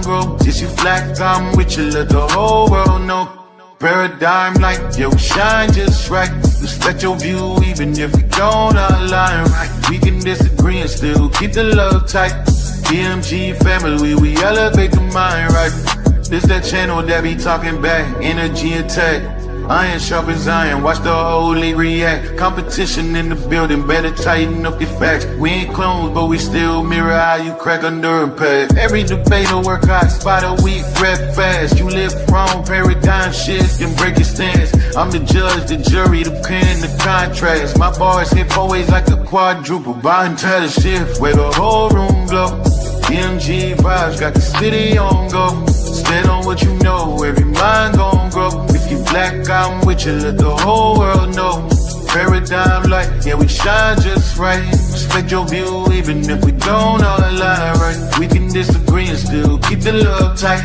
gon' grow. If you black, I'm with you, let the whole world know. Paradigm like, yeah, we shine just right. Respect your view even if we don't align right. We can disagree and still keep the love tight. DMG family, we elevate the mind right. This that channel that be talking back, energy attack. Iron sharpens iron, watch the whole league react. Competition in the building, better tighten up your facts. We ain't clones, but we still mirror how you crack under impact. Every debater work hard, spot a week, rep fast. You live wrong, paradigm shift, and break your stance. I'm the judge, the jury, the pen, the contrast. My bars hit always like a quadruple, buying the shift, where the whole room glow. DMG vibes, got the city on go. Stand on what you know, every mind gon' grow. If you black, I'm with you, let the whole world know. Paradigm light, yeah, we shine just right. Respect your view, even if we don't all align right. We can disagree and still keep the love tight.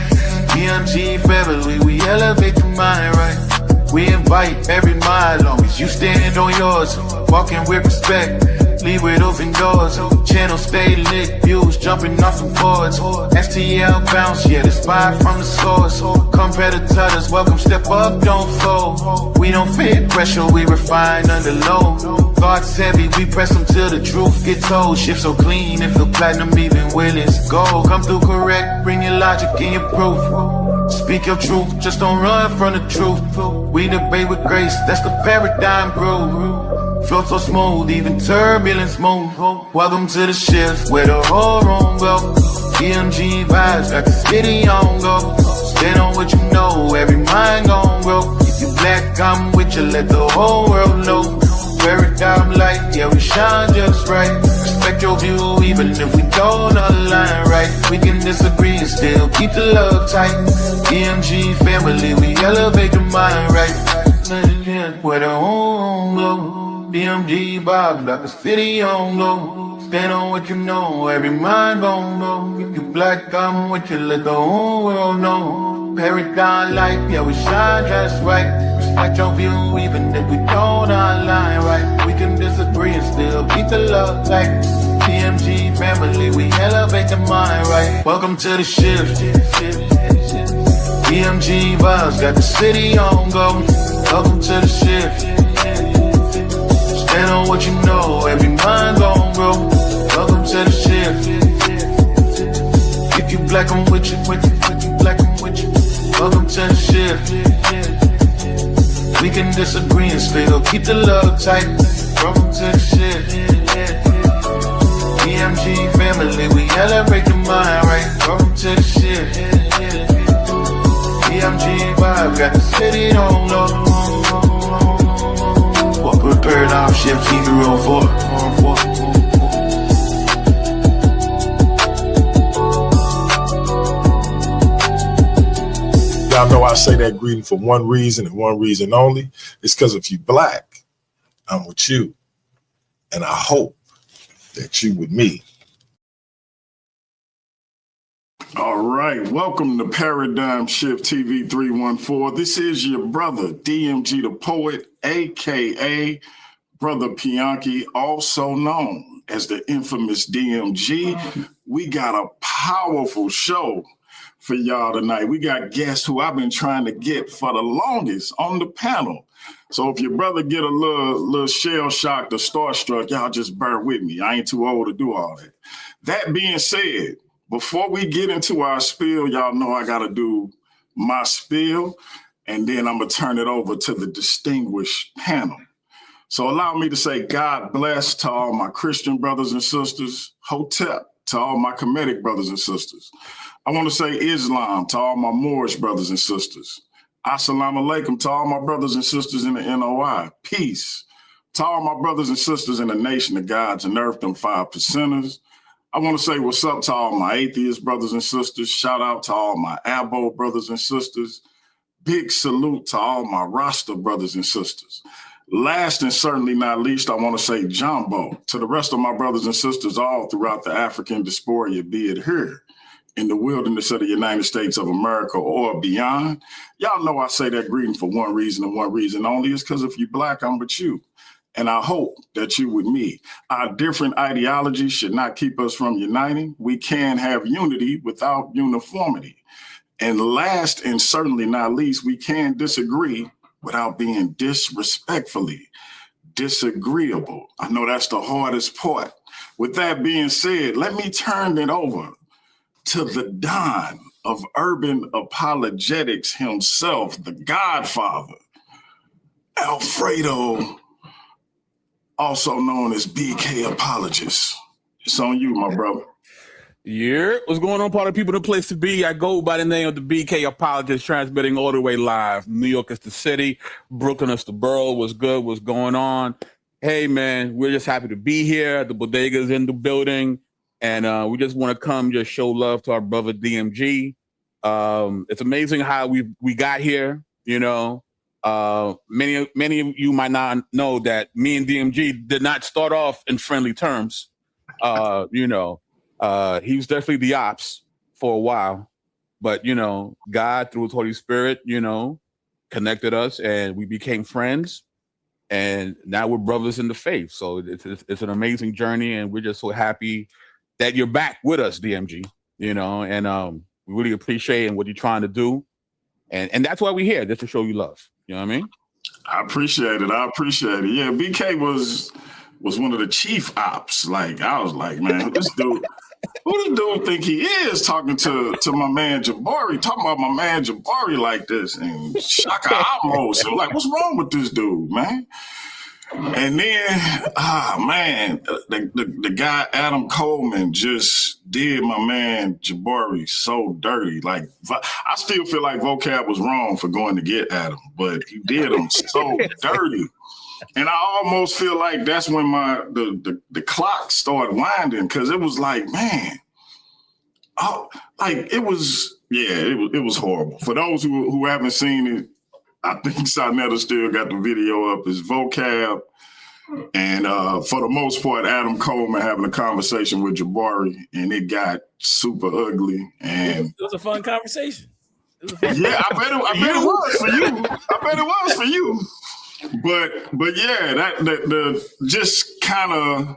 DMG family, we elevate the mind right. We invite every mind, long as you stand on yours. Walking with respect, leave with open doors. Channel stay lit, views jumping off some boards. STL bounce, yeah, the spy from the source. Competitors, welcome, step up, don't fold. We don't fit pressure, we refine under load. Thoughts heavy, we press them till the truth gets told. Shift so clean, it feel platinum even when it's gold. Come through correct, bring your logic and your proof. Speak your truth, just don't run from the truth. We debate with grace, that's the paradigm groove. Flow so smooth, even turbulence move. Welcome to the shift, where the whole room go. DMG vibes, got the city on go. Stand on what you know, every mind gon' grow. If you black, I'm with you, let the whole world know. Paradigm light, yeah, we shine just right. Respect your view, even if we don't align right. We can disagree and still keep the love tight. DMG family, we elevate the mind right. Where the whole go. DMG vibes, got the city on go. Stand on what you know, every mind gon' go. If you black, I'm with you, let the whole world know. Paradigm light, yeah, we shine just right. Respect your view, even if we don't align right. We can disagree and still keep the love tight. DMG family, we elevate the mind right. Welcome to the shift. DMG vibes, got the city on go. Welcome to the shift. Stand on what you know, every mind gon' grow. Welcome to the shift. If you black, I'm with you, if you black, I'm with you. Welcome to the shift. We can disagree and still keep the love tight. Welcome to the shift. DMG family, we elevate the mind right. Welcome to the shift. DMG vibe, got the city on low. Put paradigm shift, keep it real for. Y'all know I say that greeting for one reason and one reason only. It's because if you black, I'm with you. And I hope that you with me. All right, welcome to Paradigm Shift TV 314. This is your brother, DMG the Poet, a.k.a. Brother Pianki, also known as the infamous DMG. We got a powerful show for y'all tonight. We got guests who I've been trying to get for the longest on the panel. So if your brother get a little shell-shocked or starstruck, y'all just bear with me. I ain't too old to do all that. That being said, before we get into our spiel, y'all know I got to do my spiel, and then I'm going to turn it over to the distinguished panel. So allow me to say God bless to all my Christian brothers and sisters, Hotep to all my Kemetic brothers and sisters. I want to say Islam to all my Moorish brothers and sisters. Assalamu alaikum to all my brothers and sisters in the NOI. Peace to all my brothers and sisters in the nation of gods and earth, them 5%ers. I want to say what's up to all my atheist brothers and sisters. Shout out to all my Abo brothers and sisters. Big salute to all my Rasta brothers and sisters. Last and certainly not least, I want to say Jumbo to the rest of my brothers and sisters all throughout the African diaspora, be it here in the wilderness of the United States of America or beyond. Y'all know I say that greeting for one reason and one reason only, is because if you black, I'm with you. and I hope that you with me. Our different ideologies should not keep us from uniting. We can have unity without uniformity. And last and certainly not least, we can disagree without being disrespectfully disagreeable. I know that's the hardest part. With that being said, let me turn it over to the Don of urban apologetics himself, the Godfather, Alfredo, also known as BK Apologist. It's on you, my brother. Yeah, what's going on, part of people, the place to be? I go by the name of the BK Apologist, transmitting all the way live. New York is the city, Brooklyn is the borough. What's good? What's going on? Hey, man, we're just happy to be here. The bodega's in the building, and we just want to come just show love to our brother DMG. It's amazing how we got here. You know, many of you might not know that me and DMG did not start off in friendly terms. You know. He was definitely the ops for a while, but, you know, God through his Holy Spirit, you know, connected us and we became friends, and now we're brothers in the faith. So it's an amazing journey, and we're just so happy that you're back with us, DMG, you know, and we really appreciate what you're trying to do. And that's why we're here, just to show you love. You know what I mean? I appreciate it. Yeah, BK was one of the chief ops. Like, I was like, man, this dude, who this dude think he is, talking to my man Jabari, talking about my man Jabari like this, and Shaka Amos. So like, what's wrong with this dude, man? And then, man, the guy Adam Coleman just did my man Jabari so dirty. Like, I still feel like Vocab was wrong for going to get Adam, but he did him so dirty. And I almost feel like that's when the clock started winding, because it was like, man, it was horrible. For those who haven't seen it, I think Sonetta still got the video up. It's Vocab, and for the most part, Adam Coleman having a conversation with Jabari, and it got super ugly. And it was a fun conversation. Yeah, I bet it was for you. I bet it was for you. But yeah, the just kind of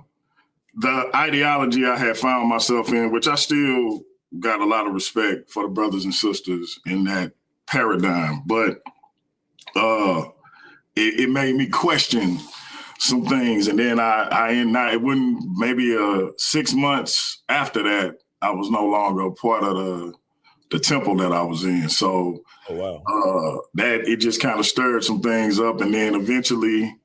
the ideology I had found myself in, which I still got a lot of respect for the brothers and sisters in that paradigm, but it made me question some things. And then it wouldn't, maybe 6 months after that, I was no longer a part of the temple that I was in. So that it just kind of stirred some things up. And then eventually,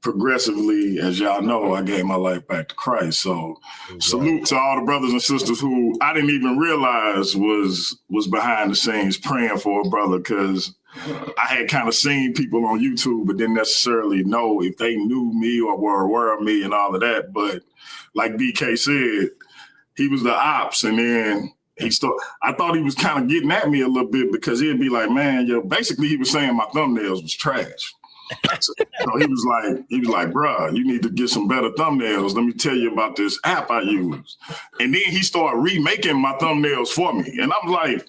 progressively, as y'all know, I gave my life back to Christ. So salute to all the brothers and sisters who I didn't even realize was behind the scenes praying for a brother, because I had kind of seen people on YouTube, but didn't necessarily know if they knew me or were aware of me and all of that. But like BK said, he was the ops, and then I thought he was kind of getting at me a little bit, because he'd be like, man, basically he was saying my thumbnails was trash. So he was like, bruh, you need to get some better thumbnails. Let me tell you about this app I use. And then he started remaking my thumbnails for me. And I'm like,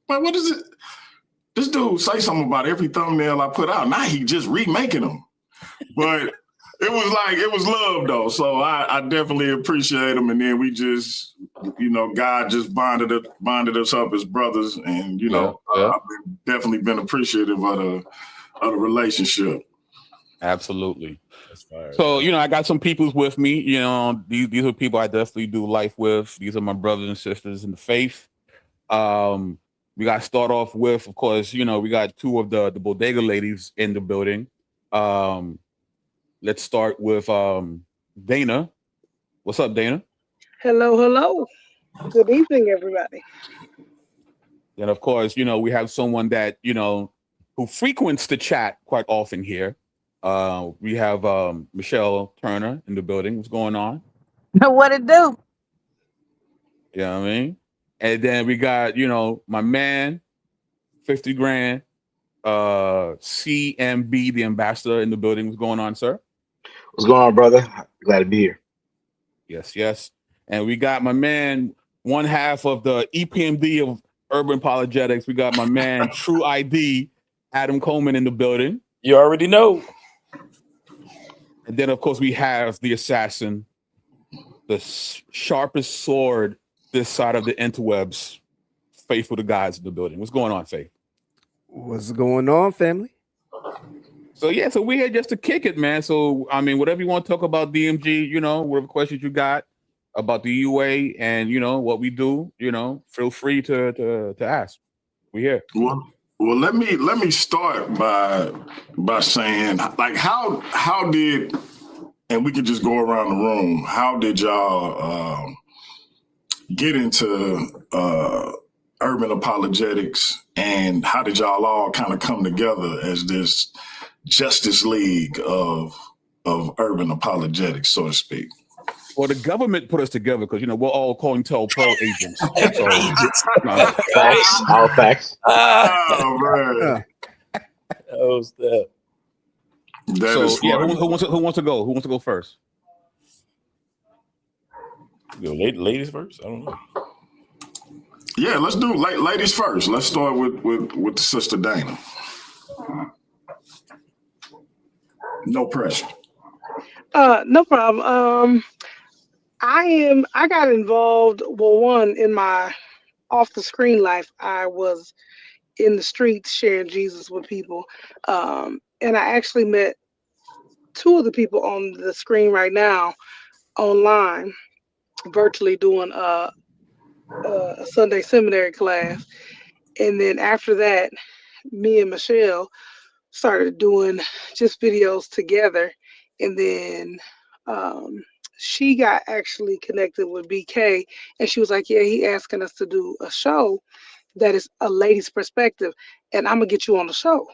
man, what is it? This dude say something about every thumbnail I put out. Now he just remaking them. But it was love though. So I definitely appreciate him. And then we just, God just bonded us up as brothers. And, I've definitely been appreciative of the relationship. Absolutely. So, I got some peoples with me. These are people I definitely do life with. These are my brothers and sisters in the faith. We got to start off with, of course, we got two of the bodega ladies in the building. Let's start with Dana. What's up, Dana? Hello. Good evening, everybody. And of course, we have someone that, who frequents the chat quite often here. We have Michelle Turner in the building. What's going on? What it do? You know what I mean? And then we got, my man, 50 grand, CMB, the ambassador in the building. What's going on, sir? What's going on, brother? Glad to be here. Yes. And we got my man, one half of the EPMD of Urban Apologetics. We got my man, True ID, Adam Coleman in the building. You already know. And then, of course, we have the assassin, the sharpest sword this side of the interwebs, Faithful to God's in the building. What's going on, Faith? What's going on, family? So we're here just to kick it, man. So, I mean, whatever you want to talk about DMG, whatever questions you got about the UA and, what we do, feel free to ask. We here. Well, let me start by saying, like, how did, and we could just go around the room, how did y'all get into urban apologetics, and how did y'all all kind of come together as this Justice League of urban apologetics, so to speak? Well, the government put us together because we're all COINTELPRO agents. So, Facts, all facts. Oh man, Oh, step. that is funny. who wants to go? Who wants to go first? Go ladies first. I don't know. Yeah, let's do ladies first. Let's start with the sister Dana. No pressure. No problem. I got involved, well, one, in my off the screen life. I was in the streets sharing Jesus with people. And I actually met two of the people on the screen right now online, virtually doing a Sunday seminary class. And then after that, me and Michelle started doing just videos together. And then she got actually connected with BK, and she was like, yeah, he asking us to do a show that is a lady's perspective, and I'm gonna get you on the show.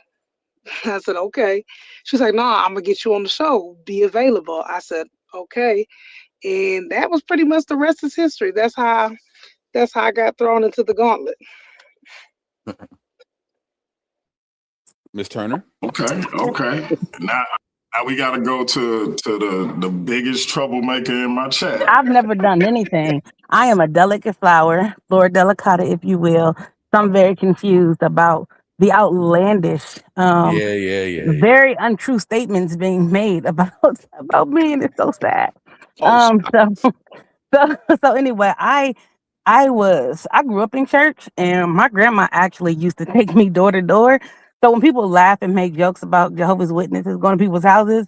I said, okay. She's like, no, I'm gonna get you on the show, be available. I said, okay. And that was pretty much the rest is history. That's how I got thrown into the gauntlet. Miss Turner. Okay. Now we got to go to the biggest troublemaker in my chat. I've never done anything. I am a delicate flower, flor delicata, if you will. So I'm very confused about the outlandish, very untrue statements being made about me, and it's so sad. So anyway, I grew up in church, and my grandma actually used to take me door to door. So when people laugh and make jokes about Jehovah's Witnesses going to people's houses,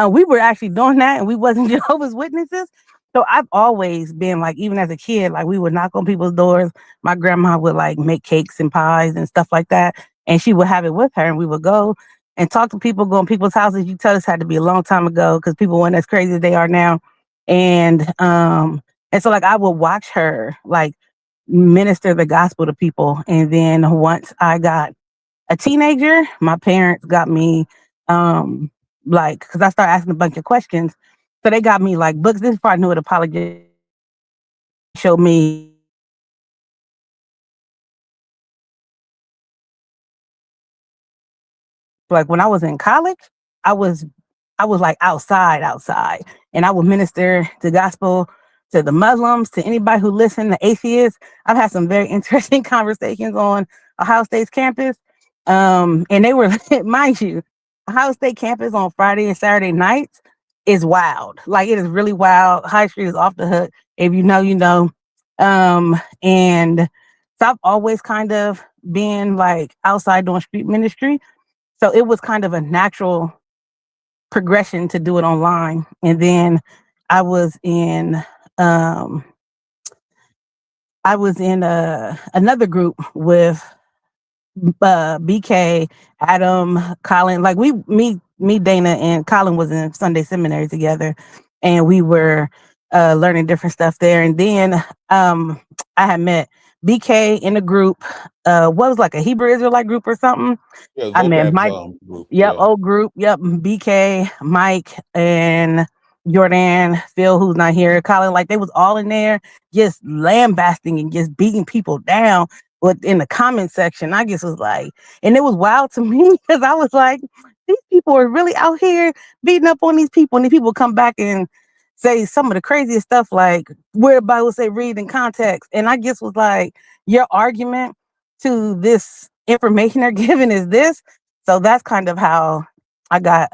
we were actually doing that, and we wasn't Jehovah's Witnesses. So I've always been like, even as a kid, like we would knock on people's doors. My grandma would like make cakes and pies and stuff like that, and she would have it with her, and we would go and talk to people, go in people's houses. You tell us had to be a long time ago because people weren't as crazy as they are now, and so like I would watch her like minister the gospel to people. And then once I got a teenager, my parents got me like, because I started asking a bunch of questions. So they got me like books. This is part new at apology. Showed me like when I was in college, I was like outside, and I would minister the gospel to the Muslims, to anybody who listened, the atheists. I've had some very interesting conversations on Ohio State's campus. And they were, mind you, Ohio State campus on Friday and Saturday nights is wild. Like it is really wild. High Street is off the hook. If you know, you know. And so I've always kind of been like outside doing street ministry. So it was kind of a natural progression to do it online. And then I was in another group with BK, Adam, Colin. Like me, Dana, and Colin was in Sunday seminary together, and we were learning different stuff there. And then I had met BK in a group, what was like a Hebrew Israelite group or something. Yeah, I met Mike. Group. Yep, old group. Yep, BK, Mike, and Jordan, Phil, who's not here, Colin. Like they was all in there, just lambasting and just beating people down. But in the comment section, I just was like, and it was wild to me because I was like, these people are really out here beating up on these people, and these people come back and say some of the craziest stuff, like where the Bible say read in context. And I just was like, your argument to this information they're giving is this. So that's kind of how I got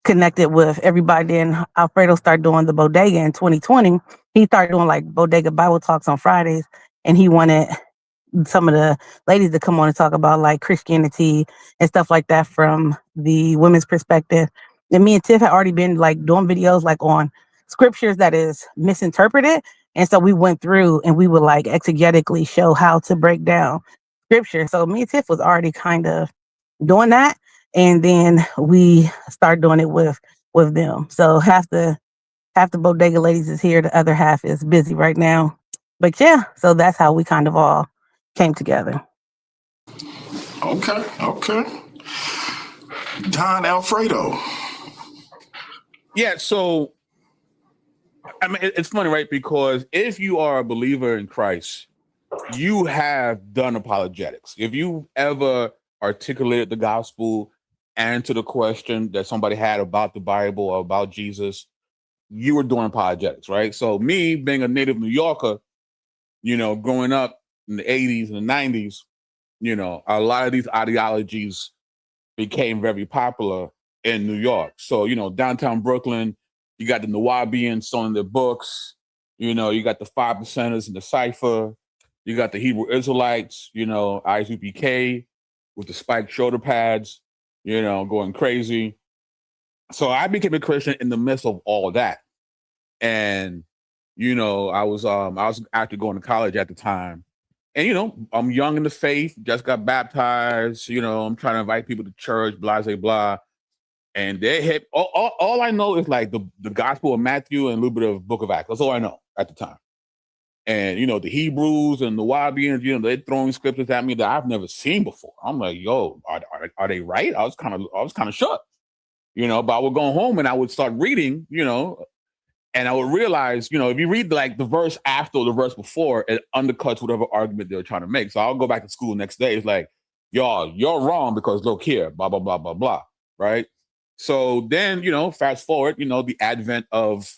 connected with everybody. Then Alfredo started doing the bodega in 2020. He started doing like bodega Bible talks on Fridays, and he wanted some of the ladies to come on and talk about like Christianity and stuff like that from the women's perspective. And me and Tiff had already been like doing videos like on scriptures that is misinterpreted. And so we went through and we would like exegetically show how to break down scripture. So me and Tiff was already kind of doing that. And then we started doing it with them. So half the bodega ladies is here, the other half is busy right now. But yeah, so that's how we kind of all came together. Okay. Don Alfredo. Yeah, so I mean, it's funny, right? Because if you are a believer in Christ, you have done apologetics. If you've ever articulated the gospel, answered a question that somebody had about the Bible or about Jesus, you were doing apologetics, right? So me being a native New Yorker, growing up in the 80s and the 90s, a lot of these ideologies became very popular in New York. So, downtown Brooklyn, you got the Nawabians selling their books, you got the 5%ers in the Cypher, you got the Hebrew Israelites, ISUPK with the spiked shoulder pads, going crazy. So I became a Christian in the midst of all that. And, I was actually going to college at the time. And, I'm young in the faith, just got baptized, I'm trying to invite people to church, blah, blah, blah. And they hit, all I know is like the Gospel of Matthew and a little bit of Book of Acts. That's all I know at the time. And, the Hebrews and the Wahabians, they're throwing scriptures at me that I've never seen before. I'm like, yo, are they right? I was kind of shocked, but I would go home and I would start reading, and I would realize, if you read like the verse after or the verse before, it undercuts whatever argument they're trying to make. So I'll go back to school the next day. It's like, y'all, you're wrong because look here, blah, blah, blah, blah, blah. Right. So then, fast forward, the advent of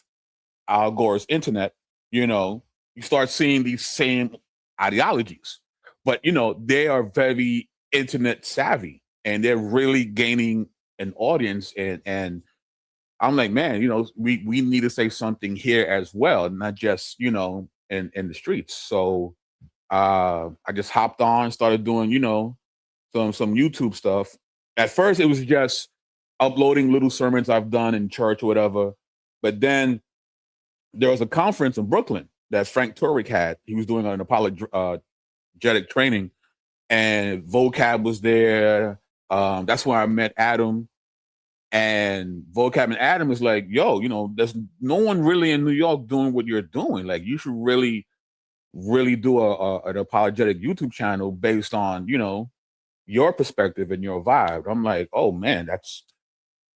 Al Gore's internet, you start seeing these same ideologies, but, they are very internet savvy and they're really gaining an audience. And I'm like, man, we need to say something here as well, not just, in the streets. So I just hopped on, started doing, some YouTube stuff. At first, it was just uploading little sermons I've done in church or whatever. But then there was a conference in Brooklyn that Frank Turek had. He was doing an apologetic training, and Vocab was there. That's where I met Adam. And Vocab and Adam was like, yo, there's no one really in New York doing what you're doing. Like, you should really, really do an apologetic YouTube channel based on, your perspective and your vibe. I'm like, oh man,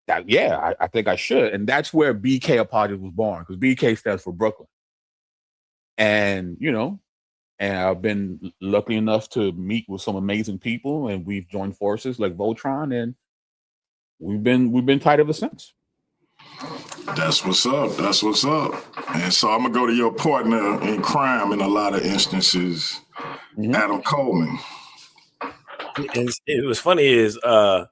I think I should. And that's where BK Apologetics was born, because BK stands for Brooklyn. And, and I've been lucky enough to meet with some amazing people, and we've joined forces like Voltron, and we've been tight ever since. That's what's up. And so I'm gonna go to your partner in crime in a lot of instances, Adam Coleman. It was funny is so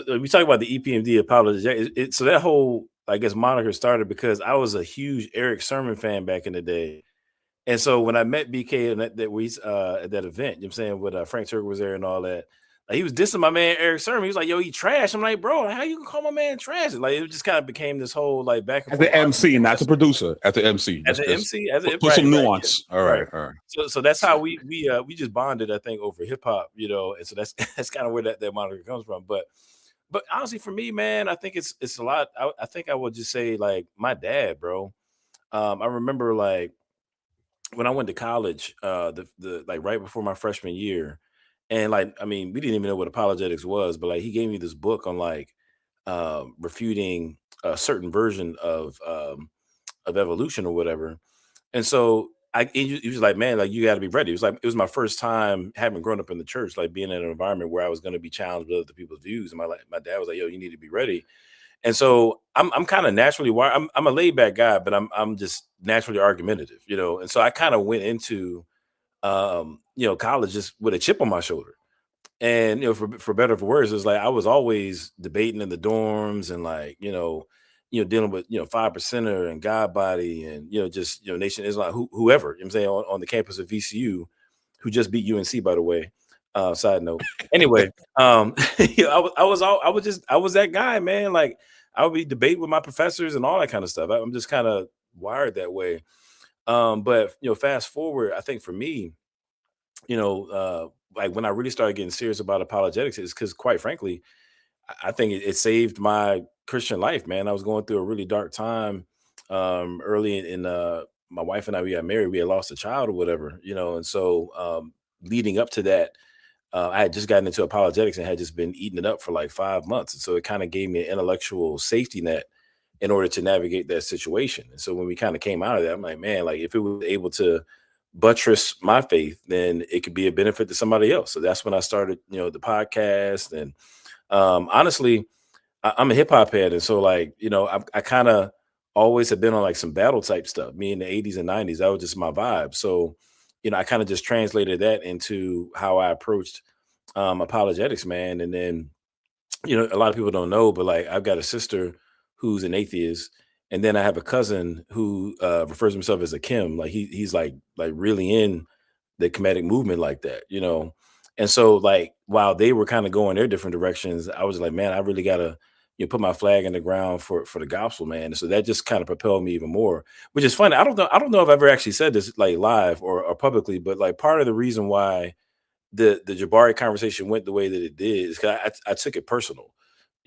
we talk about the EPMD apology. So that whole, I guess, moniker started because I was a huge Eric Sermon fan back in the day. And so when I met BK at that event, you know what I'm saying, with Frank Turek was there and all that, like, he was dissing my man Eric Sermon. He was like, yo, he trash. I'm like, bro, how you gonna call my man trash? Like, it just kind of became this whole like back and forth. As the MC, not the producer. As the MC. As the MC, put some nuance. Right. All right. So that's how we just bonded, I think, over hip hop, and so that's kind of where that moniker comes from. But honestly, for me, man, I think it's a lot. I think I would just say like my dad, bro. I remember like when I went to college, the like right before my freshman year, and like, I mean, we didn't even know what apologetics was, but like he gave me this book on like refuting a certain version of evolution or whatever. And so he was like, man, like, you got to be ready. It was my first time having grown up in the church, like being in an environment where I was going to be challenged with other people's views. And my dad was like, yo, you need to be ready. And so I'm kind of naturally wired. I'm a laid back guy, but I'm just naturally argumentative, And so I kind of went into, college just with a chip on my shoulder. And for better or for worse, it's like I was always debating in the dorms and like dealing with 5%er and God Body and just Nation Islam, whoever, you know what I'm saying, on the campus of VCU, who just beat UNC, by the way. Side note. Anyway, I was that guy, man. Like I would be debating with my professors and all that kind of stuff. I'm just kind of wired that way. But fast forward, I think for me, like when I really started getting serious about apologetics, is because, quite frankly, I think it saved my Christian life, man. I was going through a really dark time early in my wife and I, we got married, we had lost a child or whatever, and so leading up to that, I had just gotten into apologetics and had just been eating it up for like 5 months. And so it kind of gave me an intellectual safety net in order to navigate that situation. And so when we kind of came out of that, I'm like, man, like if it was able to buttress my faith, then it could be a benefit to somebody else. So that's when I started, the podcast. And honestly, I'm a hip hop head. And so like, I kind of always have been on like some battle type stuff. Me in the 80s and 90s, that was just my vibe. So, I kind of just translated that into how I approached apologetics, man. And then, a lot of people don't know, but like I've got a sister who's an atheist, and then I have a cousin who refers to himself as a Kim. Like he's like really in the Kemetic movement like that, And so like while they were kind of going their different directions, I was like, man, I really gotta put my flag in the ground for the gospel, man. And so that just kind of propelled me even more, which is funny. I don't know if I've ever actually said this like live or publicly, but like part of the reason why the Jabari conversation went the way that it did is because I took it personal.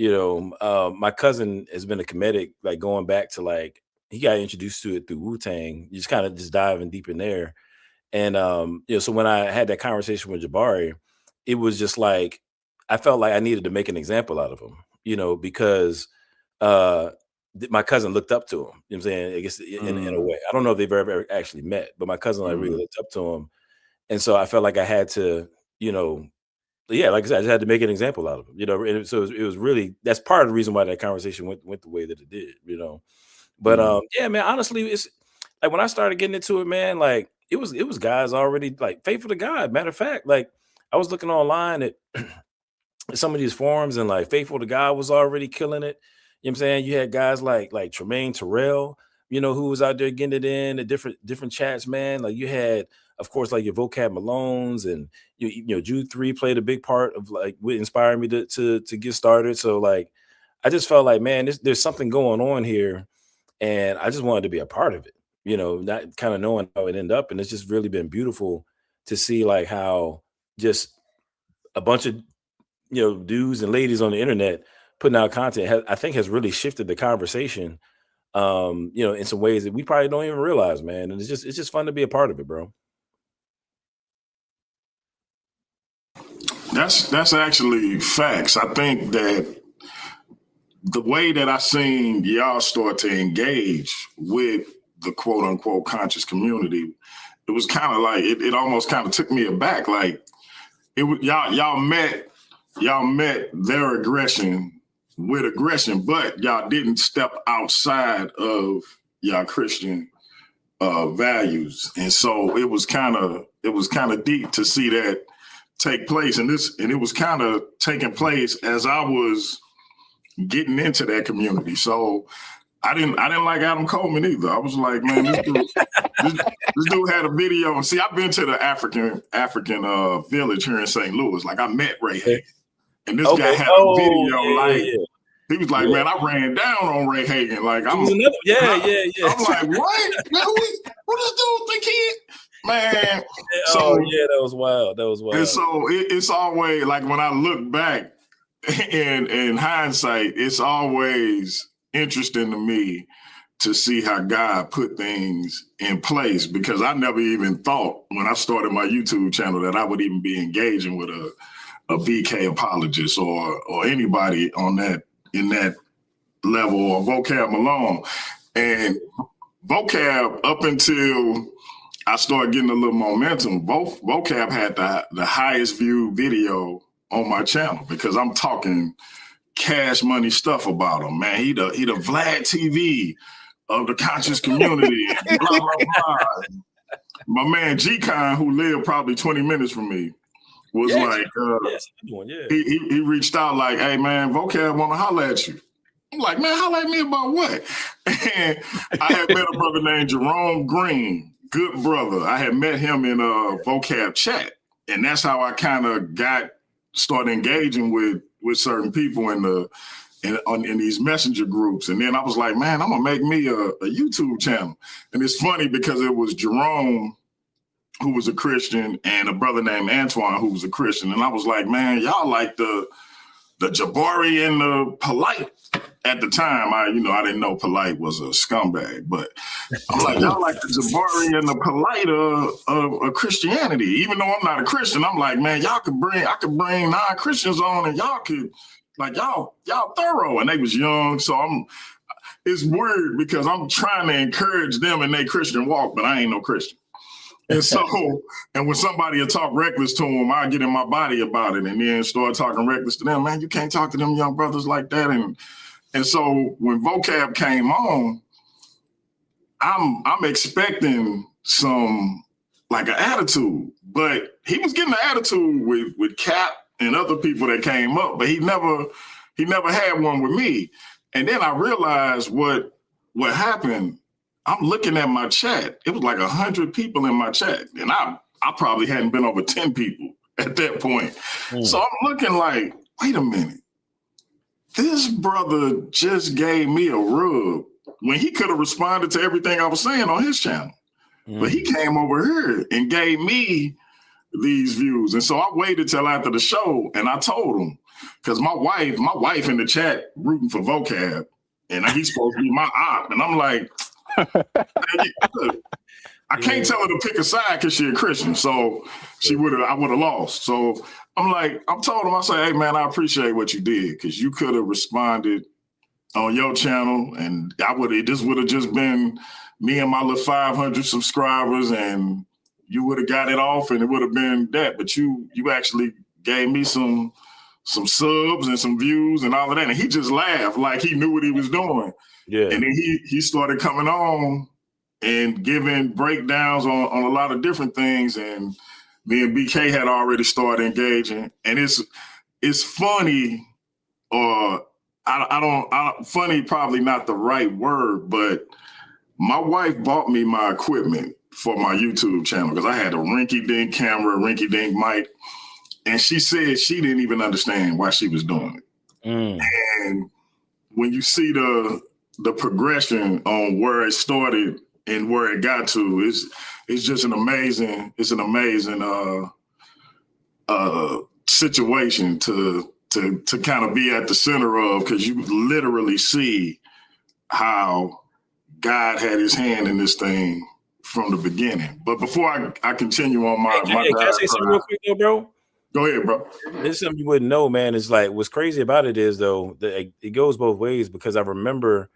My cousin has been a Kemetic, like going back to like he got introduced to it through Wu-Tang. You just kind of just diving deep in there. And so when I had that conversation with Jabari, it was just like I felt like I needed to make an example out of him, because my cousin looked up to him. You know what I'm saying? I guess in a way. I don't know if they've ever actually met, but my cousin like really looked up to him. And so I felt like I had to, like I said, I just had to make an example out of him, and so it was really, that's part of the reason why that conversation went the way that it did, But yeah, man, honestly, it's like when I started getting into it, man, like it was guys already like faithful to God. Matter of fact, like I was looking online at some of these forums and like faithful to God was already killing it. You know what I'm saying? You had guys like Tremaine Terrell, who was out there getting it in the different chats, man. Like you had, of course, like your Vocab Malones and Jude 3 played a big part of like what inspired me to get started. So like I just felt like, man, there's something going on here, and I just wanted to be a part of it. Not kind of knowing how it ended up, and it's just really been beautiful to see like how just a bunch of dudes and ladies on the internet putting out content I think has really shifted the conversation in some ways that we probably don't even realize, man. And it's just fun to be a part of it, bro. That's actually facts. I think that the way that I seen y'all start to engage with the quote unquote conscious community, it was kind of like it almost kind of took me aback. Like it was y'all met their aggression with aggression, but y'all didn't step outside of y'all Christian values. And so it was kind of deep to see that take place. And it was kind of taking place as I was getting into that community. So I didn't like Adam Coleman either. I was like, man, this dude had a video. And see, I've been to the African village here in St. Louis. Like I met Ray Hagan. And this guy had a video he was like, man, I ran down on Ray Hagan. Like I'm like, what? What this dude think he? Man. So that was wild. And so it's always like when I look back in hindsight, it's always interesting to me to see how God put things in place, because I never even thought when I started my YouTube channel that I would even be engaging with a BK apologist or anybody on that in that level, or Vocab Malone. And Vocab, up until I started getting a little momentum, Vocab had the highest viewed video on my channel, because I'm talking cash money stuff about him, man. He the Vlad TV of the conscious community, and blah, blah, blah. My man G-Con, who lived probably 20 minutes from me, was like, he reached out like, hey man, vocab want to holler at you. I'm like, man, holler at me about what? And I had met a brother named Jerome Green, good brother. I had met him in a vocab chat, and that's how I kind of started engaging with certain people in these messenger groups. And then I was like, man, I'm gonna make me a YouTube channel. And it's funny because it was Jerome, who was a Christian, and a brother named Antoine, who was a Christian. And I was like, man, y'all like the Jabari and the Polite. At the time, I didn't know Polite was a scumbag, but I'm like, y'all like the Jabari and the Polite of Christianity. Even though I'm not a Christian, I'm like, man, I could bring non-Christians on, and y'all could, like, y'all thorough. And they was young, so it's weird because I'm trying to encourage them in their Christian walk, but I ain't no Christian. And so, and when somebody will talk reckless to them, I get in my body about it and then start talking reckless to them. Man, you can't talk to them young brothers like that. And so when vocab came on, I'm expecting some, like, an attitude, but he was getting an attitude with Cap and other people that came up, but he never had one with me. And then I realized what happened. I'm looking at my chat. It was like 100 people in my chat, and I probably hadn't been over 10 people at that point. So I'm looking like, wait a minute. This brother just gave me a rub when he could have responded to everything I was saying on his channel. But he came over here and gave me these views. And so I waited till after the show, and I told him, because my wife in the chat rooting for vocab, and he's supposed to be my op. And I'm like, I can't tell her to pick a side because she's a Christian. So I would have lost. So I told him, I said, hey man, I appreciate what you did, because you could have responded on your channel, and this would have just been me and my little 500 subscribers, and you would have got it off, and it would have been that. But you actually gave me some subs and some views and all of that. And he just laughed like he knew what he was doing. Yeah. And then he started coming on and giving breakdowns on a lot of different things. And me and BK had already started engaging. And it's funny, or funny, probably not the right word, but my wife bought me my equipment for my YouTube channel because I had a rinky-dink camera, rinky-dink mic. And she said she didn't even understand why she was doing it. And when you see the progression on where it started and where it got to, it's just an amazing situation to kind of be at the center of, because you literally see how God had his hand in this thing from the beginning. But before I continue on my can I say something real quick though, bro? Go ahead, bro. This is something you wouldn't know, man. It's like, what's crazy about it is, though, that it goes both ways, because I remember,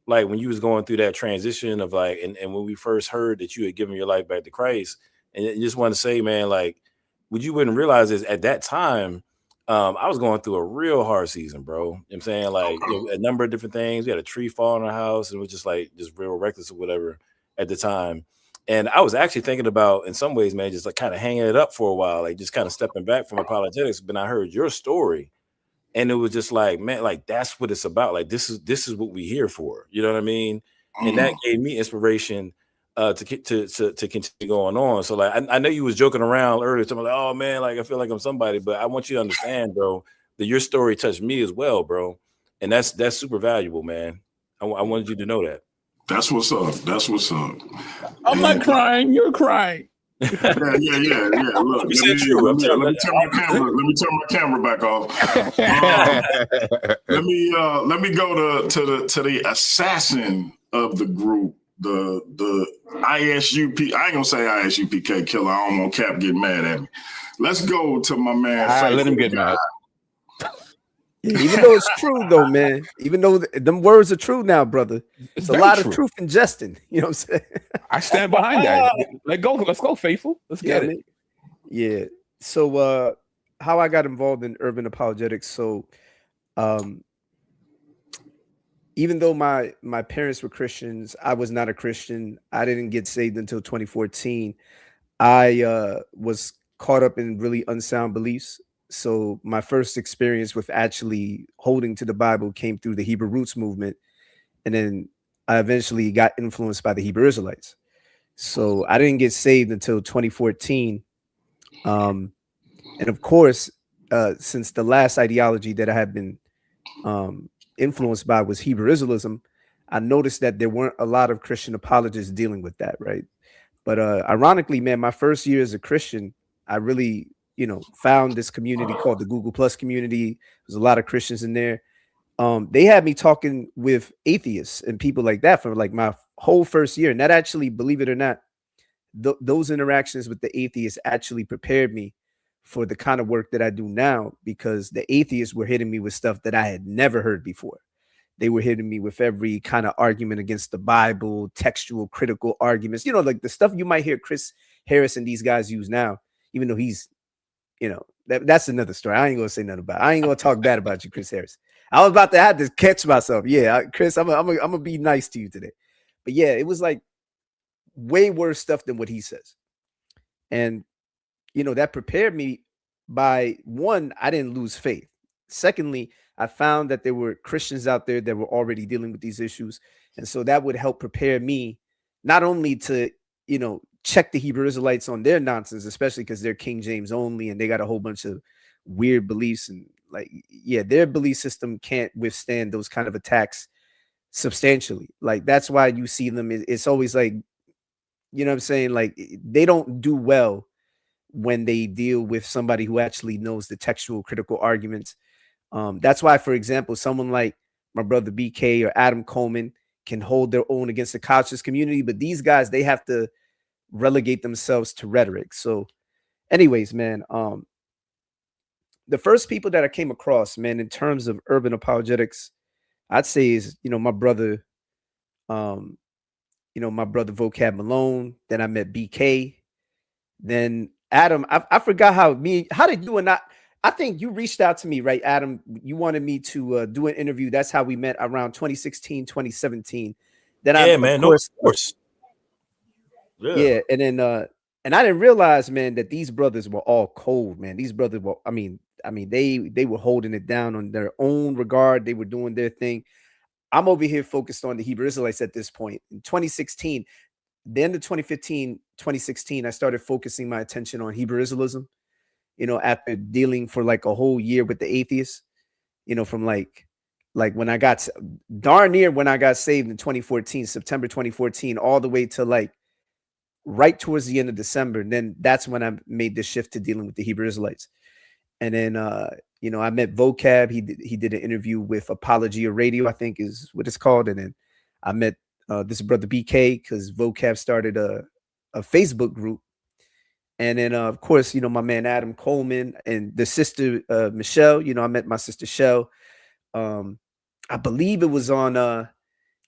like, when you was going through that transition of, like, and when we first heard that you had given your life back to Christ, and you just want to say, man, like, what you wouldn't realize is at that time, I was going through a real hard season, bro. You know what I'm saying? Like, a number of different things. We had a tree fall in our house, and it was just real reckless or whatever at the time. And I was actually thinking about, in some ways, man, just like kind of hanging it up for a while, like just kind of stepping back from apologetics. But I heard your story, and it was just like, man, like that's what it's about. Like this is what we're here for. You know what I mean? And that gave me inspiration to continue going on. So like, I know you was joking around earlier, talking like, oh man, like I feel like I'm somebody, but I want you to understand, bro, that your story touched me as well, bro, and that's super valuable, man. I wanted you to know that. That's what's up. That's what's up. I'm not crying. You're crying. Yeah. Look, let me turn my camera back off. Let me go to the assassin of the group, the ISUP. I ain't gonna say ISUPK killer. I don't want Cap getting mad at me. Let's go to my man. Let him get mad. Even though it's true, though, man. Even though them words are true now, brother. It's a lot of truth in jesting. You know what I'm saying? I stand behind that. Let's go, faithful. Let's get it. Yeah. So how I got involved in urban apologetics. So even though my parents were Christians, I was not a Christian. I didn't get saved until 2014. I was caught up in really unsound beliefs. So my first experience with actually holding to the Bible came through the Hebrew Roots movement. And then I eventually got influenced by the Hebrew Israelites. So I didn't get saved until 2014. And of course, since the last ideology that I had been influenced by was Hebrew Israelism, I noticed that there weren't a lot of Christian apologists dealing with that, right? But ironically, man, my first year as a Christian, I really, found this community called the Google Plus community. There's a lot of Christians in there. They had me talking with atheists and people like that for like my whole first year. And that actually, believe it or not, those interactions with the atheists actually prepared me for the kind of work that I do now, because the atheists were hitting me with stuff that I had never heard before. They were hitting me with every kind of argument against the Bible, textual, critical arguments, like the stuff you might hear Chris Harris and these guys use now, even though he's, that's another story. I ain't going to say nothing about it. I ain't going to talk bad about you, Chris Harris. I was about to have to catch myself. Yeah, Chris, I'm going to be nice to you today. But yeah, it was like way worse stuff than what he says. And, that prepared me by, one, I didn't lose faith. Secondly, I found that there were Christians out there that were already dealing with these issues. And so that would help prepare me not only to, check the Hebrew Israelites on their nonsense, especially because they're King James only and they got a whole bunch of weird beliefs. And like, yeah, their belief system can't withstand those kind of attacks substantially. Like, that's why you see them. It's always like, what I'm saying? Like, they don't do well when they deal with somebody who actually knows the textual critical arguments. That's why, for example, someone like my brother BK or Adam Coleman can hold their own against the conscious community, but these guys, they have to relegate themselves to rhetoric. So anyways, man, the first people that I came across, man, in terms of urban apologetics, I'd say is, my brother, my brother Vocab Malone. Then I met BK. Then Adam, I forgot how did you and I think you reached out to me, right, Adam? You wanted me to do an interview. That's how we met around 2016, 2017. Then of course. Yeah. And then, and I didn't realize, man, that these brothers were all cold, man. These brothers were, I mean, they were holding it down on their own regard. They were doing their thing. I'm over here focused on the Hebrew Israelites at this point. In 2016, the end of 2015, 2016, I started focusing my attention on Hebrew Israelism, after dealing for like a whole year with the atheists, from like when I got darn near when I got saved in 2014, September 2014, all the way to like right towards the end of December. And then that's when I made the shift to dealing with the Hebrew Israelites. And then, I met Vocab. He did an interview with Apologia Radio, I think is what it's called. And then I met this brother BK because Vocab started a Facebook group. And then, of course, my man Adam Coleman and the sister Michelle. I met my sister Shell. I believe it was on. Now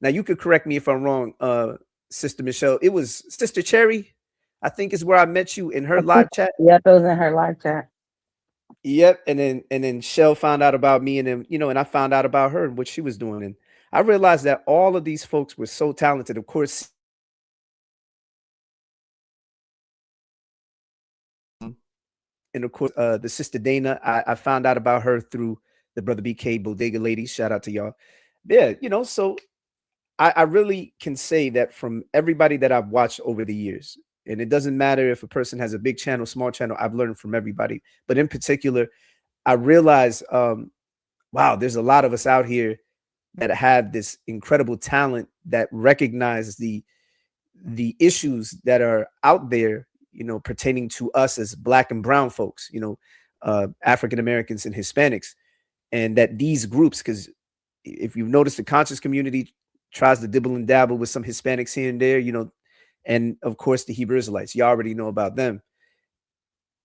you could correct me if I'm wrong, Sister Michelle. It was Sister Cherry, I think, is where I met you in her live chat. Yep, it was in her live chat. Yep, and then Shell found out about me, and then and I found out about her and what she was doing, and I realized that all of these folks were so talented. Of course. And of course, the sister Dana, I found out about her through the brother BK Bodega ladies. Shout out to y'all. Yeah, so I really can say that from everybody that I've watched over the years, and it doesn't matter if a person has a big channel, small channel, I've learned from everybody. But in particular, I realize, wow, there's a lot of us out here that have this incredible talent that recognize the issues that are out there, pertaining to us as Black and brown folks, African Americans and Hispanics, and that these groups, because if you've noticed, the conscious community tries to dibble and dabble with some Hispanics here and there, and of course the Hebrew Israelites, you already know about them.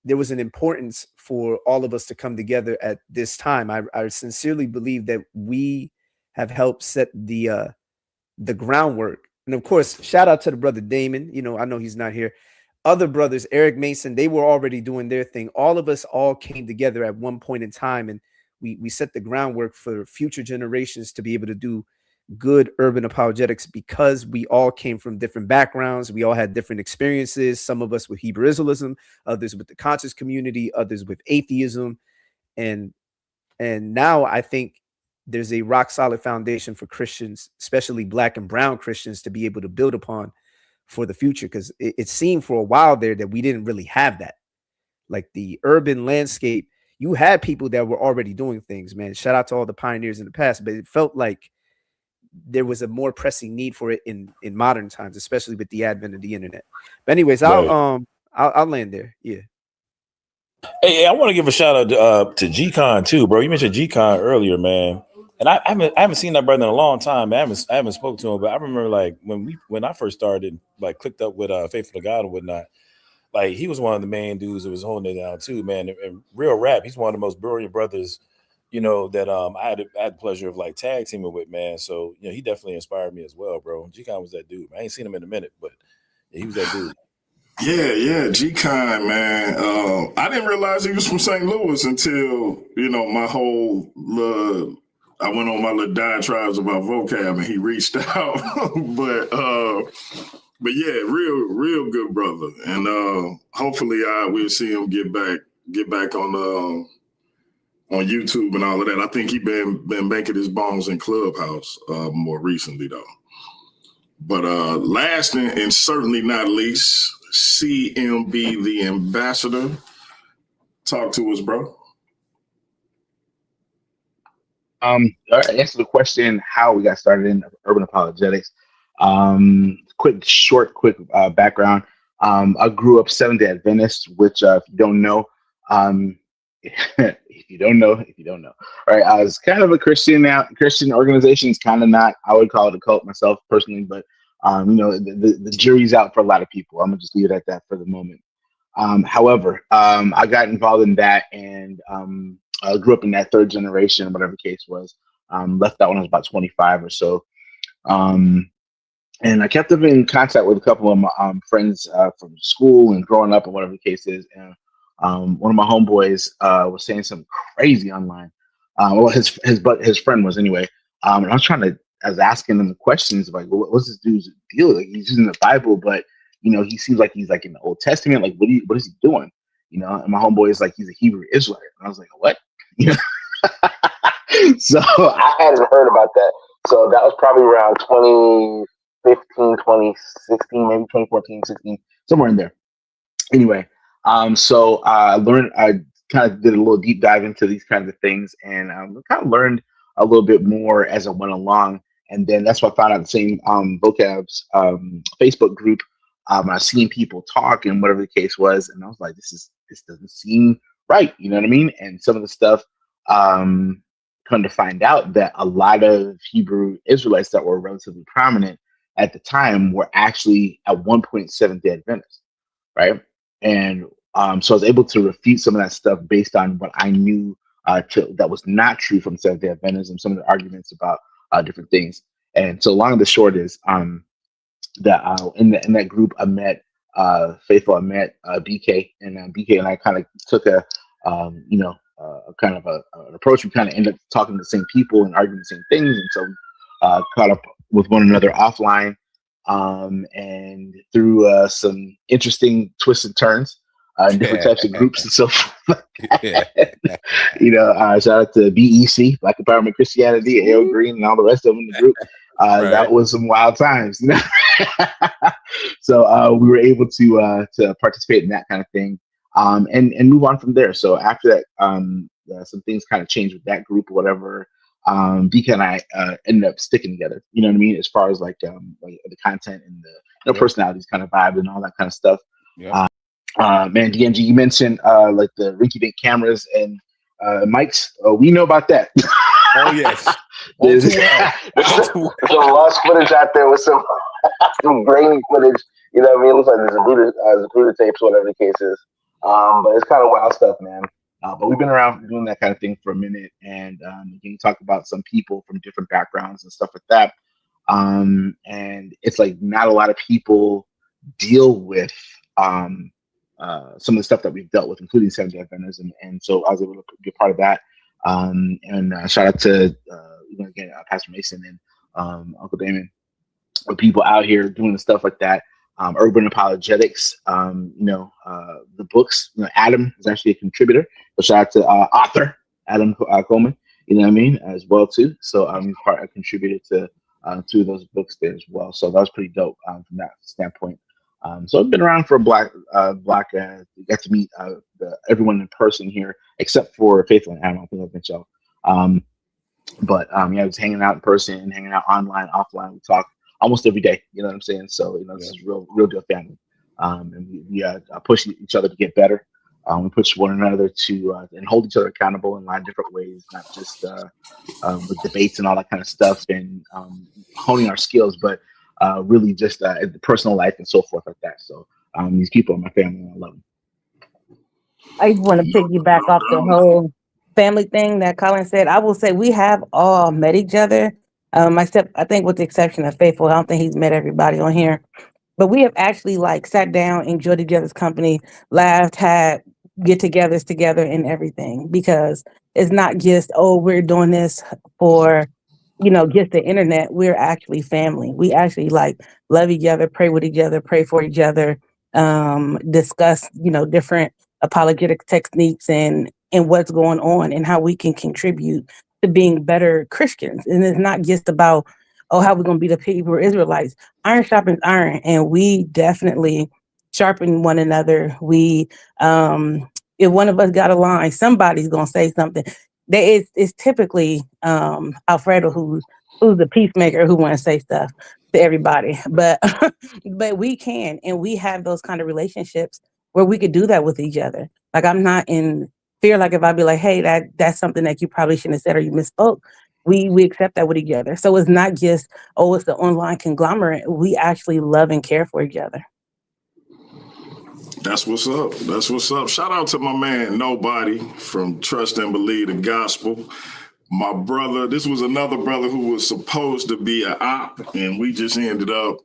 There was an importance for all of us to come together at this time. I sincerely believe that we have helped set the groundwork. And of course, shout out to the brother Damon. I know he's not here. Other brothers, Eric Mason, they were already doing their thing. All of us all came together at one point in time, and we set the groundwork for future generations to be able to do good urban apologetics because we all came from different backgrounds. We all had different experiences. Some of us with Hebrew Israelism, others with the conscious community, others with atheism. And now I think there's a rock solid foundation for Christians, especially Black and brown Christians, to be able to build upon for the future. Because it seemed for a while there that we didn't really have that. Like the urban landscape, you had people that were already doing things, man. Shout out to all the pioneers in the past, but it felt like there was a more pressing need for it in modern times, especially with the advent of the internet. But anyways, I'll land there. Yeah. Hey, I want to give a shout out to G-Con too, bro. You mentioned G-Con earlier, man. And I haven't seen that brother in a long time. Man. I haven't spoken to him, but I remember like when I first started, like clicked up with Faithful to God and whatnot. Like he was one of the main dudes that was holding it down too, man. And real rap, he's one of the most brilliant brothers, that I had the pleasure of like tag teaming with, man. So he definitely inspired me as well, bro. G-Con was that dude. I ain't seen him in a minute, but he was that dude. Yeah, G-Con, man. I didn't realize he was from St. Louis until, my whole I went on my little diatribes about vocab and he reached out. But yeah, real good brother. And hopefully we'll see him get back on YouTube and all of that. I think he been making his bones in Clubhouse more recently though. But last and certainly not least, CMB the ambassador. Talk to us, bro. Answer the question how we got started in urban apologetics. Quick background. I grew up Seventh-day Adventist, which if you don't know, if you don't know, all right. I was kind of a Christian now. Christian organization is kind of not. I would call it a cult myself personally, but the jury's out for a lot of people. I'm gonna just leave it at that for the moment. However, I got involved in that and I grew up in that third generation, whatever the case was. Left out when I was about 25 or so. And I kept up in contact with a couple of my friends from school and growing up and whatever the case is. And one of my homeboys was saying something crazy online. Well, his friend was anyway. And I was asking him questions like, what's this dude's deal? Like, he's using the Bible, but he seems like he's like in the Old Testament. Like, what is he doing? And my homeboy is like, he's a Hebrew Israelite. And I was like, what? So I hadn't heard about that. So that was probably around 2015, 2016, maybe 2014, 16, somewhere in there. Anyway, so I kind of did a little deep dive into these kinds of things and kind of learned a little bit more as I went along. And then that's why I found out the same vocab's Facebook group. I've seen people talk and whatever the case was. And I was like, this doesn't seem right. You know what I mean? And some of the stuff, come to find out that a lot of Hebrew Israelites that were relatively prominent at the time were actually at one point Seventh-day Adventists, right? And so I was able to refute some of that stuff based on what I knew that was not true from Seventh-day Adventism, some of the arguments about different things. And so long and the short is that in that group I met Faithful, I met BK, and BK and I kind of took a kind of an approach. We kind of ended up talking to the same people and arguing the same things, and so caught up with one another offline, and through some interesting twists and turns in different types of groups and so forth. Shout out to BEC, Black Empowerment Christianity, AO Green, and all the rest of them in the group. Right. That was some wild times, So we were able to participate in that kind of thing, and move on from there. So after that, some things kind of changed with that group or whatever. BK and I ended up sticking together. You know what I mean? As far as like the content and the personalities kind of vibe and all that kind of stuff. Yeah. Man, DMG, you mentioned like the rinky-dink cameras and mics. We know about that. Oh yes. There's some lost footage out there with some grainy footage. You know what I mean? It looks like there's Zapruder tapes, whatever the case is. But it's kind of wild stuff, man. But we've been around doing that kind of thing for a minute, and you can talk about some people from different backgrounds and stuff like that. And it's like not a lot of people deal with some of the stuff that we've dealt with, including Seventh-day Adventism, and so I was able to be a part of that. And shout out to again Pastor Mason and Uncle Damon, with people out here doing stuff like that. Urban Apologetics, the books. Adam is actually a contributor. So shout out to author Adam Coleman. You know what I mean, as well too. So he's a contributor to two of those books there as well. So that was pretty dope from that standpoint. So I've been around for a black. Got to meet everyone in person here except for Faithful and Adam. I think I've met y'all. I was hanging out in person, hanging out online, offline. We talk almost every day. You know what I'm saying? So this is real deal family. And we push each other to get better. We push one another to and hold each other accountable in a lot of different ways, not just with debates and all that kind of stuff and honing our skills, but really just the personal life and so forth like that. So these people are my family, and I love them. I just want to piggyback off the whole family thing that Colin said. I will say we have all met each other. Except I think with the exception of Faithful, I don't think he's met everybody on here. But we have actually sat down, enjoyed each other's company, laughed, had get-togethers together and everything, because it's not just, oh, we're doing this for just the internet. We're actually family. We actually love each other, pray with each other, pray for each other, discuss different apologetic techniques and what's going on and how we can contribute to being better Christians. And it's not just about, oh, how we're going to be the Hebrew Israelites. Iron sharpens iron, and we definitely sharpen one another. We, if one of us got a line, somebody's going to say something. It's typically Alfredo who's the peacemaker who want to say stuff to everybody, but we can, and we have those kind of relationships where we could do that with each other. I'm not in fear. If I'd be like, hey, that's something that you probably shouldn't have said or you misspoke. We accept that with each other. So it's not just, oh, it's the online conglomerate. We actually love and care for each other. That's what's up. That's what's up. Shout out to my man, Nobody, from Trust and Believe the Gospel. My brother, this was another brother who was supposed to be an op, and we just ended up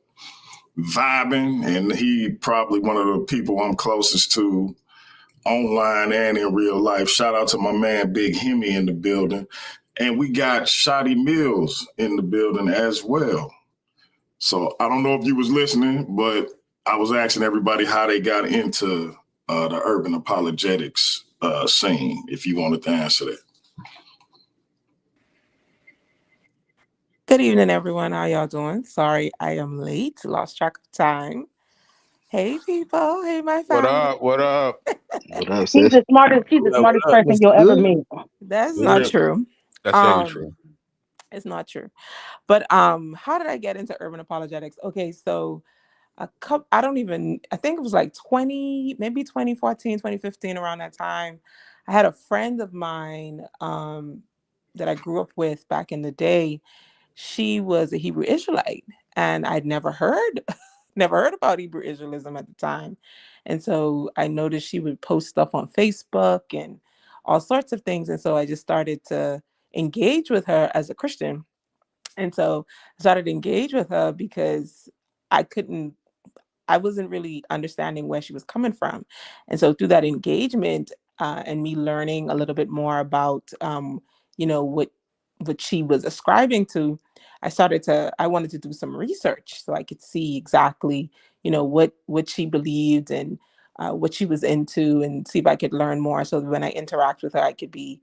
vibing, and he probably one of the people I'm closest to online and in real life. Shout out to my man, Big Hemi, in the building. And we got Shotty Mills in the building as well. So I don't know if you was listening, but I was asking everybody how they got into the urban apologetics scene, if you wanted to answer that. Good evening, everyone. How y'all doing? Sorry, I am late. Lost track of time. Hey, people. Hey, my family. What up? What up, She's sis? the smartest person you'll ever meet. That's not true. That's very true. It's not true. But how did I get into urban apologetics? Okay, so I think it was 2014, 2015, around that time. I had a friend of mine that I grew up with back in the day. She was a Hebrew Israelite, and I'd never heard about Hebrew Israelism at the time. And so I noticed she would post stuff on Facebook and all sorts of things. And so I just started to engage with her as a Christian. And so I started to engage with her because I wasn't really understanding where she was coming from. And so through that engagement and me learning a little bit more about, what she was ascribing to, I wanted to do some research so I could see exactly, what she believed and what she was into, and see if I could learn more. So that when I interact with her, I could be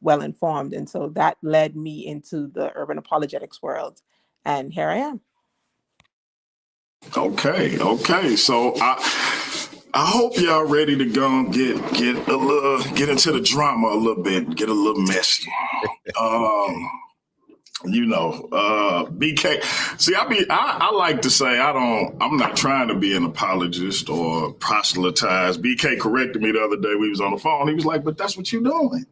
well informed. And so that led me into the urban apologetics world. And here I am. Okay. So I hope y'all ready to go and get into the drama a little bit, get a little messy. BK. See, I like to say I'm not trying to be an apologist or proselytize. BK corrected me the other day. We was on the phone. He was like, "But that's what you're doing."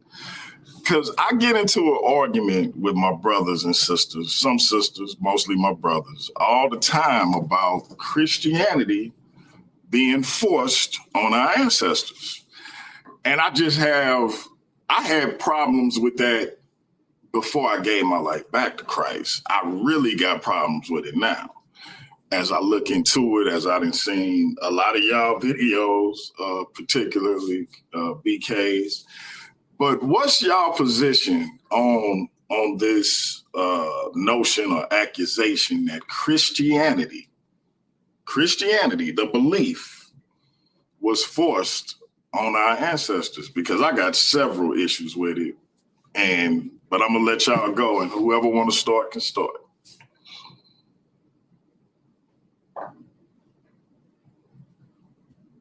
Because I get into an argument with my brothers and sisters, some sisters, mostly my brothers, all the time about Christianity being forced on our ancestors. And I had problems with that before I gave my life back to Christ. I really got problems with it now. As I look into it, as I done seen a lot of y'all videos, particularly BK's. But what's y'all position on on this notion or accusation that Christianity, the belief, was forced on our ancestors, because I got several issues with it. But I'm gonna let y'all go, and whoever want to start can start.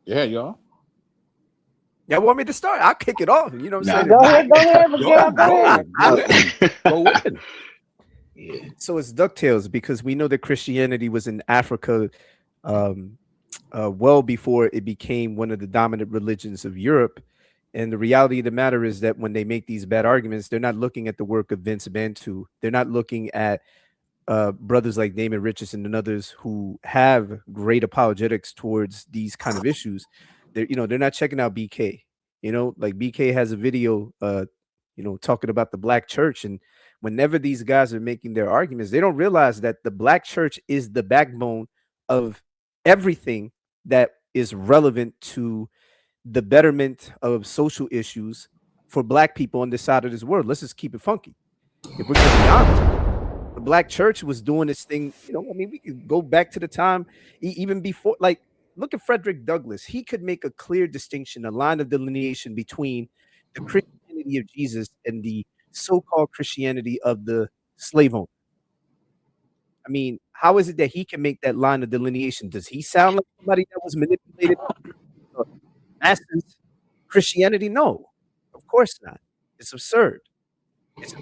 Yeah, y'all. Y'all want me to start? I'll kick it off. You know what I'm saying? Go ahead, Miguel. Go ahead. Go in. Yeah. So it's DuckTales, because we know that Christianity was in Africa well before it became one of the dominant religions of Europe. And the reality of the matter is that when they make these bad arguments, they're not looking at the work of Vince Bantu. They're not looking at brothers like Damon Richardson and others who have great apologetics towards these kind of issues. They're not checking out BK. Like BK has a video talking about the black church, and whenever these guys are making their arguments, they don't realize that the black church is the backbone of everything that is relevant to the betterment of social issues for black people on this side of this world. Let's just keep it funky. If we're going to be honest, the black church was doing this thing. We could go back to the time even before, like, look at Frederick Douglass. He could make a clear distinction, a line of delineation between the Christianity of Jesus and the so-called Christianity of the slave owner. I mean, how is it that he can make that line of delineation? Does he sound like somebody that was manipulated masses Christianity? No, of course not. It's absurd. Wait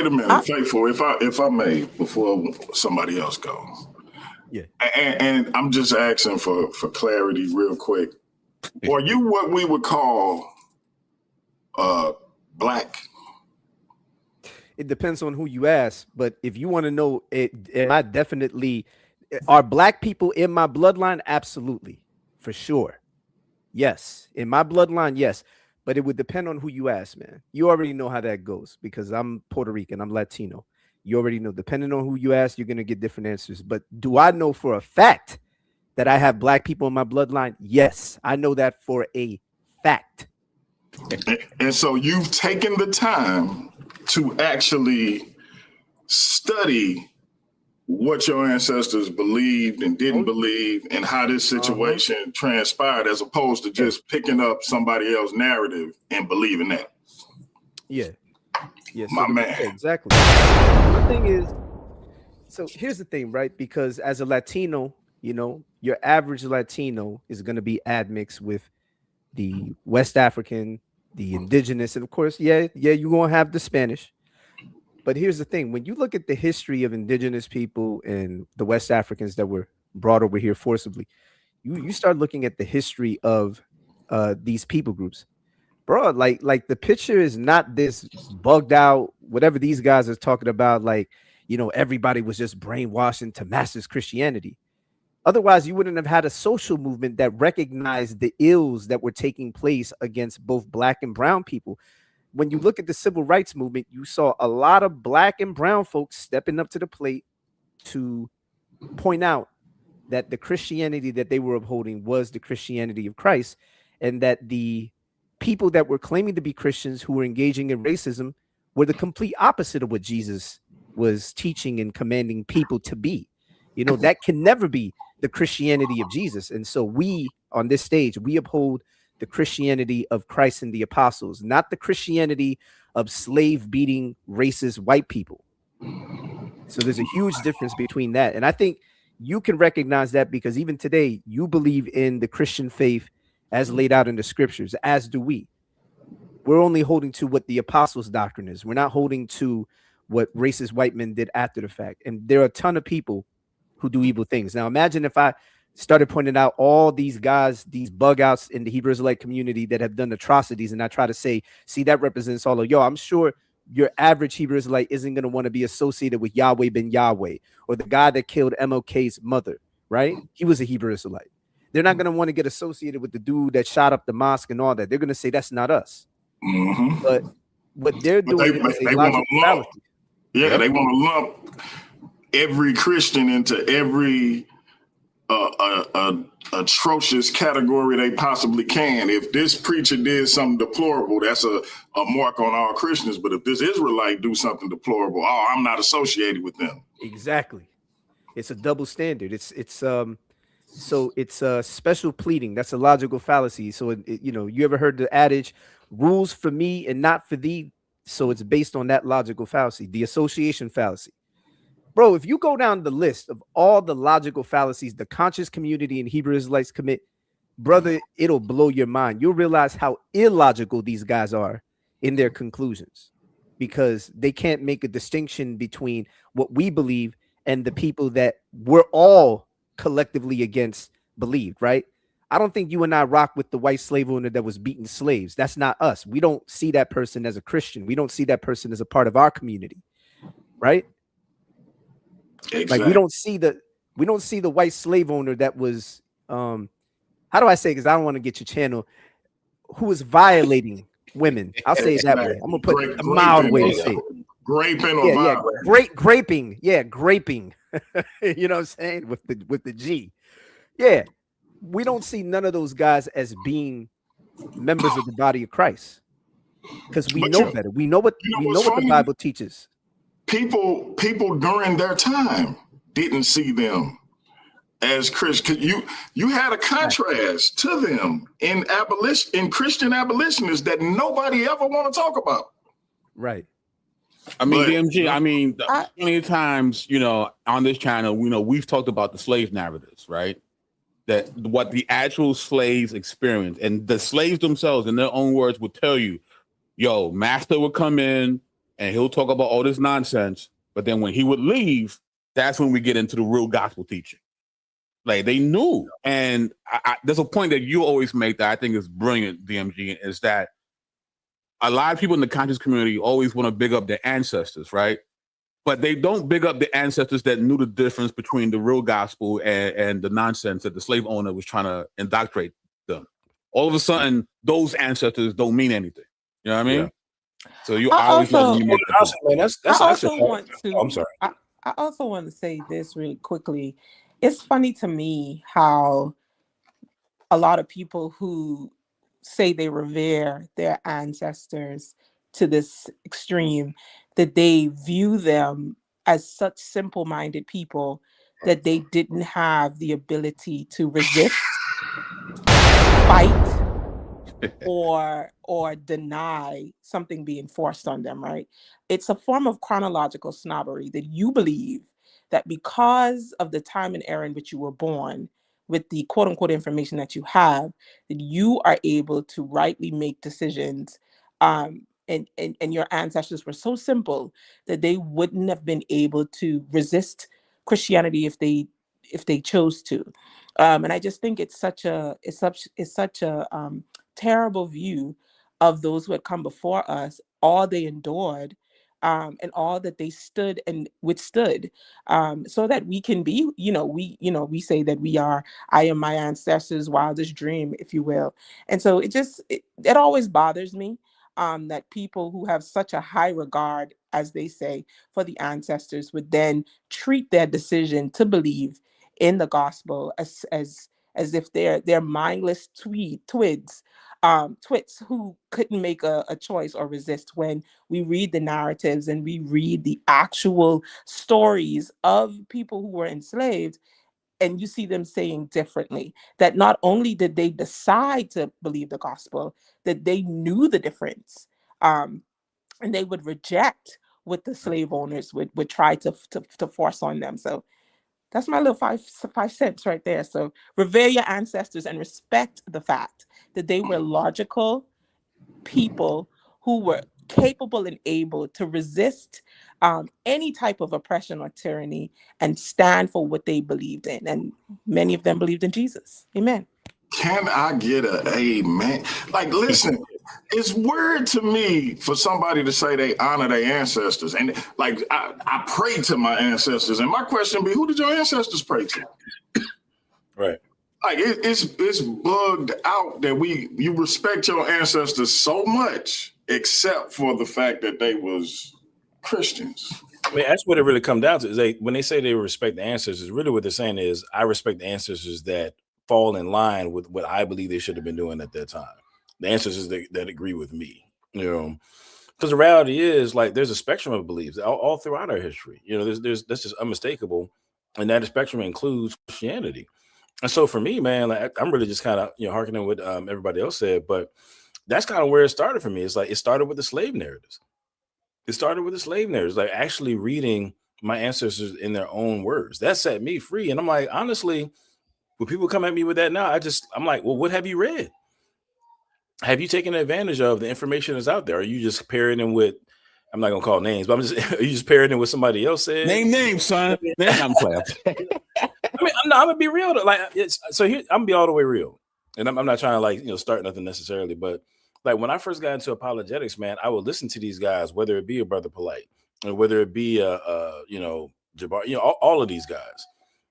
a minute, Faithful, if I may, before somebody else goes. Yeah. And I'm just asking for clarity real quick. Are you what we would call black? It depends on who you ask, but if you want to know, are black people in my bloodline? Absolutely, for sure. Yes, in my bloodline, yes, but it would depend on who you ask, man. You already know how that goes, because I'm Puerto Rican, I'm Latino. You already know, depending on who you ask, you're going to get different answers. But do I know for a fact that I have black people in my bloodline? Yes, I know that for a fact. And so you've taken the time to actually study what your ancestors believed and didn't believe, and how this situation transpired, as opposed to just picking up somebody else's narrative and believing that. Yeah. Yeah, my man. Exactly. The thing is, so here's the thing, right? Because as a Latino, your average Latino is going to be admixed with the West African, the indigenous, and of course, you're going to have the Spanish. But here's the thing. When you look at the history of indigenous people and the West Africans that were brought over here forcibly, you start looking at the history of these people groups. Bro, like the picture is not this bugged out, whatever these guys are talking about, like, everybody was just brainwashed into mass Christianity. Otherwise, you wouldn't have had a social movement that recognized the ills that were taking place against both black and brown people. When you look at the civil rights movement, you saw a lot of black and brown folks stepping up to the plate to point out that the Christianity that they were upholding was the Christianity of Christ, and that the people that were claiming to be Christians who were engaging in racism were the complete opposite of what Jesus was teaching and commanding people to be. That can never be the Christianity of Jesus. And so we, on this stage, we uphold the Christianity of Christ and the apostles, not the Christianity of slave-beating racist white people. So there's a huge difference between that. And I think you can recognize that, because even today, you believe in the Christian faith as laid out in the scriptures, as do we. We're only holding to what the apostles' doctrine is. We're not holding to what racist white men did after the fact. And there are a ton of people who do evil things. Now, imagine if I started pointing out all these guys, these bug outs in the Hebrew Israelite community that have done atrocities, and I try to say, see, that represents all of y'all. I'm sure your average Hebrew Israelite isn't going to want to be associated with Yahweh ben Yahweh, or the guy that killed MLK's mother, right? He was a Hebrew Israelite. They're not going to want to get associated with the dude that shot up the mosque and all that. They're going to say, that's not us. Mm-hmm. But what they're doing is a logical fallacy. Yeah, they want to lump every Christian into every atrocious category they possibly can. If this preacher did something deplorable, that's a mark on all Christians. But if this Israelite do something deplorable, oh, I'm not associated with them. Exactly. It's a double standard. So it's special pleading. That's a logical fallacy. So you ever heard the adage, rules for me and not for thee? So it's based on that logical fallacy, the association fallacy. Bro, if you go down the list of all the logical fallacies the conscious community and Hebrew Israelites commit, brother, it'll blow your mind. You'll realize how illogical these guys are in their conclusions, because they can't make a distinction between what we believe and the people that we're all collectively against believed, right? I don't think you and I rock with the white slave owner that was beating slaves. That's not us. We don't see that person as a Christian. We don't see that person as a part of our community, right? Exactly. Like we don't see the white slave owner that was how do I say, because I don't want to get your channel, who was violating women. I'll say it that way. I'm gonna put a mild way to say it. Graping or violating. Graping. Yeah, graping. You know what I'm saying? With the G. Yeah. We don't see none of those guys as being members of the body of Christ. Because we know better. We know what the Bible teaches. People during their time didn't see them as Christian. You had a contrast to them in Christian abolitionists that nobody ever want to talk about. Right. I mean, DMG, plenty of times, on this channel, we've talked about the slave narratives, right? That what the actual slaves experienced, and the slaves themselves, in their own words, would tell you, yo, master would come in and he'll talk about all this nonsense, but then when he would leave, that's when we get into the real gospel teaching. Like, they knew. And there's a point that you always make that I think is brilliant, DMG, is that a lot of people in the conscious community always want to big up their ancestors, right? But they don't big up the ancestors that knew the difference between the real gospel and the nonsense that the slave owner was trying to indoctrinate them. All of a sudden, those ancestors don't mean anything. You know what I mean? Yeah. So you always want to. I'm sorry. I also want to say this really quickly. It's funny to me how a lot of people who say they revere their ancestors to this extreme, that they view them as such simple-minded people that they didn't have the ability to resist, fight, or deny something being forced on them, right? It's a form of chronological snobbery that you believe that because of the time and era in which you were born, with the quote unquote information that you have, that you are able to rightly make decisions. And your ancestors were so simple that they wouldn't have been able to resist Christianity if they chose to. And I just think it's such a terrible view of those who had come before us, all they endured, and all that they stood and withstood, so that we can be, we say that I am my ancestors' wildest dream, if you will. And so it always bothers me that people who have such a high regard, as they say, for the ancestors would then treat their decision to believe in the gospel as if they're mindless twits who couldn't make a choice or resist, when we read the narratives and we read the actual stories of people who were enslaved, and you see them saying differently, that not only did they decide to believe the gospel, that they knew the difference, and they would reject what the slave owners would try to force on them. So that's my little five cents right there. So revere your ancestors and respect the fact that they were logical people who were capable and able to resist any type of oppression or tyranny and stand for what they believed in. And many of them believed in Jesus. Amen. Can I get an amen? Like, listen, it's weird to me for somebody to say they honor their ancestors. And like, I pray to my ancestors. And my question be, who did your ancestors pray to? Right. Like, it's bugged out that you respect your ancestors so much, except for the fact that they was Christians. I mean, that's what it really comes down to. Is when they say they respect the ancestors, really what they're saying is, I respect the ancestors that fall in line with what I believe they should have been doing at that time. The ancestors that agree with me, because the reality is, like, there's a spectrum of beliefs all throughout our history. There's that's just unmistakable, and that spectrum includes Christianity. And so for me, man, like, I'm really just kind of hearkening what everybody else said, but that's kind of where it started for me. It's like it started with the slave narratives. Like actually reading my ancestors in their own words. That set me free. And I'm like, honestly, when people come at me with that now, I'm like, well, what have you read? Have you taken advantage of the information that's out there? Are you just parroting with, I'm not gonna call names, but are you just parroting what somebody else said? Name names, son. I'm playing. I mean, I'm gonna be real. Like, I'm gonna be all the way real, and I'm not trying to start nothing necessarily, but like when I first got into apologetics, man, I would listen to these guys, whether it be a Brother Polite or whether it be Jabbar, all of these guys,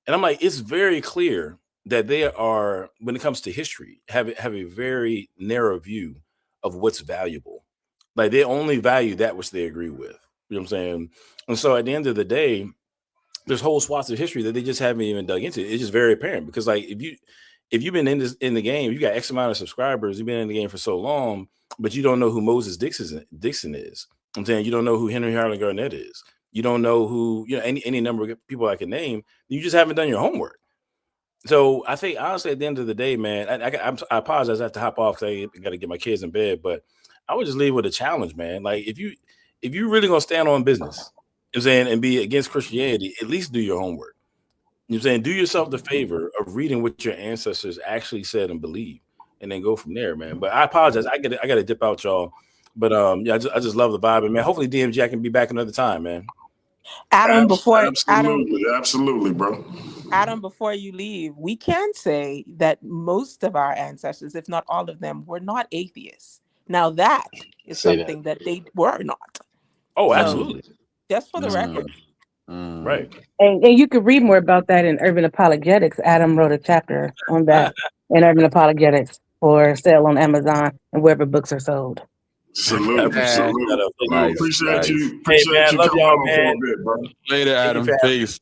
and I'm like, it's very clear that they are, when it comes to history, have a very narrow view of what's valuable. Like they only value that which they agree with. You know what I'm saying? And so at the end of the day, there's whole swaths of history that they just haven't even dug into. It's just very apparent because, like, if you've been in the game, you got X amount of subscribers, you've been in the game for so long, but you don't know who Moses Dixon is. I'm saying you don't know who Henry Harlan Garnett is. You don't know who any number of people I can name. You just haven't done your homework. So I think honestly, at the end of the day, man, I apologize. I have to hop off because I got to get my kids in bed. But I would just leave with a challenge, man. Like if you really gonna stand on business, you know what I'm saying, and be against Christianity, at least do your homework. You know what I'm saying? Do yourself the favor of reading what your ancestors actually said and believed, and then go from there, man. But I apologize. I got to dip out, y'all. But I just love the vibe, and man. Hopefully, DMG, I can be back another time, man. Adam, Absolutely, bro. Adam, before you leave, we can say that most of our ancestors, if not all of them, were not atheists. Now that is something that they were not. Oh, absolutely. Just for the record. Right. And you can read more about that in Urban Apologetics. Adam wrote a chapter on that in Urban Apologetics for sale on Amazon and wherever books are sold. Salute. Nice, appreciate you. Hey, man, you love coming y'all, on man. for a bit, bro. Later, Adam. Peace.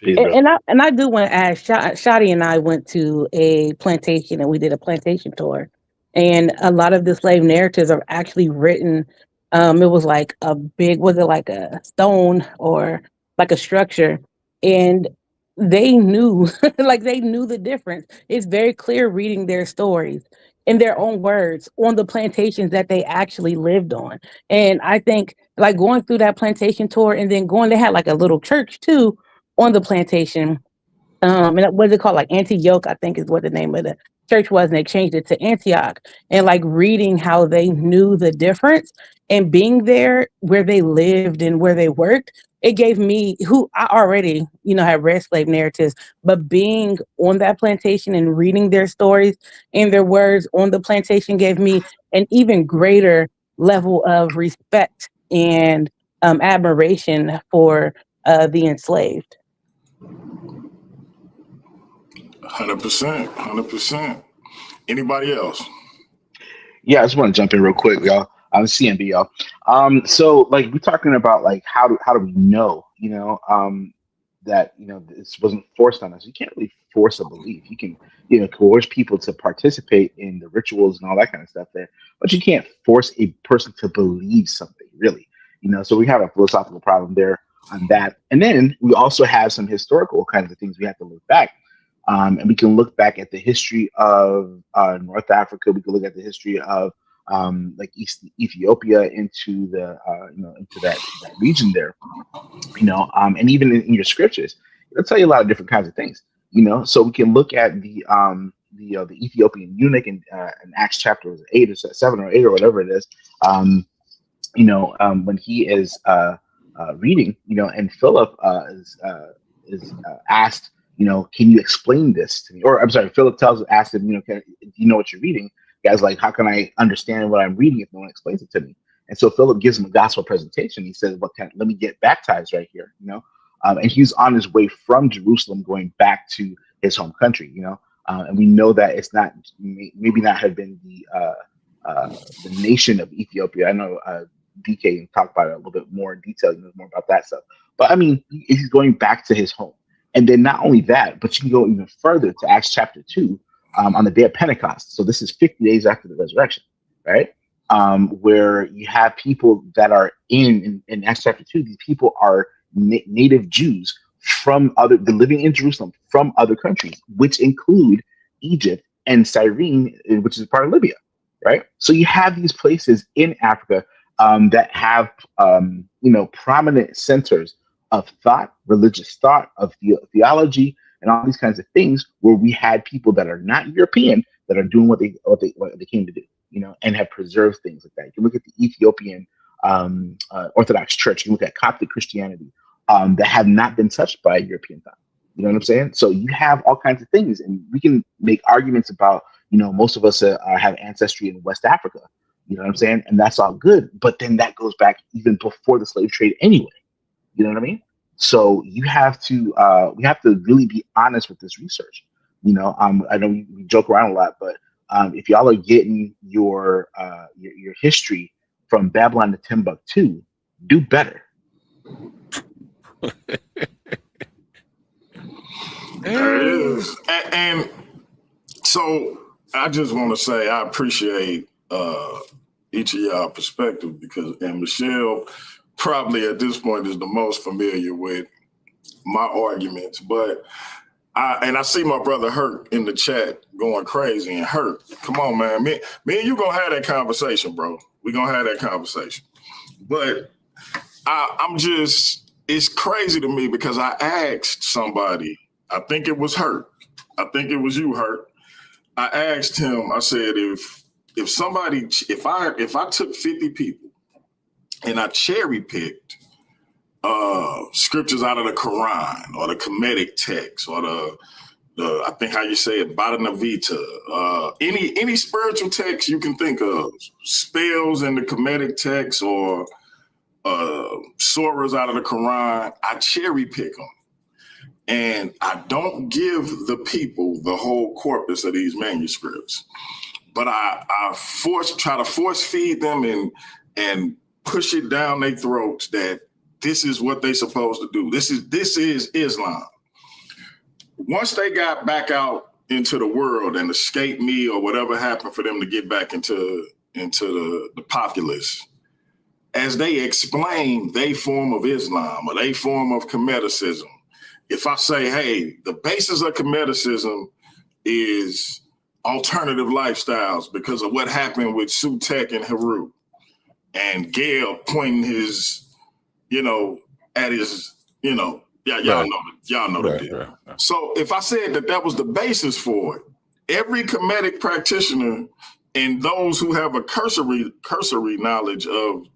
And I do want to ask, Shadi and I went to a plantation and we did a plantation tour. And a lot of the slave narratives are actually written. It was like was it like a stone or like a structure? And they knew, they knew the difference. It's very clear reading their stories in their own words on the plantations that they actually lived on. And I think like going through that plantation tour and then they had like a little church too on the plantation. And what is it called? Like Antioch, I think is what the name of the church was. And they changed it to Antioch. And like reading how they knew the difference and being there where they lived and where they worked, it gave me, who I already, had read slave narratives, but being on that plantation and reading their stories and their words on the plantation gave me an even greater level of respect and admiration for the enslaved. 100%. Anybody else? Yeah, I just want to jump in real quick, y'all. I'm CMB, y'all. So like we're talking about like how do we know, that this wasn't forced on us. You can't really force a belief. You can, coerce people to participate in the rituals and all that kind of stuff there, but you can't force a person to believe something, really. So we have a philosophical problem there on that. And then we also have some historical kinds of things we have to look back. And we can look back at the history of North Africa. We can look at the history of like Ethiopia into the into that region there. And even in your scriptures, it'll tell you a lot of different kinds of things. So we can look at the Ethiopian eunuch in Acts chapter 8 or 7 or 8 or whatever it is. When he is reading, and Philip is asked, can you explain this to me? Or I'm sorry, Philip asks him, do you know what you're reading? Guy's like, how can I understand what I'm reading if no one explains it to me? And so Philip gives him a gospel presentation. He says, let me get baptized right here, and he's on his way from Jerusalem going back to his home country, and we know that it's maybe not have been the nation of Ethiopia. I know DK can talk about it a little bit more in detail. He knows more about that stuff. But I mean, he's going back to his home. And then not only that, but you can go even further to Acts chapter 2 on the day of Pentecost. So this is 50 days after the resurrection, right? Where you have people that are in Acts chapter 2. These people are native Jews they're living in Jerusalem from other countries, which include Egypt and Cyrene, which is part of Libya, right? So you have these places in Africa that have, prominent centers of thought, religious thought, of theology, and all these kinds of things, where we had people that are not European that are doing what they came to do, and have preserved things like that. You can look at the Ethiopian Orthodox Church. You can look at Coptic Christianity that have not been touched by European thought. You know what I'm saying? So you have all kinds of things, and we can make arguments about, most of us have ancestry in West Africa. You know what I'm saying? And that's all good. But then that goes back even before the slave trade anyway. You know what I mean? So we have to really be honest with this research. I know we joke around a lot, but if y'all are getting your history from Babylon to Timbuktu, do better. There it is. And so I just want to say I appreciate each of y'all perspective, and Michelle probably at this point is the most familiar with my arguments, but I see my brother Hurt in the chat going crazy. And Hurt, come on, man. Me and you gonna have that conversation, bro. We're gonna have that conversation. But it's crazy to me because I asked somebody, I think it was Hurt. I think it was you, Hurt. I asked him, I said, if I took 50 people and I cherry picked scriptures out of the Quran or the Kemetic text or the I think how you say it, Bada Vita, any spiritual text you can think of, spells in the Kemetic text or surahs out of the Quran, I cherry pick them. And I don't give the people the whole corpus of these manuscripts, but I try to force feed them and push it down their throats that this is what they're supposed to do. This is Islam. Once they got back out into the world and escaped me or whatever happened for them to get back into the populace, as they explain their form of Islam or their form of Kemeticism, if I say, hey, the basis of Kemeticism is alternative lifestyles because of what happened with Sutek and Heru, and Gail pointing his, at his, y'all know the deal. Right. So if I said that was the basis for it, every Kemetic practitioner and those who have a cursory knowledge of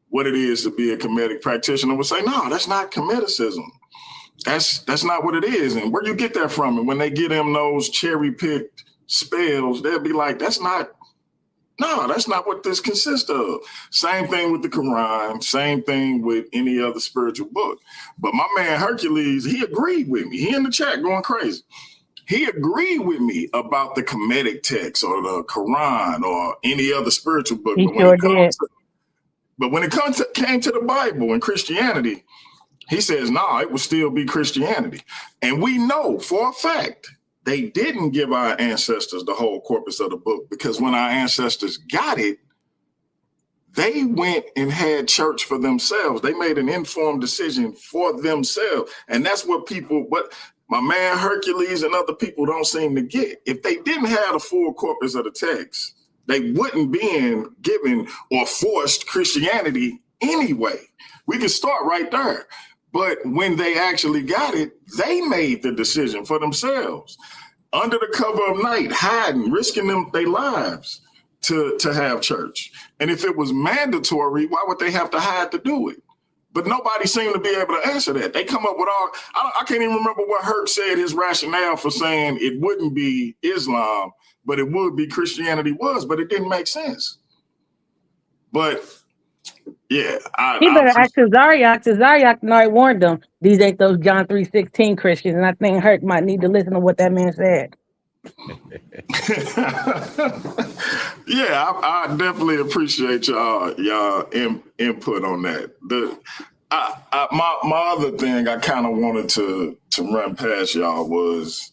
what it is to be a Kemetic practitioner would say, no, that's not Kemeticism. That's not what it is. And where you get that from? And when they get them those cherry-picked spells, they'll be like, that's not what this consists of. Same thing with the Quran, same thing with any other spiritual book. But my man Hercules, he agreed with me. He in the chat going crazy. He agreed with me about the Kemetic text or the Quran or any other spiritual book. He sure did. But when it came to the Bible and Christianity, he says, no, it will still be Christianity. And we know for a fact they didn't give our ancestors the whole corpus of the book, because when our ancestors got it, they went and had church for themselves. They made an informed decision for themselves. And that's what my man Hercules and other people don't seem to get. If they didn't have the full corpus of the text, they wouldn't be given or forced Christianity anyway. We can start right there. But when they actually got it, they made the decision for themselves, under the cover of night, hiding, risking their lives to have church. And if it was mandatory, why would they have to hide to do it? But nobody seemed to be able to answer that. They come up with I can't even remember what Hurt said his rationale for saying it wouldn't be Islam, but it would be Christianity was, but it didn't make sense. But yeah, he better ask Tazariak. Tazariak already warned them. These ain't those John 3:16 Christians, and I think Hurt might need to listen to what that man said. Yeah, I definitely appreciate y'all input on that. My other thing I kind of wanted to run past y'all was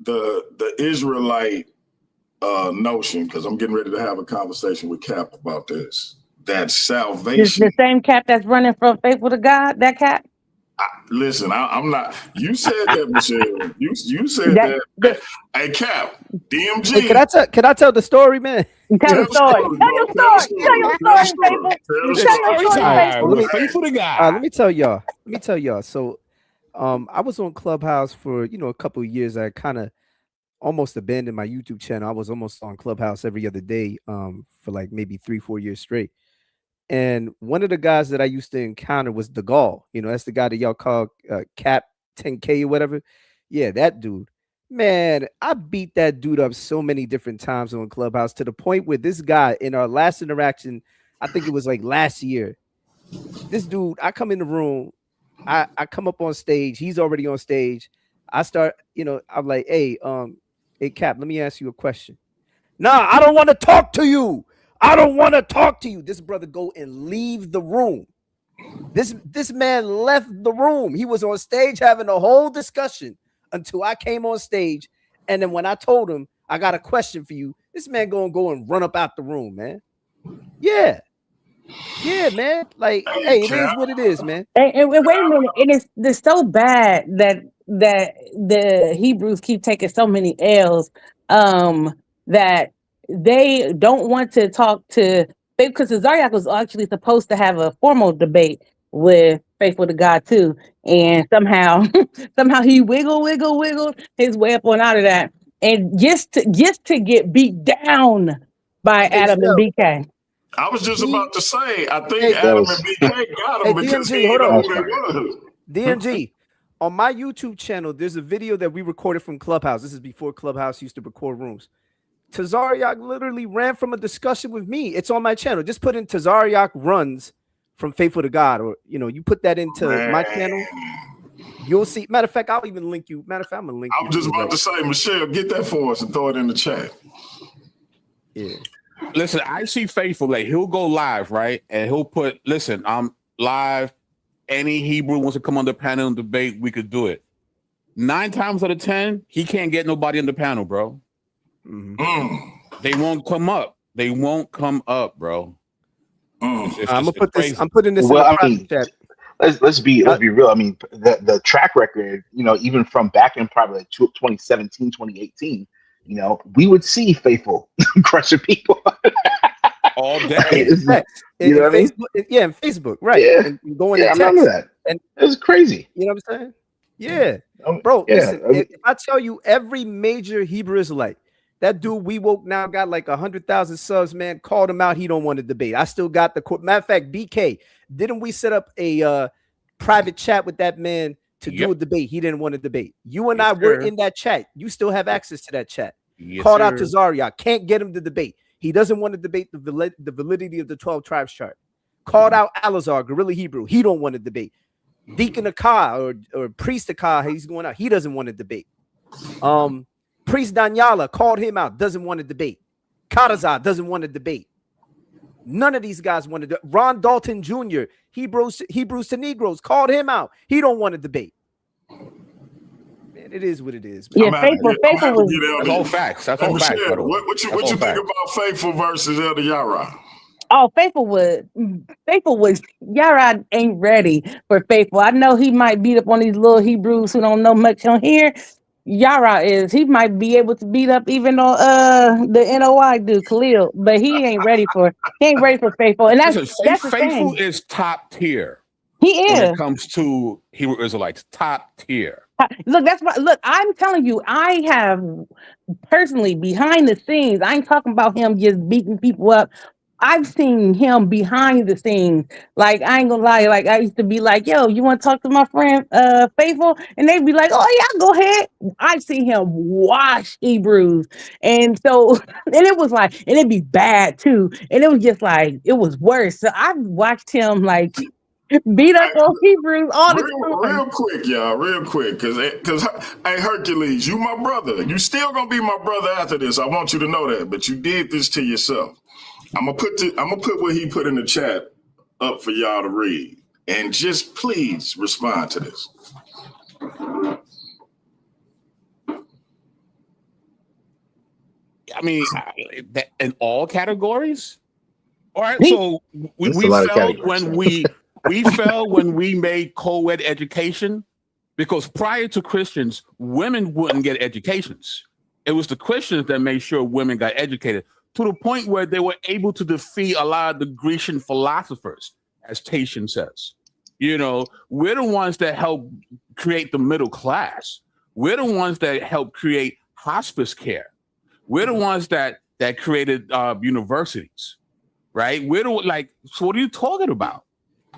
the Israelite notion, because I'm getting ready to have a conversation with Cap about this. That salvation. The same Cap that's running from Faithful to God. That Cap. Listen, I'm not. You said that, Michelle. You said that. Hey, Cap, DMG. Hey, can I tell the story, man? Tell the story. Tell your story, Faithful. Tell your story, Faithful. Faithful to God. Let me tell y'all. So, I was on Clubhouse for a couple of years. I kind of almost abandoned my YouTube channel. I was almost on Clubhouse every other day, for like maybe 3-4 years straight. And one of the guys that I used to encounter was the Gall. That's the guy that y'all call Cap 10K or whatever. Yeah, that dude. Man, I beat that dude up so many different times on Clubhouse to the point where this guy, in our last interaction, I think it was like last year, this dude, I come in the room, I come up on stage, he's already on stage. I start, I'm like, hey, Cap, let me ask you a question. Nah, I don't want to talk to you. I don't want to talk to you. This brother go and leave the room. This man left the room. He was on stage having a whole discussion until I came on stage. And then when I told him, I got a question for you, this man gonna go and run up out the room, man. Yeah, man. Like, hey, it is what it is, man. And wait a minute. It's so bad that the Hebrews keep taking so many L's, that they don't want to talk to, because Zaryak was actually supposed to have a formal debate with Faithful to God too, and somehow he wiggled his way up on out of that, and just to get beat down by Adam and BK. I was just about to say, I think Adam and BK got him because DMG, he hold know on. who they was. DMG, on my YouTube channel, there's a video that we recorded from Clubhouse. This is before Clubhouse used to record rooms. Tazariak literally ran from a discussion with me. It's on my channel. Just put in Tazariak runs from Faithful to God, or you put that into my channel. You'll see. Matter of fact, I'll even link you. Matter of fact, I'm gonna link. I'm just about to say, Michelle, get that for us and throw it in the chat. Yeah. Listen, I see Faithful, like he'll go live, right? And he'll put, listen, I'm live. Any Hebrew wants to come on the panel and debate, we could do it. 9 times out of 10, he can't get nobody on the panel, bro. They won't come up. They won't come up, bro. I'm gonna put this. I'm putting this in the private chat. Let's be real. I mean, the track record, even from back in probably like 2017, 2018, we would see Faithful crushing people all day. You know what I mean? Yeah, in Facebook, right? Yeah, and going I remember that. And it was crazy. You know what I'm saying? Yeah, bro. Yeah. Listen, if I tell you every major Hebrew Israelite, that dude We Woke now got like 100,000 subs, man, called him out. He don't want to debate. I still got the matter of fact, BK, didn't we set up a private chat with that man to do a debate? He didn't want to debate. You and I were in that chat. You still have access to that chat. Called out to Zaria. Can't get him to debate. He doesn't want to debate the validity of the 12 tribes chart. Called out Alazar, Guerrilla Hebrew. He don't want to debate. Deacon Akah or Priest Akah, he's going out. He doesn't want to debate. Priest Danyala called him out. Doesn't want to debate. Kadazar doesn't want to debate. None of these guys wanted to. Ron Dalton Jr., Hebrews to Negroes, called him out. He don't want to debate. Man, it is what it is. Man. Yeah, Faithful that's all facts. That's all facts. What you think about Faithful versus Elder Yara? Oh, Faithful was Yara ain't ready for Faithful. I know he might beat up on these little Hebrews who don't know much on here. Yara he might be able to beat up even on the NOI dude Khalil, but he ain't ready for Faithful. And that's Faithful is top tier. He is when it comes to Hebrew Israelites, top tier. Look, I'm telling you, I have personally behind the scenes. I ain't talking about him just beating people up. I've seen him behind the scenes. Like, I ain't gonna lie, like I used to be like, yo, you want to talk to my friend Faithful? And they'd be like, oh yeah, go ahead. I've seen him wash Hebrews. And so, and it was like, and it'd be bad too. And it was just like, it was worse. So I've watched him like beat up on Hebrews all the time. Real quick, y'all, real quick, because hey, Hercules, you my brother. You still gonna be my brother after this. I want you to know that. But you did this to yourself. I'm gonna put what he put in the chat up for y'all to read, and just please respond to this. I mean, in all categories. All right, He- so we There's a lot of felt categories. when we fell when we made co-ed education, because prior to Christians, women wouldn't get educations. It was the Christians that made sure women got educated to the point where they were able to defeat a lot of the Grecian philosophers, as Tatian says. You know, we're the ones that helped create the middle class. We're the ones that helped create hospice care. We're the ones that created universities, right? We're the like. So what are you talking about?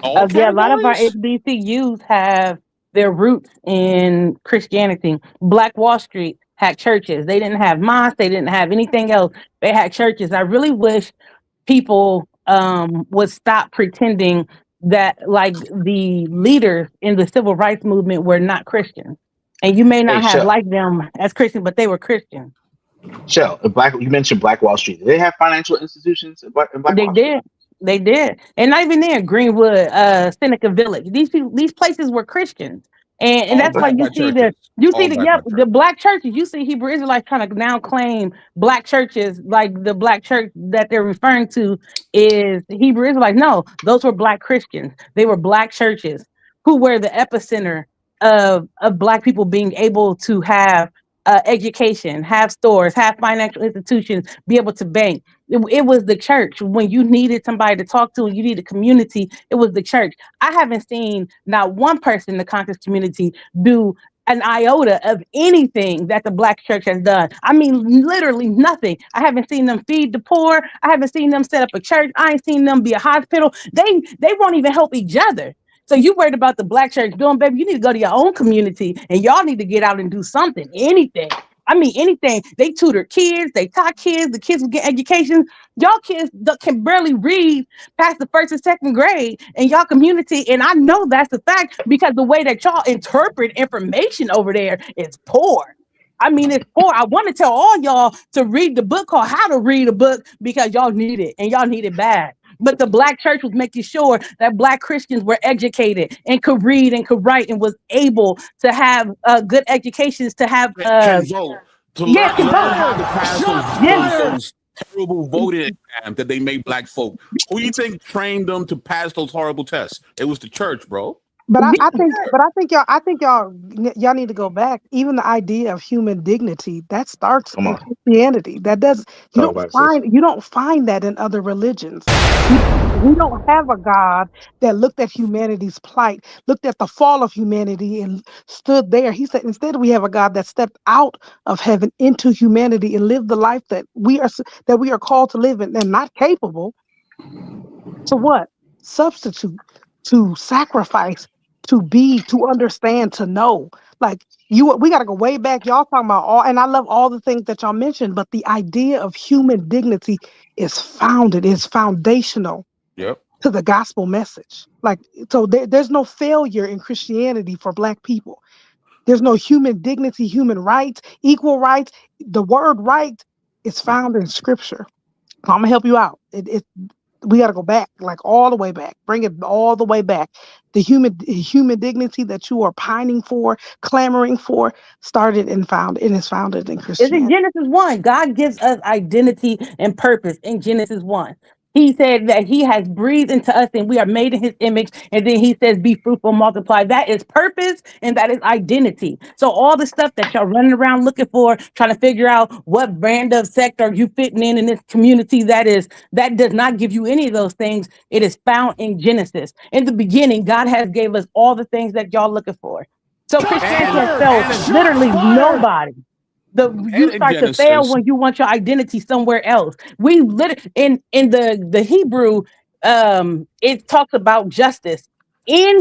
All Yeah, a lot of our categories? HBCUs have their roots in Christianity. Black Wall Street had churches. They didn't have mosques. They didn't have anything else. They had churches. I really wish people would stop pretending that like the leaders in the civil rights movement were not Christians. And you may Hey, not have Shell. liked them as Christians, but they were Christians. Shell, you mentioned Black Wall Street. Do they have financial institutions in Black They Wall Street? did. They did. And not even there, Greenwood, Seneca Village. These places were Christians. And All that's why backed by churches. All backed by the churches. black churches. You see Hebrew Israelites trying to now claim black churches, like the black church that they're referring to is Hebrew Israelites. No, those were black Christians. They were black churches who were the epicenter of black people being able to have education, have stores, have financial institutions, be able to bank. It was the church. When you needed somebody to talk to, you needed community, it was the church. I haven't seen not one person in the conscious community do an iota of anything that the black church has done. I mean, literally nothing. I haven't seen them feed the poor. I haven't seen them set up a church. I ain't seen them be a hospital. They won't even help each other. So you worried about the black church doing, baby? You need to go to your own community, and y'all need to get out and do something, anything. I mean, anything. They tutor kids, they taught kids, the kids will get education. Y'all kids can barely read past the first and second grade in y'all community. And I know that's a fact because the way that y'all interpret information over there is poor. I mean, it's poor. I want to tell all y'all to read the book called How to Read a Book because y'all need it and y'all need it bad. But the black church was making sure that black Christians were educated and could read and could write and was able to have good educations to have Can vote to yeah, can learn vote. how to pass Yeah. those terrible voting exams that they made black folk. Who do you think trained them to pass those horrible tests? It was the church, bro. But I think y'all need to go back. Even the idea of human dignity that starts Come in on. Christianity. That does Talk about it, sis. you don't find that in other religions. We don't have a God that looked at humanity's plight, looked at the fall of humanity, and stood there. He said, instead, we have a God that stepped out of heaven into humanity and lived the life that we are called to live and not capable to what? Substitute, to sacrifice, to be, to understand, to know. Like we got to go way back. Y'all talking about all, and I love all the things that y'all mentioned, but the idea of human dignity is foundational Yep. to the gospel message. Like, so there's no failure in Christianity for Black people. There's no human dignity, human rights, equal rights. The word right is found in scripture. So I'm gonna help you out. We got to go back, like all the way back, bring it all the way back. The human dignity that you are pining for, clamoring for, started and found, and is founded in It's in Christianity. Genesis 1. God gives us identity and purpose in Genesis 1. He said that he has breathed into us and we are made in his image. And then he says, be fruitful, multiply. That is purpose and that is identity. So all the stuff that y'all running around looking for, trying to figure out what brand of sect are you fitting in this community, that does not give you any of those things. It is found in Genesis. In the beginning, God has gave us all the things that y'all looking for. So Christianity has failed literally nobody. You And in start to fail Genesis, when you want your identity somewhere else. We literally in the Hebrew, it talks about justice. We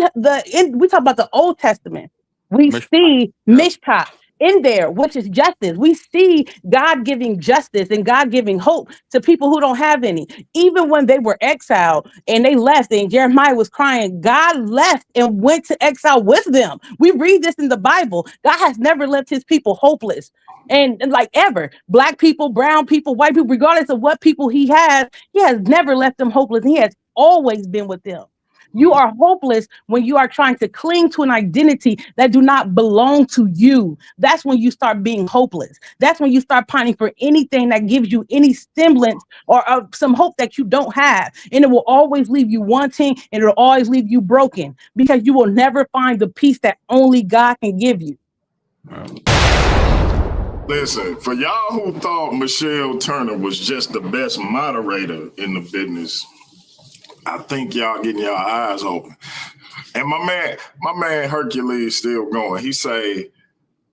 talk about the Old Testament. We Mishpat. see Yep. mishpat. in there, which is justice. We see God giving justice and God giving hope to people who don't have any. Even when they were exiled and they left, and Jeremiah was crying, God left and went to exile with them. We read this in the Bible. God has never left his people hopeless. And like ever, black people, brown people, white people, regardless of what people he has never left them hopeless. He has always been with them. You are hopeless when you are trying to cling to an identity that do not belong to you. That's when you start being hopeless. That's when you start pining for anything that gives you any semblance or some hope that you don't have. And it will always leave you wanting, and it will always leave you broken, because you will never find the peace that only God can give you. Listen, for y'all who thought Michelle Turner was just the best moderator in the business, I think y'all getting y'all eyes open. And my man Hercules still going. He say,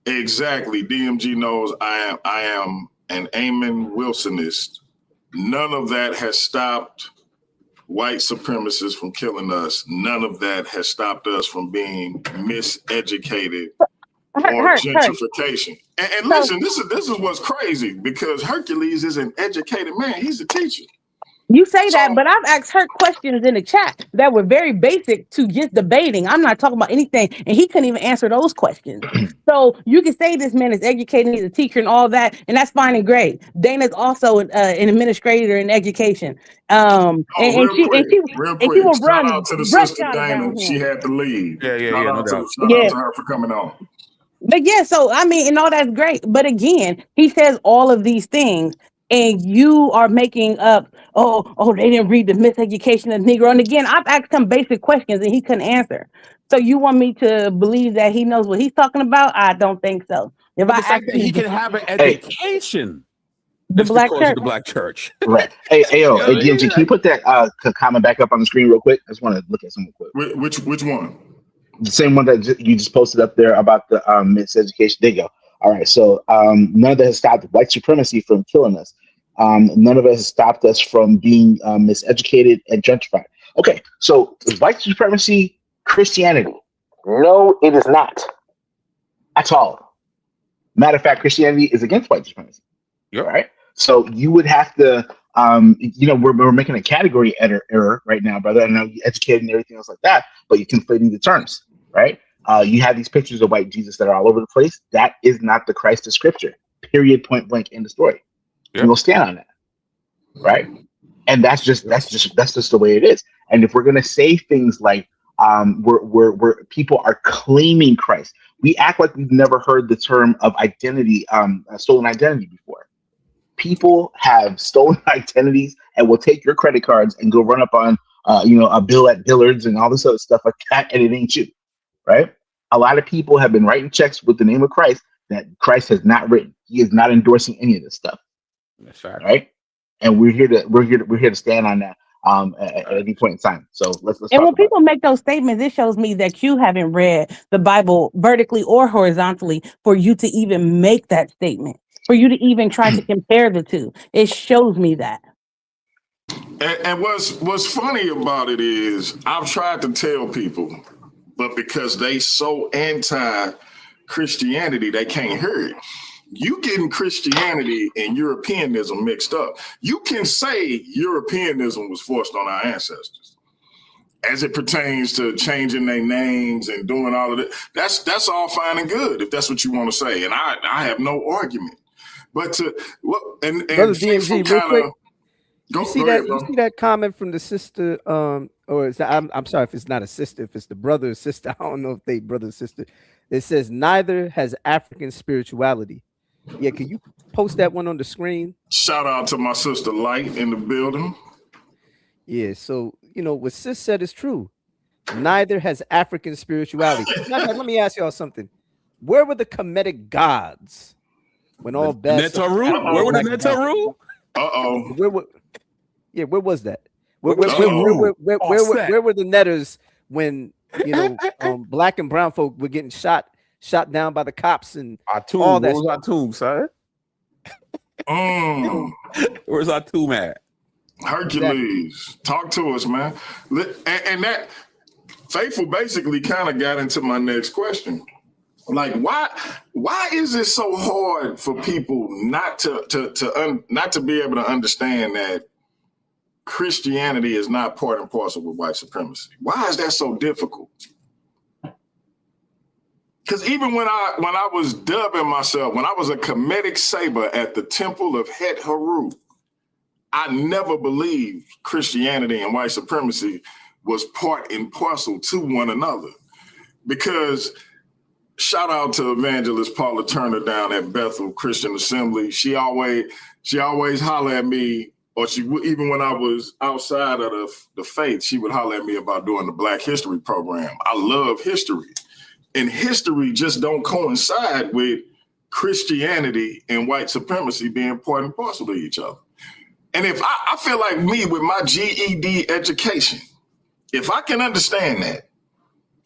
exactly, DMG knows I am an Amon Wilsonist. None of that has stopped white supremacists from killing us. None of that has stopped us from being miseducated or gentrification. And listen, this is what's crazy, because Hercules is an educated man. He's a teacher. You say that, but I've asked her questions in the chat that were very basic to just debating. I'm not talking about anything, and he couldn't even answer those questions. So you can say this man is educated, he's a teacher and all that, and that's fine and great. Dana's also an administrator in education. Real quick. She will Shout run out to the sister Dana. She had to leave. Shout out to her for coming on. But yeah, so I mean, and all that's great. But again, he says all of these things, and you are making up, they didn't read the Miseducation of Negro. And again, I've asked him basic questions and he couldn't answer. So you want me to believe that he knows what he's talking about? I don't think so. If the fact that he can have an education, the black church, the black church, right? Hey, DMG, can you put that comment back up on the screen real quick? I just want to look at something quick. Which one? The same one that you just posted up there about the miseducation. There you go. All right. So none of that has stopped white supremacy from killing us. None of it has stopped us from being miseducated and gentrified. Okay. So is white supremacy Christianity? No, it is not. At all. Matter of fact, Christianity is against white supremacy. Yep. Right. So you would have to, we're making a category error right now, brother. I know you educated and everything else like that, but you're conflating the terms, right? You have these pictures of white Jesus that are all over the place. That is not the Christ of Scripture. Period. Point blank. In the story. Yep. We'll stand on that, right? And that's just the way it is. And if we're gonna say things like we're people are claiming Christ, we act like we've never heard the term of identity, stolen identity before. People have stolen identities and will take your credit cards and go run up on a bill at Dillard's and all this other stuff like that, and it ain't you, right? A lot of people have been writing checks with the name of Christ that Christ has not written. He is not endorsing any of this stuff. That's right. And we're here to stand on that at any point in time. So let's. And when people make those statements, it shows me that you haven't read the Bible vertically or horizontally for you to even make that statement, for you to even try to compare the two. It shows me that. And what's funny about it is I've tried to tell people, but because they so anti-Christianity, they can't hear it. You getting Christianity and Europeanism mixed up. You can say Europeanism was forced on our ancestors as it pertains to changing their names and doing all of that. That's all fine and good if that's what you want to say. And I have no argument. But and Brother DMG, real quick. Go see that comment from the sister, or is that, I'm sorry if it's not a sister, if it's the brother or sister. I don't know if they brother or sister. It says neither has African spirituality. Yeah, can you post that one on the screen? Shout out to my sister Light in the building. Yeah, so what sis said is true. Neither has African spirituality. Let me ask y'all something. Where were the Kemetic gods when all bad? Where were the Netaru? Where was that? Where were the Netters when black and brown folk were getting shot down by the cops and all that? Where's our tomb, son? Where's our tomb at? Hercules, talk to us, man. And that Faithful basically kind of got into my next question. Like, why is it so hard for people not to be able to understand that Christianity is not part and parcel with white supremacy? Why is that so difficult? Because even when I was dubbing myself, when I was a Kemetic saber at the Temple of Het Haru, I never believed Christianity and white supremacy was part and parcel to one another. Because shout out to Evangelist Paula Turner down at Bethel Christian Assembly. She always holler at me, or she even when I was outside of the faith, she would holler at me about doing the Black History program. I love history. And history just don't coincide with Christianity and white supremacy being part and parcel to each other. And if I feel like me with my GED education, if I can understand that,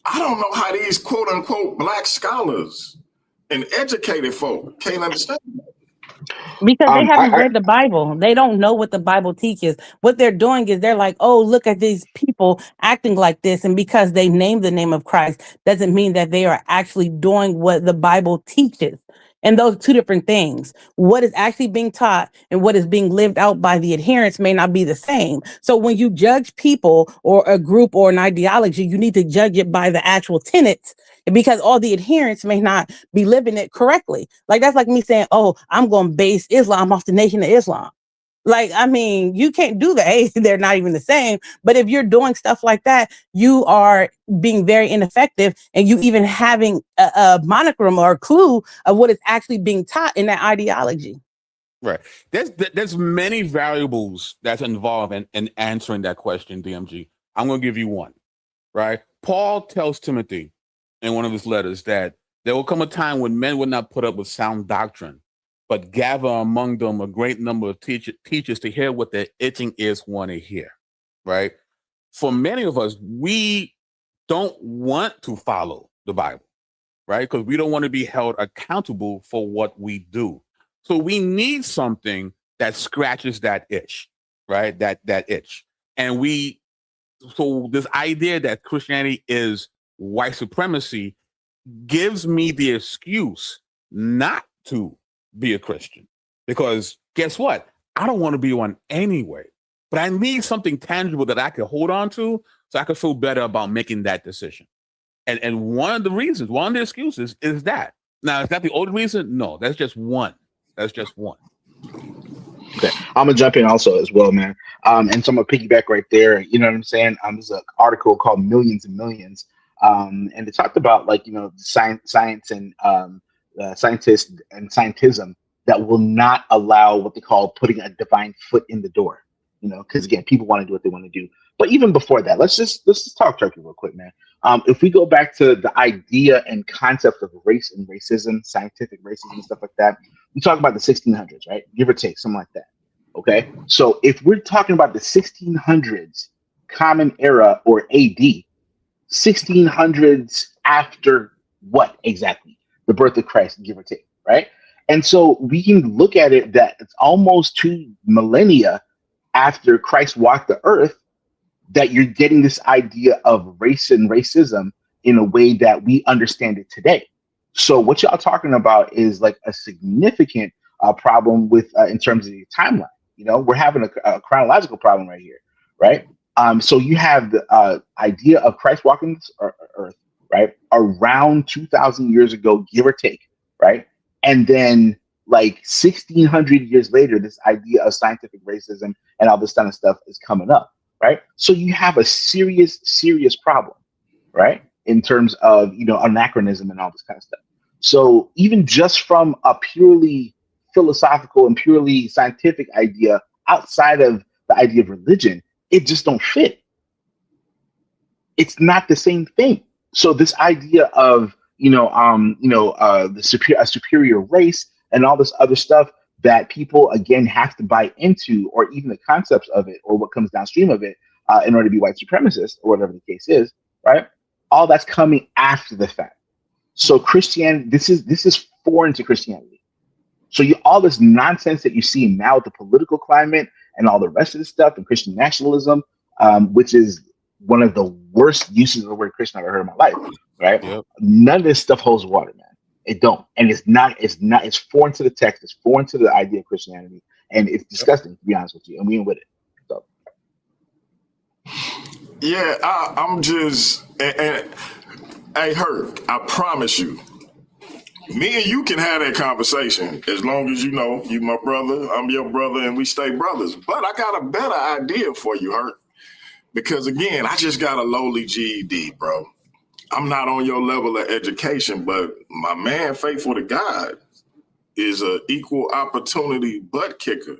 I don't know how these quote unquote Black scholars and educated folk can't understand that. Because they haven't read the Bible. They don't know what the Bible teaches. What they're doing is they're like, oh, look at these people acting like this. And because they name the name of Christ doesn't mean that they are actually doing what the Bible teaches. And those are two different things. What is actually being taught and what is being lived out by the adherents may not be the same. So when you judge people or a group or an ideology, you need to judge it by the actual tenets, because all the adherents may not be living it correctly. Like, that's like me saying, oh, I'm going to base Islam off the Nation of Islam. Like, I mean, you can't do that. Hey, they're not even the same. But if you're doing stuff like that, you are being very ineffective, and you even having a monogram or a clue of what is actually being taught in that ideology. Right. There's many variables that's involved in answering that question, DMG. I'm going to give you one, right? Paul tells Timothy in one of his letters that there will come a time when men would not put up with sound doctrine, but gather among them a great number of teachers to hear what their itching ears want to hear, right? For many of us, we don't want to follow the Bible, right? Because we don't want to be held accountable for what we do. So we need something that scratches that itch, right? That itch. And so this idea that Christianity is white supremacy gives me the excuse not to be a Christian. Because guess what? I don't want to be one anyway. But I need something tangible that I can hold on to so I can feel better about making that decision. And one of the excuses is that. Now, is that the only reason? No, that's just one. That's just one. Okay, I'm gonna jump in also as well, man. And so I'm gonna piggyback right there. You know what I'm saying? There's an article called "Millions and Millions," and it talked about, like, you know, science and scientists and scientism that will not allow what they call putting a divine foot in the door. You know, because again, people want to do what they want to do. But even before that, let's just talk turkey real quick, man. If we go back to the idea and concept of race and racism, scientific racism and stuff like that, we talk about the 1600s, right? Give or take, something like that. Okay. So if we're talking about the 1600s, Common Era or AD, 1600s after what exactly? The birth of Christ, give or take, right? And so we can look at it that it's almost 2 millennia after Christ walked the earth that you're getting this idea of race and racism in a way that we understand it today. So what y'all talking about is like a significant problem with in terms of the timeline. You know, we're having a chronological problem right here, right? So you have the idea of Christ walking this earth, right, around 2,000 years ago, give or take, right? And then like 1,600 years later, this idea of scientific racism and all this kind of stuff is coming up, right? So you have a serious problem, right, in terms of, you know, anachronism and all this kind of stuff. So even just from a purely philosophical and purely scientific idea outside of the idea of religion, it just don't fit. It's not the same thing. So this idea of, the superior race and all this other stuff that people again have to buy into, or even the concepts of it, or what comes downstream of it, in order to be white supremacist or whatever the case is, right? All that's coming after the fact. So Christianity, this is foreign to Christianity. So all this nonsense that you see now with the political climate and all the rest of this stuff and Christian nationalism, which is one of the worst uses of the word Christian I've ever heard in my life, right? Yep. None of this stuff holds water, man. It don't, and it's foreign to the text. It's foreign to the idea of Christianity, and it's disgusting to be honest with you. And we ain't with it. So. Yeah, I'm just, and hey, Herc, I promise you, me and you can have that conversation as long as you know you my brother, I'm your brother, and we stay brothers. But I got a better idea for you, Herc, because again, I just got a lowly GED, bro. I'm not on your level of education, but my man, faithful to God, is an equal opportunity butt kicker.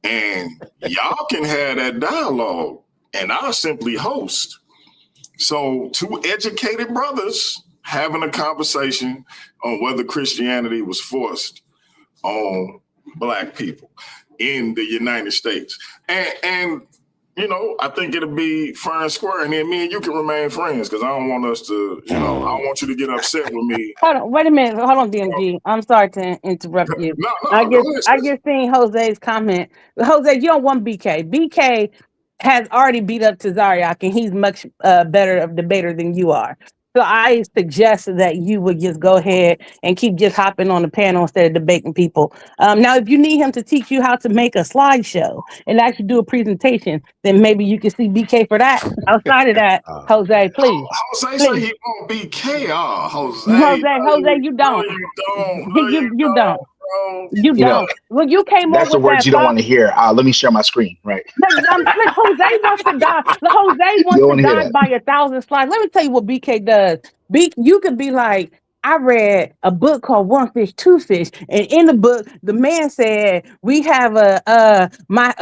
And y'all can have that dialogue, and I'll simply host. So, two educated brothers having a conversation on whether Christianity was forced on Black people in the United States. And you know, I think it'll be fair and square, and then me and you can remain friends because I don't want us to, you know, I don't want you to get upset with me. Hold on, wait a minute. Hold on, DMG. I'm sorry to interrupt you. No, I go just ahead, I sis. just seen Jose's comment. Jose, you don't want BK. BK has already beat up Tazariak, and he's much better of debater than you are. So I suggest that you would just go ahead and keep just hopping on the panel instead of debating people. Now, if you need him to teach you how to make a slideshow and actually do a presentation, then maybe you can see BK for that. Outside of that, Jose, please. Jose Please. say he won't be KR. Jose, Jose, you don't. No, you don't. No, You don't. bro. You You know, don't. Well, you came on that's the with words that you don't thought. want to hear. Let me share my screen, right? Look, Jose wants to die. Jose You wants don't to want to hear die that. by 1,000 slides. Let me tell you what BK does. You could be like, I read a book called One Fish, Two Fish, and in the book, the man said we have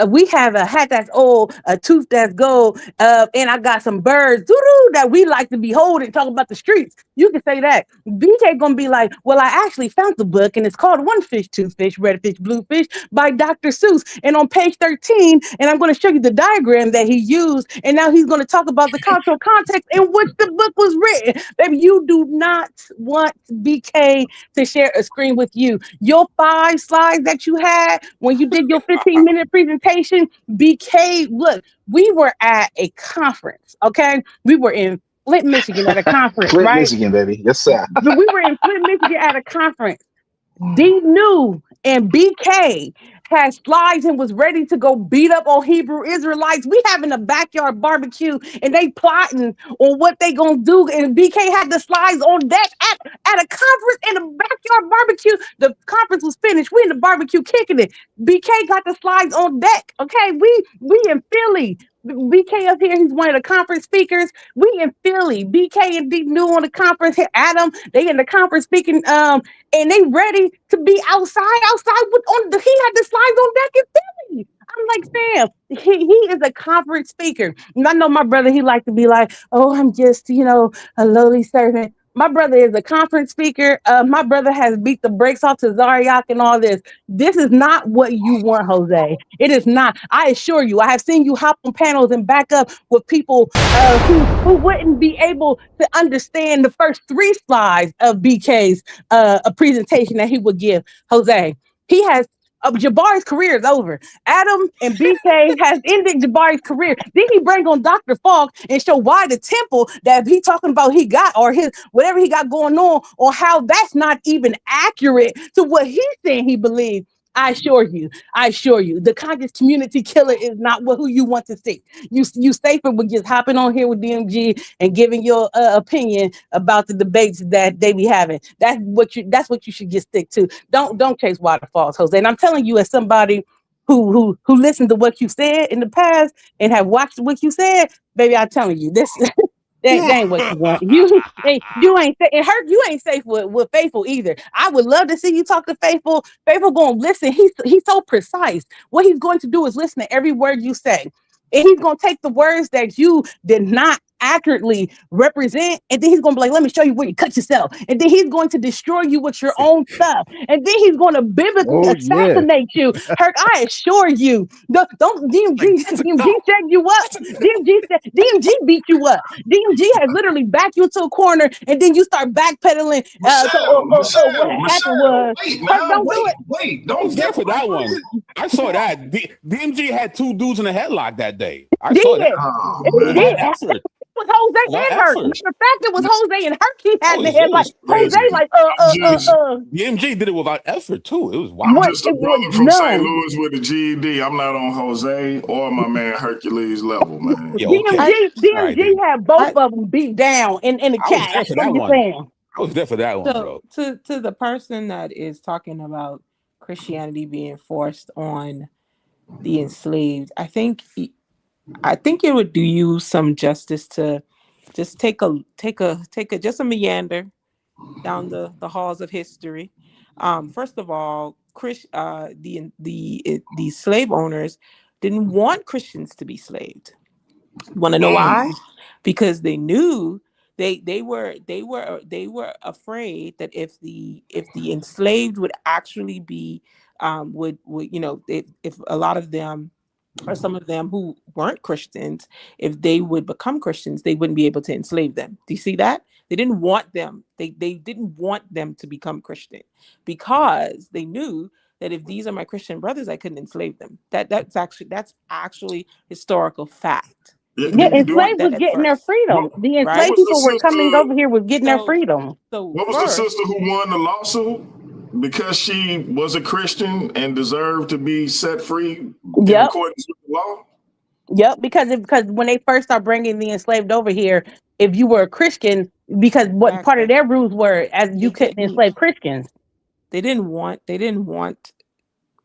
we have a hat that's old, a tooth that's gold, and I got some birds that we like to behold and talk about the streets. You can say that. BK gonna be like, well, I actually found the book, and it's called One Fish, Two Fish, Red Fish, Blue Fish by Dr. Seuss. And on page 13, and I'm going to show you the diagram that he used, and now he's going to talk about the cultural context in which the book was written. Baby, you do not want BK to share a screen with you. Your 5 slides that you had when you did your 15-minute presentation, BK, look, we were at a conference, okay? We were in Flint, Michigan at a conference, Flint, right? Michigan, baby. Yes, sir. But we were in Flint, Michigan at a conference. D New and BK had slides and was ready to go beat up on Hebrew Israelites. We having a backyard barbecue and they plotting on what they gonna do. And BK had the slides on deck at a conference in a backyard barbecue. The conference was finished. We in the barbecue kicking it. BK got the slides on deck. Okay, we in Philly. BK up here, he's one of the conference speakers. We in Philly. BK and D New on the conference. Adam, they in the conference speaking. And they ready to be outside with he had the slides on deck in Philly. I'm like, Sam, he is a conference speaker. And I know my brother, he like to be like, oh, I'm just, a lowly servant. My brother is a conference speaker. My brother has beat the brakes off to Zariak and all this. This is not what you want, Jose. It is not. I assure you, I have seen you hop on panels and back up with people who wouldn't be able to understand the first 3 slides of BK's a presentation that he would give. Jose, he has Jabari's career is over. Adam and BK has ended Jabari's career. Then he bring on Dr. Falk and show why the temple that he talking about he got or his whatever he got going on how that's not even accurate to what he's saying he believes. I assure you, the conscious community killer is not who you want to see. You safer with just hopping on here with DMG and giving your opinion about the debates that they be having. That's what you should just stick to. Don't chase waterfalls, Jose. And I'm telling you, as somebody who listened to what you said in the past and have watched what you said, baby, I'm telling you, this that ain't what you want. You ain't it hurt. You ain't safe with Faithful either. I would love to see you talk to Faithful. Faithful gonna listen. He's so precise. What he's going to do is listen to every word you say. And he's gonna take the words that you did not accurately represent, and then he's gonna be like, let me show you where you cut yourself. And then he's going to destroy you with your own stuff. And then he's gonna biblically assassinate you. Herc, I assure you. Don't DMG set you up. DMG beat you up. DMG has literally backed you into a corner, and then you start backpedaling. So what happened was, Herc, don't do it. Wait, I was there for that one. I saw that. DMG had 2 dudes in a headlock that day. I saw that. Oh, He man. did. Effort. was Jose About and Herc. effort. Matter of fact, it was Jose and Herc. He had the head It like was Jose, crazy. like DMG did it without effort too. It was I'm wild. what just a it was brother from St. no. Louis with a GED. I'm not on Jose or my man Hercules level, man. Yeah, okay. DMG All right, DMG then. had both I of them beat down in the I was chat. there for I'm that just one. saying. I was there for that one, so bro. to the person that is talking about Christianity being forced on the enslaved, I think it would do you some justice to just take a just a meander down the halls of history. First of all, the slave owners didn't want Christians to be slaved. Want to know why? Because they knew they were afraid that if the enslaved would actually be would if a lot of them or some of them who weren't Christians, if they would become Christians, they wouldn't be able to enslave them. Do you see that? They didn't want them. They didn't want them to become Christian because they knew that if these are my Christian brothers, I couldn't enslave them. That's actually historical fact. Yeah, They Yeah, didn't do want enslaved that was at getting their first, freedom. what, The what right? enslaved was the people were coming sister? over here was getting their So freedom. so What was the first, sister who won the lawsuit because she was a Christian and deserved to be set free in Yep. accordance with the law? Yep, because when they first start bringing the enslaved over here, if you were a Christian, because what part of exactly. their rules were as you They couldn't didn't enslave Christians. they didn't want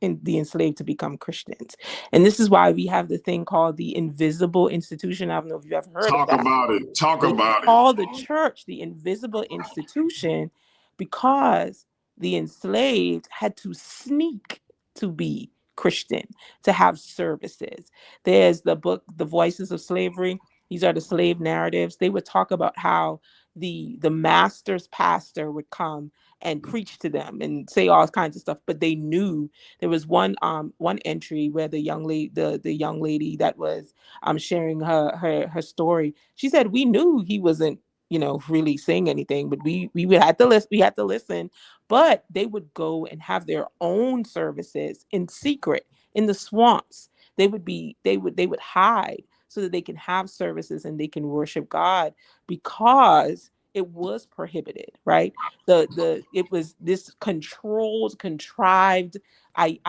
the enslaved to become Christians. And this is why we have the thing called the invisible institution. I don't know if you ever heard of Talk that. about it. Talk They about it. call the church the invisible institution because the enslaved had to sneak to be Christian, to have services. There's the book, The Voices of Slavery. These are the slave narratives. They would talk about how the master's pastor would come and preach to them and say all kinds of stuff, but they knew there was one entry where the young lady that was sharing her story. She said we knew he wasn't really saying anything, but we had to listen. But they would go and have their own services in secret in the swamps. They would hide so that they can have services and they can worship God because it was prohibited, right? It was this controlled, contrived, I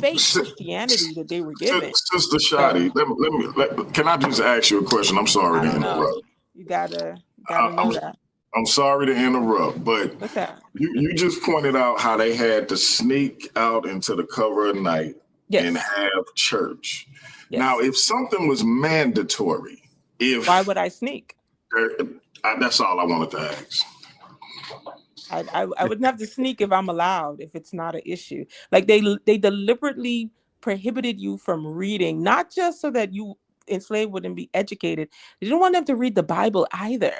fake Si- Christianity that they were given. Sister So Shadi, can I just ask you a question? I'm sorry I to don't know. interrupt. You gotta I, know I'm that. I'm sorry to interrupt, but What's that? you just pointed out how they had to sneak out into the cover of night and Yes. have church. Now, Yes. if something was mandatory, Why if would I sneak? that's all I wanted to ask. I wouldn't have to sneak if I'm allowed, if it's not an issue. Like they deliberately prohibited you from reading, not just so that you enslaved wouldn't be educated. They didn't want them to read the Bible either.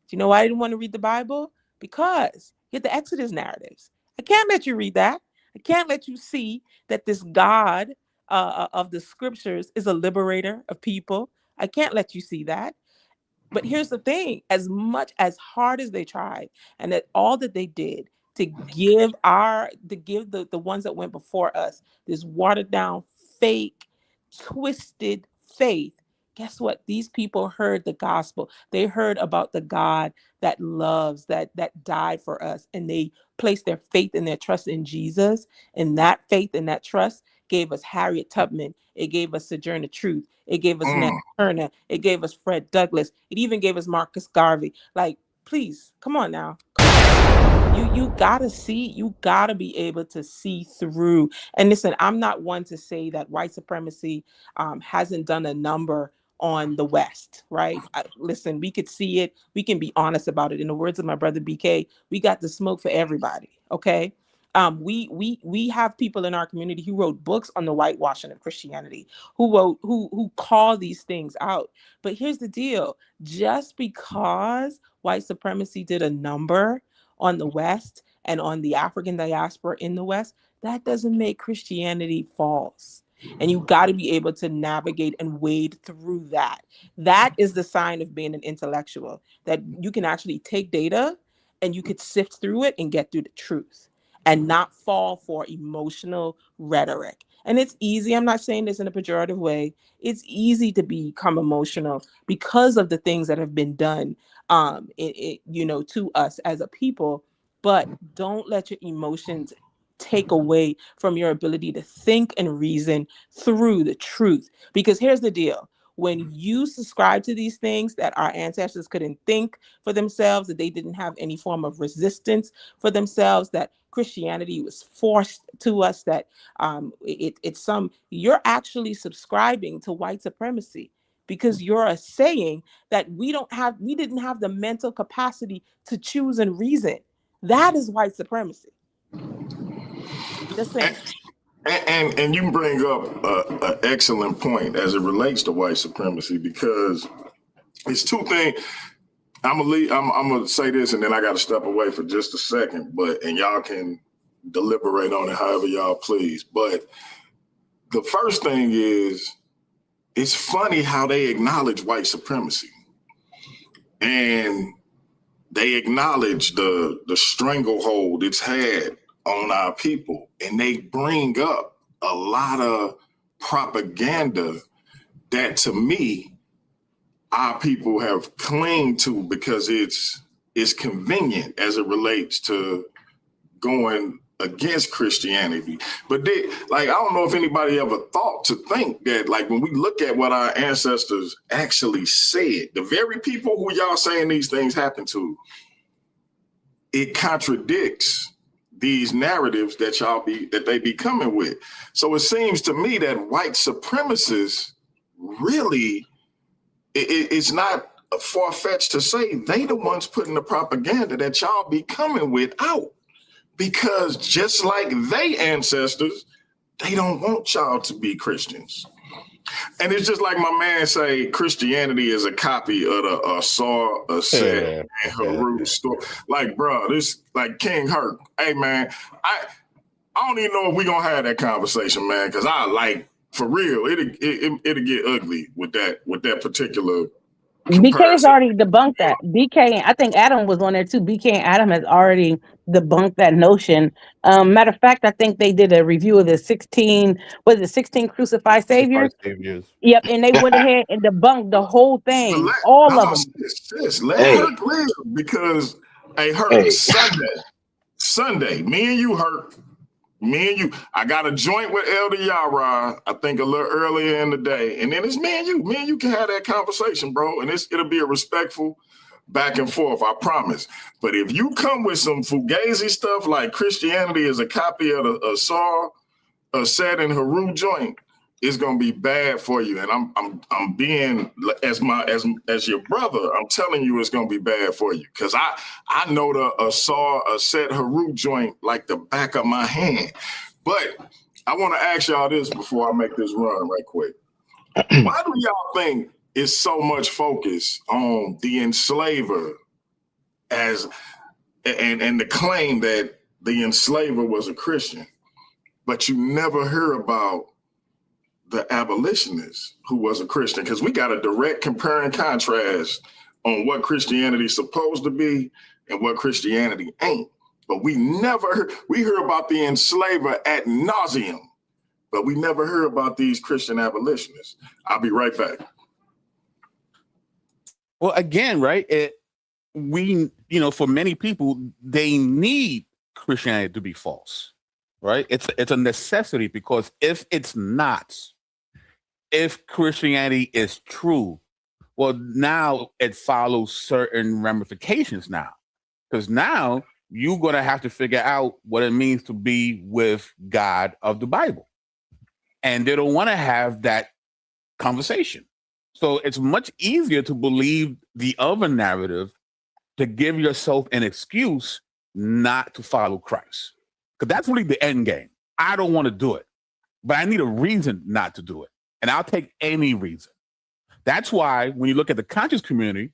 Do you know why I didn't want to read the Bible? Because you had the Exodus narratives. I can't let you read that. I can't let you see that this God of the scriptures is a liberator of people. I can't let you see that. But here's the thing, as much as hard as they tried and that all that they did to give the ones that went before us this watered down, fake, twisted faith, guess what? These people heard the gospel. They heard about the God that loves, that died for us, and they placed their faith and their trust in Jesus. And that faith and that trust gave us Harriet Tubman. It gave us Sojourner Truth. It gave us Nat Mm. Turner. It gave us Fred Douglass. It even gave us Marcus Garvey. Like, please, come on now. Come on. You gotta see, you gotta be able to see through. And listen, I'm not one to say that white supremacy hasn't done a number on the West, right? Listen, we could see it. We can be honest about it. In the words of my brother BK, we got the smoke for everybody. Okay. We have people in our community who wrote books on the whitewashing of Christianity, who call these things out. But here's the deal: just because white supremacy did a number on the West and on the African diaspora in the West, that doesn't make Christianity false. And you got to be able to navigate and wade through that. That is the sign of being an intellectual, that you can actually take data and you could sift through it and get through the truth and not fall for emotional rhetoric. And it's easy. I'm not saying this in a pejorative way. It's easy to become emotional because of the things that have been done, to us as a people. But don't let your emotions take away from your ability to think and reason through the truth. Because here's the deal. When you subscribe to these things that our ancestors couldn't think for themselves, that they didn't have any form of resistance for themselves, that Christianity was forced to us, that you're actually subscribing to white supremacy, because you're saying that we didn't have the mental capacity to choose and reason. That is white supremacy. Just saying. And you bring up an excellent point as it relates to white supremacy, because it's two things. I'm gonna say this, and then I got to step away for just a second. And y'all can deliberate on it however y'all please. But the first thing is, it's funny how they acknowledge white supremacy, and they acknowledge the stranglehold it's had on our people, and they bring up a lot of propaganda that, to me, our people have clung to because it's convenient as it relates to going against Christianity. But I don't know if anybody ever thought to think that, like, when we look at what our ancestors actually said, the very people who y'all saying these things happen to, it contradicts these narratives that they be coming with. So it seems to me that white supremacists really, it's not far-fetched to say they the ones putting the propaganda that y'all be coming with out. Because just like they ancestors, they don't want y'all to be Christians. And it's just like my man say, Christianity is a copy of the Saw, Set, and Haru story. Like, bro, this, like King Herc. Hey, man, I don't even know if we gonna have that conversation, man, because for real, it'll get ugly with that particular BK has comparison. already debunked that. BK, I think Adam was on there too. BK and Adam has already debunked that notion. Matter of fact, I think they did a review of the 16 crucified saviors? Saviors. Yep, and they went ahead and debunked the whole thing, Let all of them. Herc live, because Herc, Sunday, me and you, Herc, I got a joint with Elder Yara, I think a little earlier in the day, and then it's me and you can have that conversation, bro, and it'll be a respectful back and forth, I promise. But if you come with some fugazi stuff like Christianity is a copy of a Saw, a Set, and Haru joint, it's gonna be bad for you. And I'm being as your brother, I'm telling you it's gonna be bad for you. Cause I know a Saw, a Set, Haru joint like the back of my hand. But I want to ask y'all this before I make this run right quick. Why do y'all think it's so much focus on the enslaver and the claim that the enslaver was a Christian, but you never hear about the abolitionist who was a Christian? Because we got a direct compare and contrast on what Christianity is supposed to be and what Christianity ain't. But we hear about the enslaver ad nauseum, but we never hear about these Christian abolitionists. I'll be right back. Well, again, right? For many people, they need Christianity to be false, right? It's a necessity, because if it's not, if Christianity is true, well, now it follows certain ramifications now, because now you're going to have to figure out what it means to be with God of the Bible. And they don't want to have that conversation. So it's much easier to believe the other narrative, to give yourself an excuse not to follow Christ. Because that's really the end game. I don't want to do it, but I need a reason not to do it. And I'll take any reason. That's why when you look at the conscious community,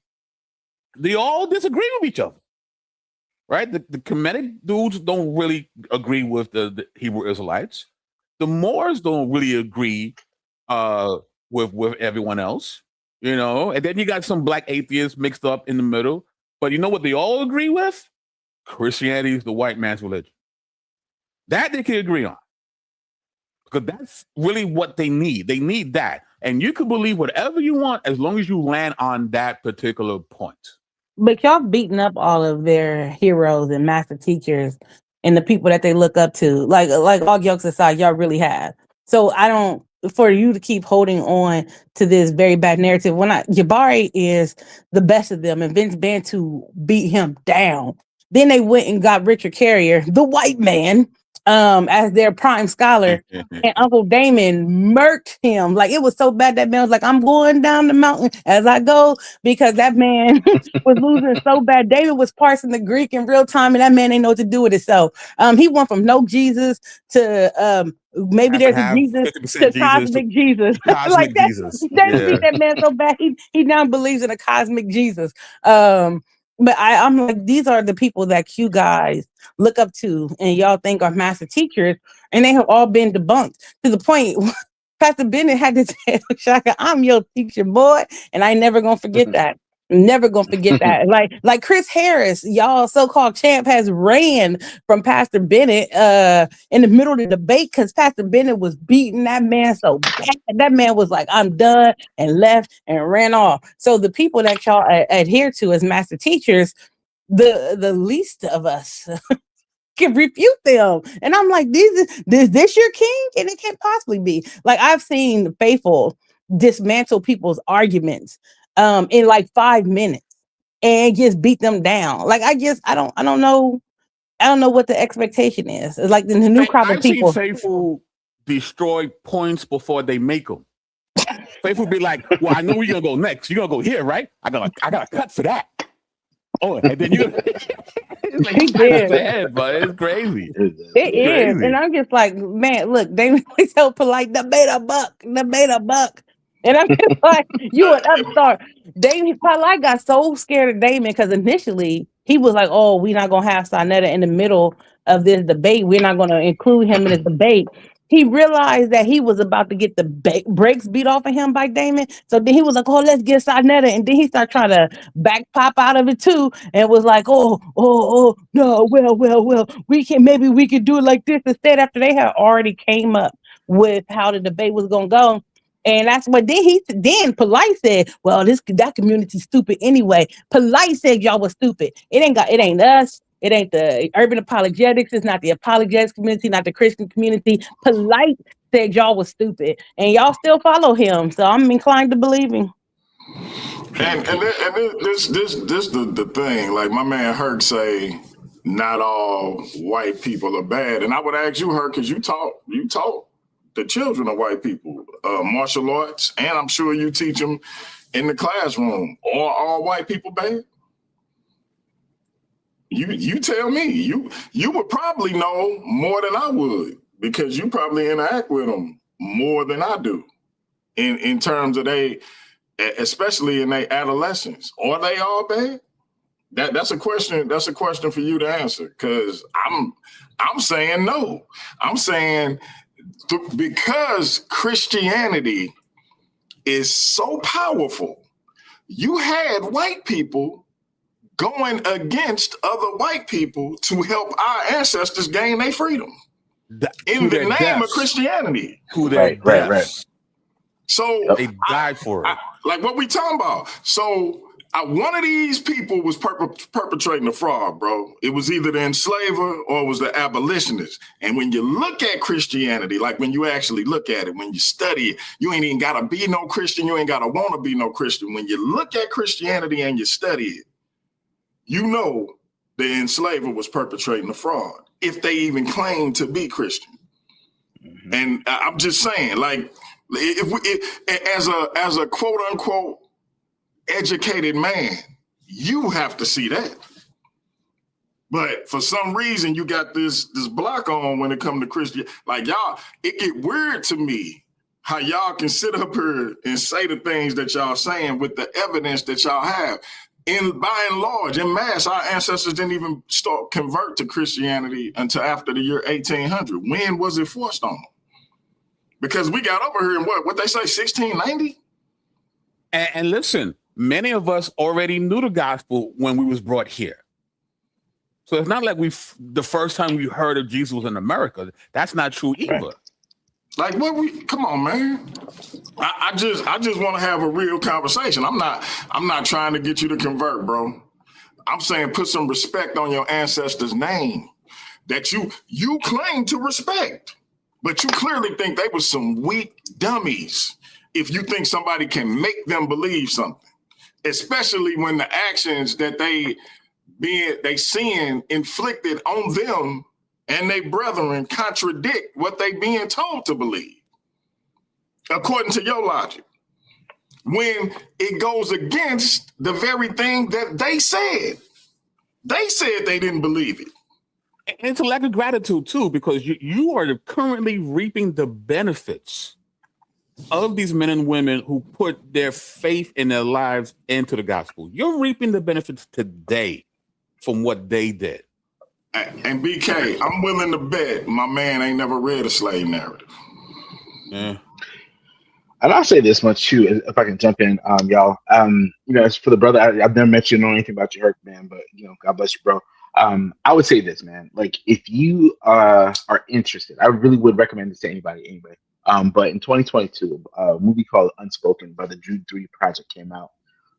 they all disagree with each other, right? The Kemetic dudes don't really agree with the Hebrew Israelites. The Moors don't really agree with everyone else, and then you got some black atheists mixed up in the middle. But you know what they all agree with? Christianity is the white man's religion. That they can agree on. because that's really what they need. They need that. And you can believe whatever you want as long as you land on that particular point. But y'all beating up all of their heroes and master teachers and the people that they look up to. Like all jokes aside, y'all really have. So I don't, for you to keep holding on to this very bad narrative, Jabari is the best of them, and Vince Bantu beat him down. Then they went and got Richard Carrier, the white man, as their prime scholar, and Uncle Damon murked him. Like, it was so bad that man was like, I'm going down the mountain as I go, because that man was losing so bad. David was parsing the Greek in real time, and that man ain't know what to do with it. So he went from no Jesus to maybe there's a Jesus to cosmic Jesus. Like that, David beat that man so bad he now believes in a cosmic Jesus. But I'm like, these are the people that you guys look up to and y'all think are master teachers, and they have all been debunked to the point Pastor Bennett had to tell Shaka, I'm your teacher, boy, and I ain't never gonna forget that. Never gonna forget that. Like Chris Harris, y'all so-called champ, has ran from Pastor Bennett in the middle of the debate because Pastor Bennett was beating that man so bad. That man was like, I'm done, and left and ran off. So the people that y'all adhere to as master teachers, the least of us can refute them. And I'm like, this your king? And it can't possibly be. Like, I've seen faithful dismantle people's arguments in like 5 minutes and just beat them down. Like, I don't know what the expectation is. It's like the new crop of people. I've seen faithful destroy points before they make them. Faithful be like, well, I know where you're gonna go next. You're gonna go here, right? I got a cut for that. Oh, and then you it's like, sad, but it's crazy. It is. And I'm just like, man, look, they was so polite. The beta buck. And I'm just like, you an upstart. Damon Polite got so scared of Damon because initially he was like, oh, we're not gonna have Sonetta in the middle of this debate. We're not gonna include him in the debate. He realized that he was about to get the brakes beat off of him by Damon. So then he was like, oh, let's get Sonetta. And then he started trying to back pop out of it too. And was like, no, well, maybe we could do it like this instead, after they had already came up with how the debate was going to go. And that's what then Polite said, well, that community's stupid anyway. Polite said y'all was stupid. It ain't us. It ain't the urban apologetics. It's not the apologetics community, not the Christian community. Polite said y'all was stupid, and y'all still follow him. So I'm inclined to believe him. And this the thing. Like my man Herc say, not all white people are bad. And I would ask you, Herc, because you taught the children of white people martial arts, and I'm sure you teach them in the classroom. Are all white people bad? You tell me. You would probably know more than I would, because you probably interact with them more than I do in terms of they, especially in their adolescence. Are they all bad? That's a question. That's a question for you to answer, because I'm saying no. I'm saying because Christianity is so powerful, you had white people going against other white people to help our ancestors gain their freedom in the name of Christianity. Right. So they died for it. Like what we talking about. So one of these people was perpetrating a fraud, bro. It was either the enslaver or it was the abolitionist. And when you look at Christianity, like when you actually look at it, when you study it, you ain't even gotta be no Christian. You ain't gotta want to be no Christian. When you look at Christianity and you study it, you know the enslaver was perpetrating a fraud, if they even claim to be Christian. Mm-hmm. And I'm just saying, like, as a quote unquote educated man, you have to see that. But for some reason, you got this block on when it comes to Christian. Like y'all, it get weird to me how y'all can sit up here and say the things that y'all saying with the evidence that y'all have. By and large, in mass, our ancestors didn't even convert to Christianity until after the year 1800. When was it forced on them? Because we got over here in what they say, 1690? And listen, many of us already knew the gospel when we was brought here. So it's not like the first time we heard of Jesus was in America. That's not true either. Like, what we? Come on, man. I just want to have a real conversation. I'm not trying to get you to convert, bro. I'm saying put some respect on your ancestors' name that you claim to respect, but you clearly think they were some weak dummies. If you think somebody can make them believe something, especially when the actions that they seeing inflicted on them and they brethren contradict what they being told to believe, according to your logic, when it goes against the very thing that they said. They said they didn't believe it. And it's a lack of gratitude too, because you are currently reaping the benefits of these men and women who put their faith in their lives into the gospel. You're reaping the benefits today from what they did. And BK, I'm willing to bet my man ain't never read a slave narrative. Yeah. And I'll say this much too, if I can jump in, y'all. As for the brother, I've never met you, know anything about your hurt, man. But God bless you, bro. I would say this, man. Like, if you are interested, I really would recommend this to anybody, anyway. But in 2022, a movie called Unspoken by the Jude 3 Project came out.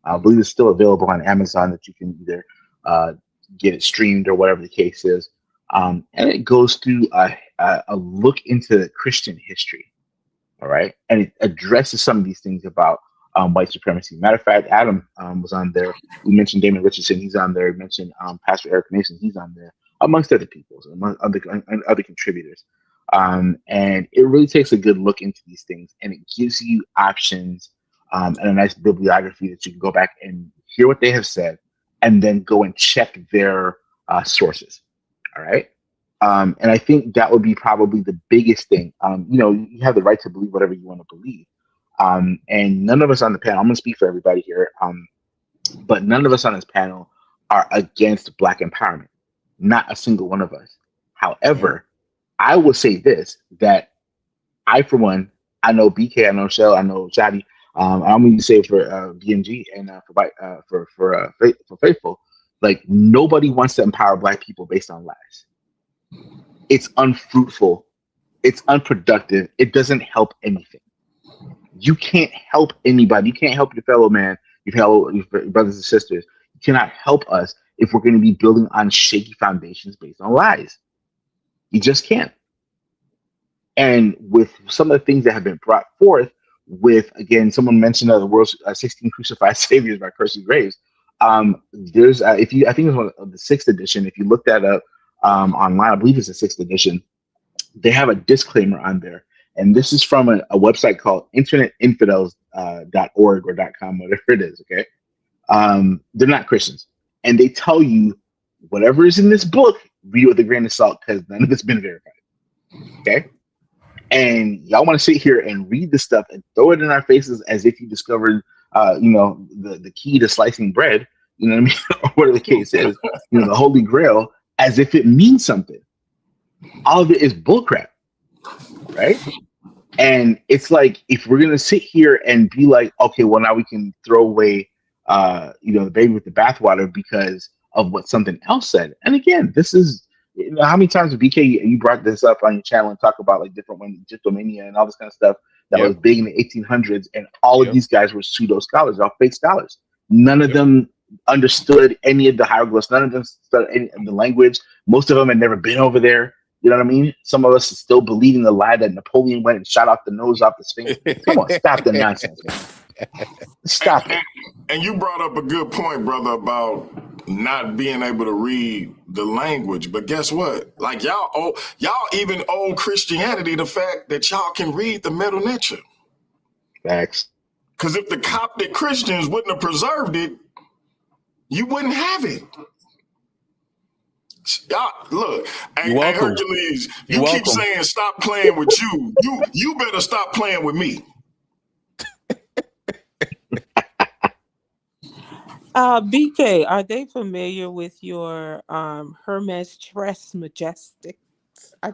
I believe it's still available on Amazon, that you can either get it streamed or whatever the case is. And it goes through a look into Christian history. All right. And it addresses some of these things about white supremacy. Matter of fact, Adam was on there. We mentioned Damon Richardson. He's on there. We mentioned Pastor Eric Mason. He's on there, amongst other people, among other contributors. And it really takes a good look into these things, and it gives you options and a nice bibliography that you can go back and hear what they have said, and then go and check their sources. All right. And I think that would be probably the biggest thing. You have the right to believe whatever you want to believe. And none of us on the panel, I'm going to speak for everybody here, but none of us on this panel are against Black empowerment. Not a single one of us. However, I will say this, that I, for one, I know BK, I know Shell, I know Shadi. I'm going to say for BMG and for Faithful, like, nobody wants to empower Black people based on lies. It's unfruitful. It's unproductive. It doesn't help anything. You can't help anybody. You can't help your fellow man, your brothers and sisters. You cannot help us if we're going to be building on shaky foundations based on lies. You just can't. And with some of the things that have been brought forth, with, again, someone mentioned the world's 16 crucified saviors by Percy Graves. There's I think it was one of the 6th edition. If you look that up online, I believe it's the 6th edition. They have a disclaimer on there, and this is from a website called internetinfidels.org or .com, whatever it is. Okay, they're not Christians, and they tell you whatever is in this book, read it with a grain of salt, because none of it's been verified. Okay. And y'all want to sit here and read this stuff and throw it in our faces as if you discovered, the key to slicing bread, you know what I mean? Or whatever the case is, the Holy Grail, as if it means something. All of it is bullcrap, right? And it's like, if we're going to sit here and be like, okay, well, now we can throw away, the baby with the bathwater because of what something else said. And again, this is, how many times, BK, you brought this up on your channel and talk about like different ones, Egyptomania and all this kind of stuff that was big in the 1800s, and all of these guys were pseudo scholars, all fake scholars. None of them understood any of the hieroglyphs. None of them studied any of the language. Most of them had never been over there. You know what I mean? Some of us are still believing the lie that Napoleon went and shot off the nose off the Sphinx. Come on, stop the nonsense, man. Stop it. And you brought up a good point, brother, about not being able to read the language. But guess what? Like, y'all even owe Christianity the fact that y'all can read the Middle Nature. Facts. Because if the Coptic Christians wouldn't have preserved it, you wouldn't have it. Y'all, look, and Hercules, you keep saying stop playing with you. You better stop playing with me. BK, are they familiar with your Hermes Trismegistus?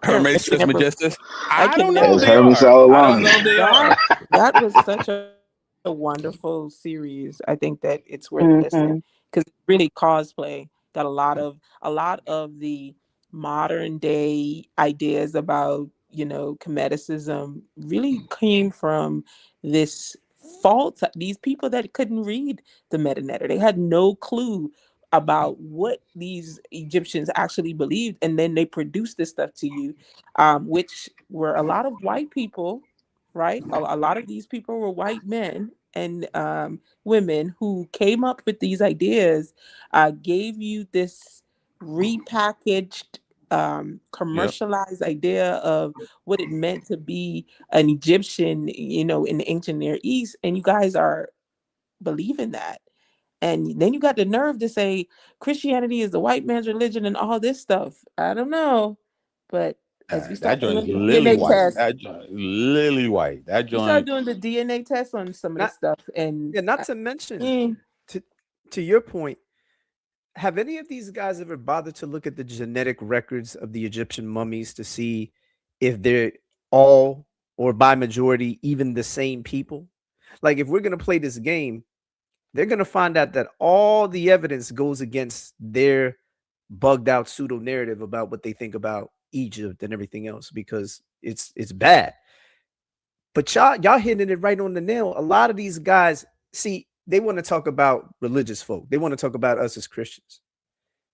Hermes Trismegistus? I don't know. Hermes all along. That was such a wonderful series. I think that it's worth listening, because it really cosplay got a lot of the modern day ideas about, Comedicism really came from this fault. These people that couldn't read the metanator, they had no clue about what these Egyptians actually believed, and then they produced this stuff to you, which were a lot of white people, right? A lot of these people were white men and women who came up with these ideas, gave you this repackaged, Yep. commercialized idea of what it meant to be an Egyptian, in the ancient Near East, and you guys are believing that. And then you got the nerve to say Christianity is the white man's religion and all this stuff. I don't know. But as we That start joint is doing the lily DNA white. test, That joint is lily white. That we start joint. doing the DNA test on some of this Not stuff. And yeah, not to mention mm, to your point, have any of these guys ever bothered to look at the genetic records of the Egyptian mummies to see if they're all or by majority even the same people? Like, if we're going to play this game, they're going to find out that all the evidence goes against their bugged out pseudo narrative about what they think about Egypt and everything else, because it's bad. But y'all hitting it right on the nail. A lot of these guys, see, they want to talk about religious folk. They want to talk about us as Christians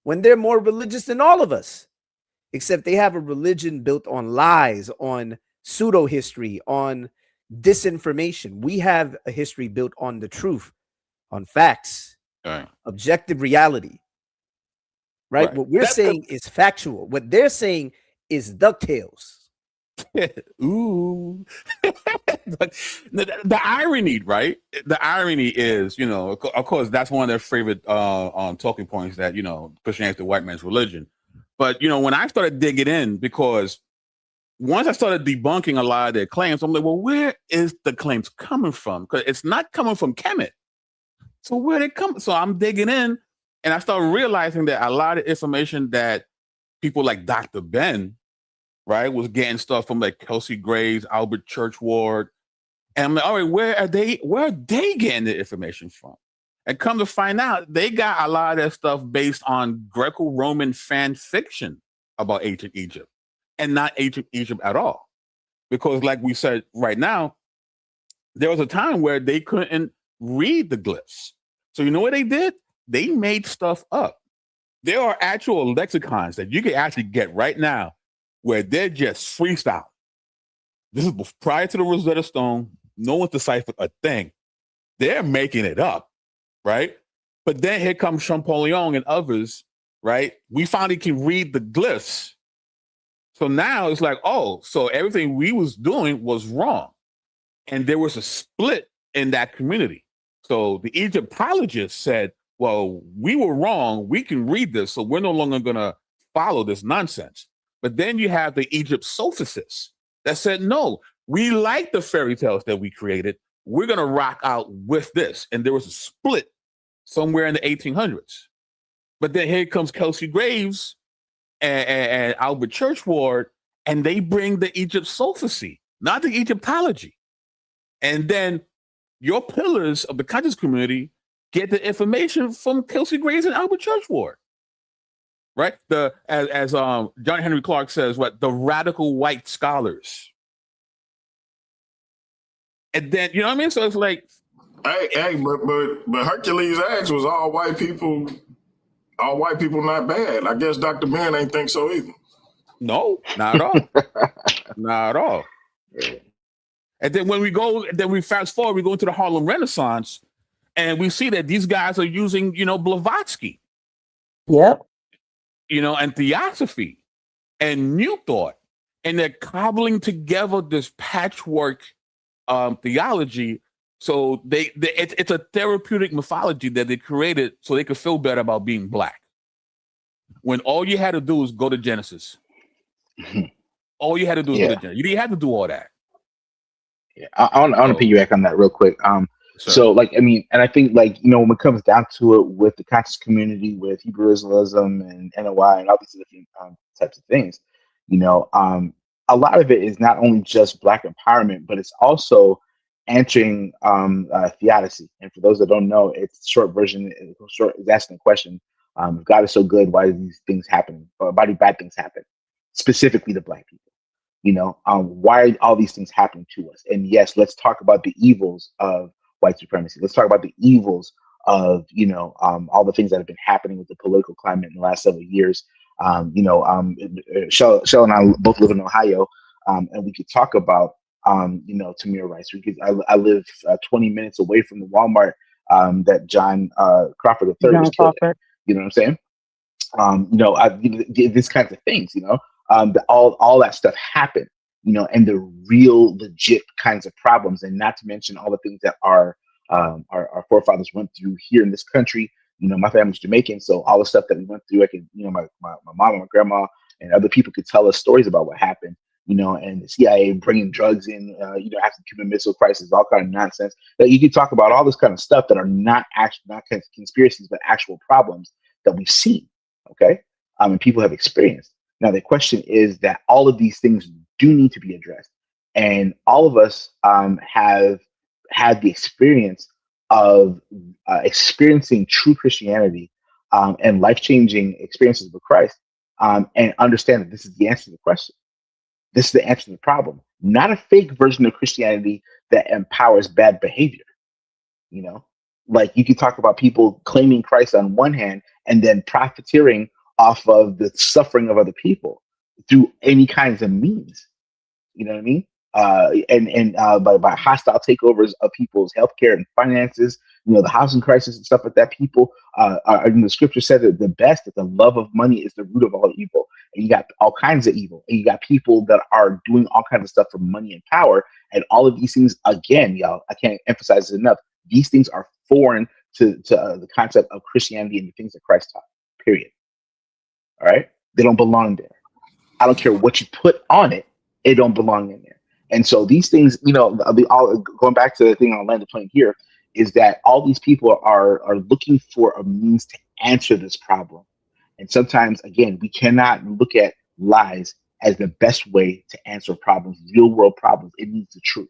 when they're more religious than all of us, except they have a religion built on lies, on pseudo history, on disinformation. We have a history built on the truth, on facts, Right. objective reality, right? Right. What we're saying is factual. What they're saying is DuckTales. Ooh. The irony, right? The irony is, of course, that's one of their favorite talking points, that, Christianity is the white man's religion. But, when I started digging in, because once I started debunking a lot of their claims, I'm like, well, where is the claims coming from? Because it's not coming from Kemet. So where they come? So I'm digging in, and I started realizing that a lot of information that people like Dr. Ben, right, was getting stuff from like Kelsey Graves, Albert Churchward. And I'm like, all right, where are they getting the information from? And come to find out, they got a lot of that stuff based on Greco-Roman fan fiction about ancient Egypt, and not ancient Egypt at all. Because like we said right now, there was a time where they couldn't read the glyphs. So you know what they did? They made stuff up. There are actual lexicons that you can actually get right now where they're just freestyle. This is prior to the Rosetta Stone. No one's deciphered a thing. They're making it up, right? But then here comes Champollion and others, right? We finally can read the glyphs. So now it's like, oh, so everything we was doing was wrong. And there was a split in that community. So the Egyptologists said, well, we were wrong. We can read this, so we're no longer going to follow this nonsense. But then you have the Egypt sophicists that said, no, we like the fairy tales that we created. We're going to rock out with this. And there was a split somewhere in the 1800s. But then here comes Kelsey Graves and Albert Churchward, and they bring the Egypt sophicy, not the Egyptology. And then your pillars of the conscious community get the information from Kelsey Graves and Albert Churchward, right? As John Henry Clark says, the radical white scholars. And then, you know what I mean? So it's like, but Hercules Axe was all white people. All white people not bad. I guess Dr. Ben ain't think so either. No, not at all. Not at all. And then when we fast forward, we go into the Harlem Renaissance, and we see that these guys are using, Blavatsky. Yep. And Theosophy and New Thought, and they're cobbling together this patchwork theology. So it's a therapeutic mythology that they created so they could feel better about being black. When all you had to do was go to Genesis. All you had to do was go to Genesis. You didn't have to do all that. Yeah, I want to piggyback on that real quick. Sure. So, and I think, when it comes down to it, with the conscious community, with Hebrew Israelism and NOI and all these different types of things, a lot of it is not only just Black empowerment, but it's also answering theodicy. And for those that don't know, it's short version. Short is asking the question: if God is so good, why do these things happen? Or why do bad things happen? Specifically to Black people. Why are all these things happening to us? And yes, let's talk about the evils of white supremacy. Let's talk about the evils of all the things that have been happening with the political climate in the last several years. Shell and I both live in Ohio, and we could talk about Tamir Rice. I live 20 minutes away from the Walmart that John Crawford III was John killed at. Crawford. You know what I'm saying? These kinds of things, all that stuff happened, and the real legit kinds of problems, and not to mention all the things that our forefathers went through here in this country. My family's Jamaican, so all the stuff that we went through, I could, my mom and my grandma and other people could tell us stories about what happened. And the CIA bringing drugs in, after the Cuban Missile Crisis, all kind of nonsense. That you could talk about all this kind of stuff that are not conspiracies, but actual problems that we've seen. Okay, and people have experienced. Now the question is that all of these things do need to be addressed, and all of us have had the experience of experiencing true Christianity and life-changing experiences with Christ, and understand that this is the answer to the question. This is the answer to the problem, not a fake version of Christianity that empowers bad behavior. Like you could talk about people claiming Christ on one hand and then profiteering off of the suffering of other people through any kinds of means. You know what I mean? By hostile takeovers of people's healthcare and finances, the housing crisis and stuff like that. People the scripture said that the best, that the love of money is the root of all evil. And you got all kinds of evil, and you got people that are doing all kinds of stuff for money and power. And all of these things, again, y'all, I can't emphasize it enough. These things are foreign to the concept of Christianity and the things that Christ taught. Period. All right, they don't belong there. I don't care what you put on it; it don't belong in there. And so these things, all going back to the thing on land the plane here, is that all these people are looking for a means to answer this problem. And sometimes, again, we cannot look at lies as the best way to answer problems, real world problems. It needs the truth.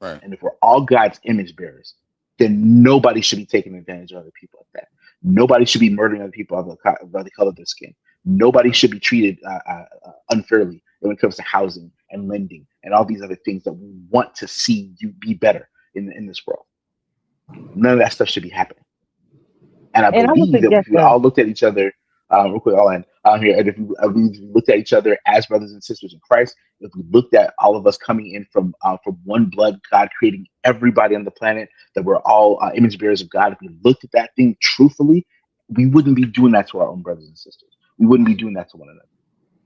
Right. And if we're all God's image bearers, then nobody should be taking advantage of other people like that. Nobody should be murdering other people by the color of their skin. Nobody should be treated unfairly when it comes to housing and lending and all these other things that we want to see you be better in this world. None of that stuff should be happening. And I And I would believe that suggest if we all looked at each other, real quick, I'll end here. And if we looked at each other as brothers and sisters in Christ, if we looked at all of us coming in from one blood, God creating everybody on the planet, that we're all image bearers of God, if we looked at that thing truthfully, we wouldn't be doing that to our own brothers and sisters. We wouldn't be doing that to one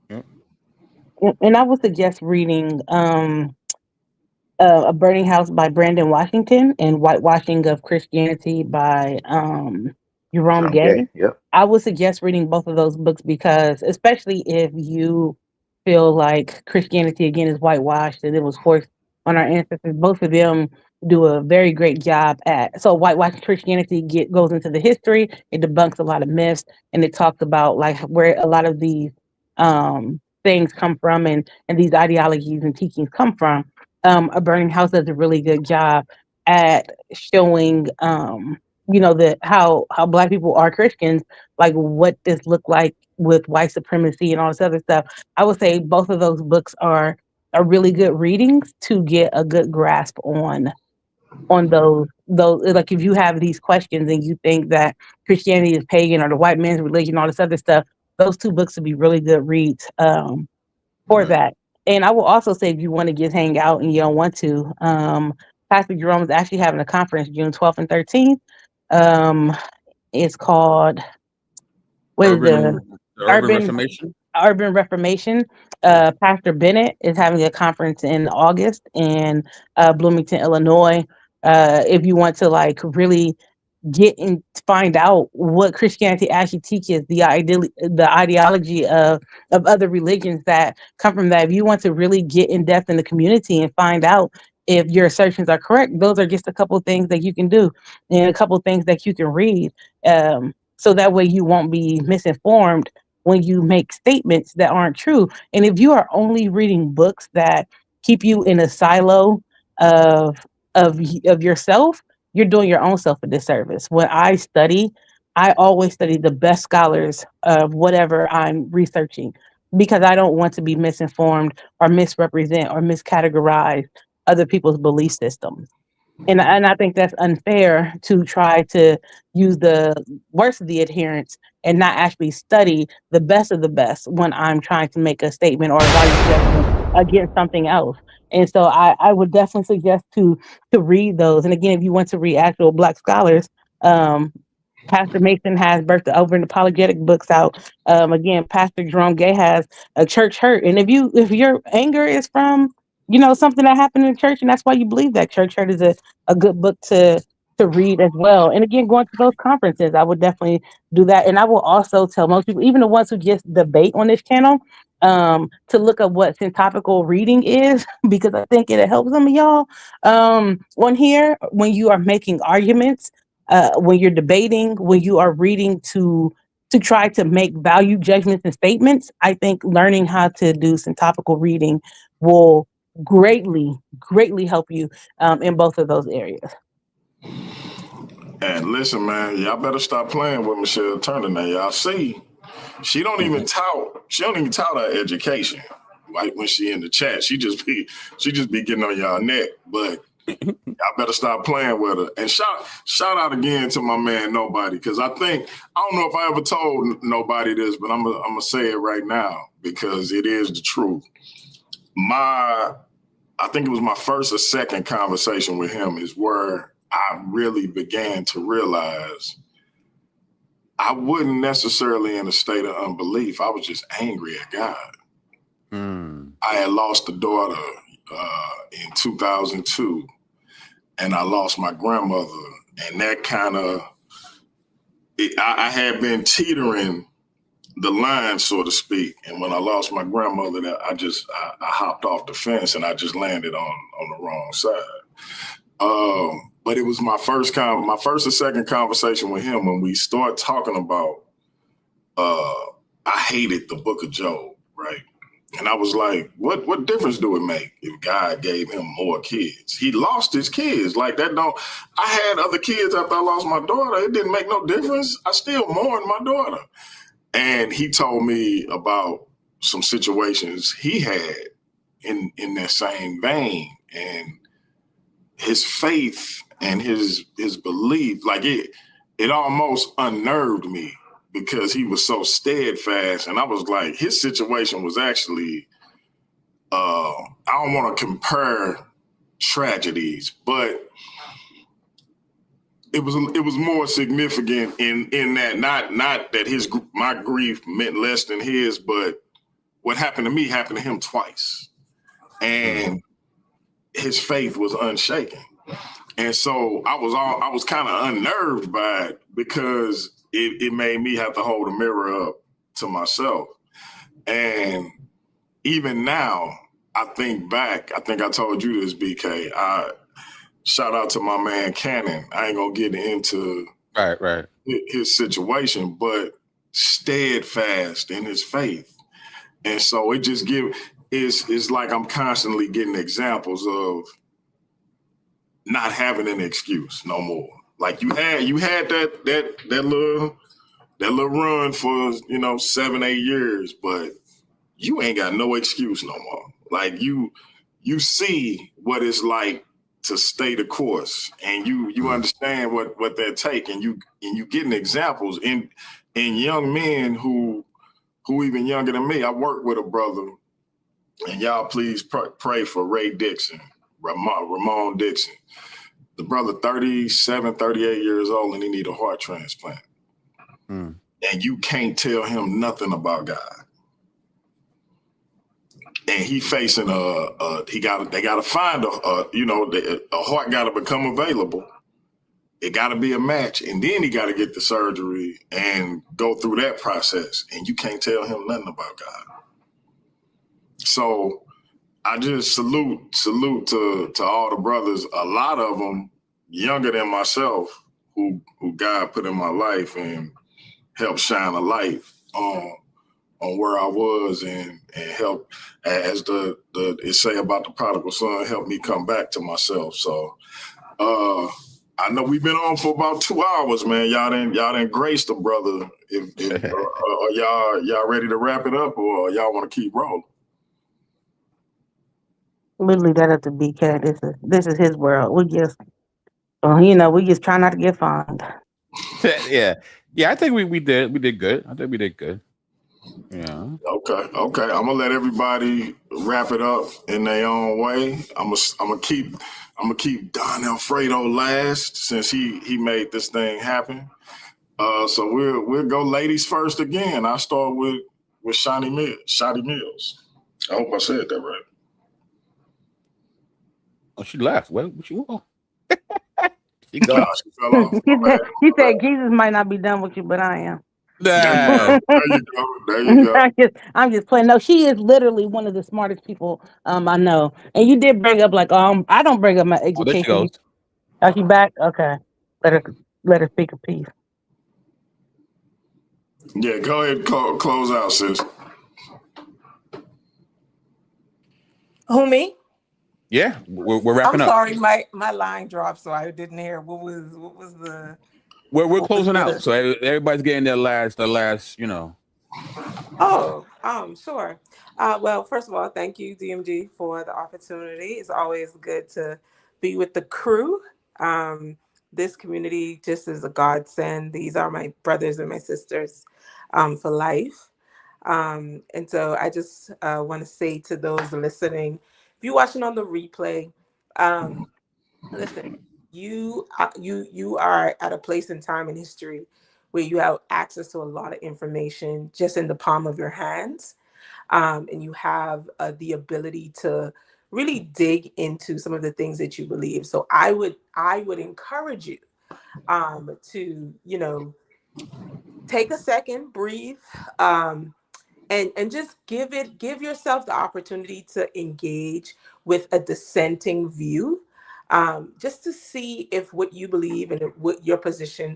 another. and I would suggest reading A Burning House by Brandon Washington and Whitewashing of Christianity by Jerome Jerome Gay. Gay, yep. I would suggest reading both of those books because, especially if you feel like Christianity again is whitewashed and it was forced on our ancestors, both of them do a very great job at. So, whitewashing Christianity goes into the history, it debunks a lot of myths, and it talks about like where a lot of these things come from and these ideologies and teachings come from. A Burning House does a really good job at showing that how Black people are Christians, like what this look like with white supremacy and all this other stuff. I would say both of those books are really good readings to get a good grasp on those like if you have these questions and you think that Christianity is pagan or the white man's religion, all this other stuff, those two books would be really good reads for that. And I will also say, if you want to just hang out and you don't want to, Pastor Jerome is actually having a conference June 12th and 13th. It's called Urban Urban Reformation. Urban Reformation. Pastor Bennett is having a conference in August in Bloomington, Illinois. If you want to like really get and find out what Christianity actually teaches, the ideology of other religions that come from that. If you want to really get in depth in the community and find out if your assertions are correct, those are just a couple of things that you can do and a couple of things that you can read. So that way you won't be misinformed when you make statements that aren't true. And if you are only reading books that keep you in a silo of yourself, you're doing your own self a disservice. When I study, I always study the best scholars of whatever I'm researching. because I don't want to be misinformed or misrepresent or miscategorize other people's belief systems. And I think that's unfair to try to use the worst of the adherents and not actually study the best of the best when I'm trying to make a statement or a value judgment against something else. And so I would definitely suggest to read those. And again, if you want to read actual Black scholars, um, Pastor Mason has Birth to Over and Apologetic books out. Again, Pastor Jerome Gay has A Church Hurt. And if your anger is from, something that happened in church and that's why you believe that, Church Hurt is a good book to read as well. And again, going to those conferences, I would definitely do that. And I will also tell most people, even the ones who just debate on this channel, to look up what syntopical reading is, because I think it'll help some of y'all on here when you are making arguments, when you're debating, when you are reading to try to make value judgments and statements. I think learning how to do syntopical reading will greatly help you in both of those areas. And listen, man, y'all better stop playing with Michelle Turner now. Y'all see, she don't even tout her education. Like when she in the chat, she just be getting on y'all neck. But y'all better stop playing with her. And shout out again to my man Nobody, because I don't know if I ever told nobody this, but I'm gonna say it right now because it is the truth. I think it was my first or second conversation with him is where I really began to realize I wasn't necessarily in a state of unbelief. I was just angry at God. I had lost a daughter in 2002, and I lost my grandmother. And that kind of, I had been teetering the line, so to speak. And when I lost my grandmother, I hopped off the fence and I just landed on the wrong side. But it was my first or second conversation with him when we started talking about, I hated the book of Job, right? And I was like, what difference do it make if God gave him more kids? He lost his kids. Like I had other kids after I lost my daughter. It didn't make no difference. I still mourned my daughter. And he told me about some situations he had in that same vein, and his faith and his belief, like it almost unnerved me because he was so steadfast. And I was like, his situation was actually, I don't want to compare tragedies, but it was more significant in that not that my grief meant less than his, but what happened to me happened to him twice, and his faith was unshaken. And so I was kind of unnerved by it because it made me have to hold a mirror up to myself. And even now, I think back, I think I told you this, BK, shout out to my man Cannon. I ain't gonna get into right his situation, but steadfast in his faith. And so it just it's like I'm constantly getting examples of not having an excuse no more. Like you had that little run for 7-8 years, but you ain't got no excuse no more. Like you see what it's like to stay the course, and you understand what that take, and you getting examples in young men who even younger than me. I work with a brother, and y'all please pray for Ray Dixon, Ramon Dixon. The brother 37, 38 years old, and he need a heart transplant. And you can't tell him nothing about God. And he facing they gotta find a heart gotta become available. It gotta be a match, and then he gotta get the surgery and go through that process. And you can't tell him nothing about God. So I just salute to all the brothers, a lot of them younger than myself, who God put in my life and helped shine a light on where I was, and help, as it say about the prodigal son, help me come back to myself. So I know we've been on for about 2 hours, man. Y'all didn't grace the brother. If y'all ready to wrap it up, or y'all want to keep rolling? We leave that up to BK. This is his world. We just try not to get fined. Yeah. Yeah, I think we did good. I think we did good. Yeah. Okay. I'm gonna let everybody wrap it up in their own way. I'm gonna keep Don Alfredo last since he made this thing happen. So we'll go ladies first again. I start with Shotty Mills. I hope I said that right. Oh, she left. What you want? She Nah, go. she fell off. he My said, bad. he My said Jesus might not be done with you, but I am. bad. Nah. There you go. There you go. I'm just playing. No, she is literally one of the smartest people I know. And you did bring up like I don't bring up my Oh, there she education. goes. Are she back? Okay. Let her let her speak a piece. Yeah, go ahead. Close out, sis. Who, me? Yeah, we're I'm wrapping up. sorry, my line dropped, so I didn't hear We're what was closing out. the So everybody's getting their last. Oh, sure. Well, first of all, thank you, DMG, for the opportunity. It's always good to be with the crew. Um, this community just is a godsend. These are my brothers and my sisters for life. And so I just want to say to those listening, if you're watching on the replay, um, listen, you are at a place in time in history where you have access to a lot of information just in the palm of your hands, and you have the ability to really dig into some of the things that you believe. So I would encourage you to take a second, breathe, um, and just give yourself the opportunity to engage with a dissenting view, just to see if what you believe and what your position,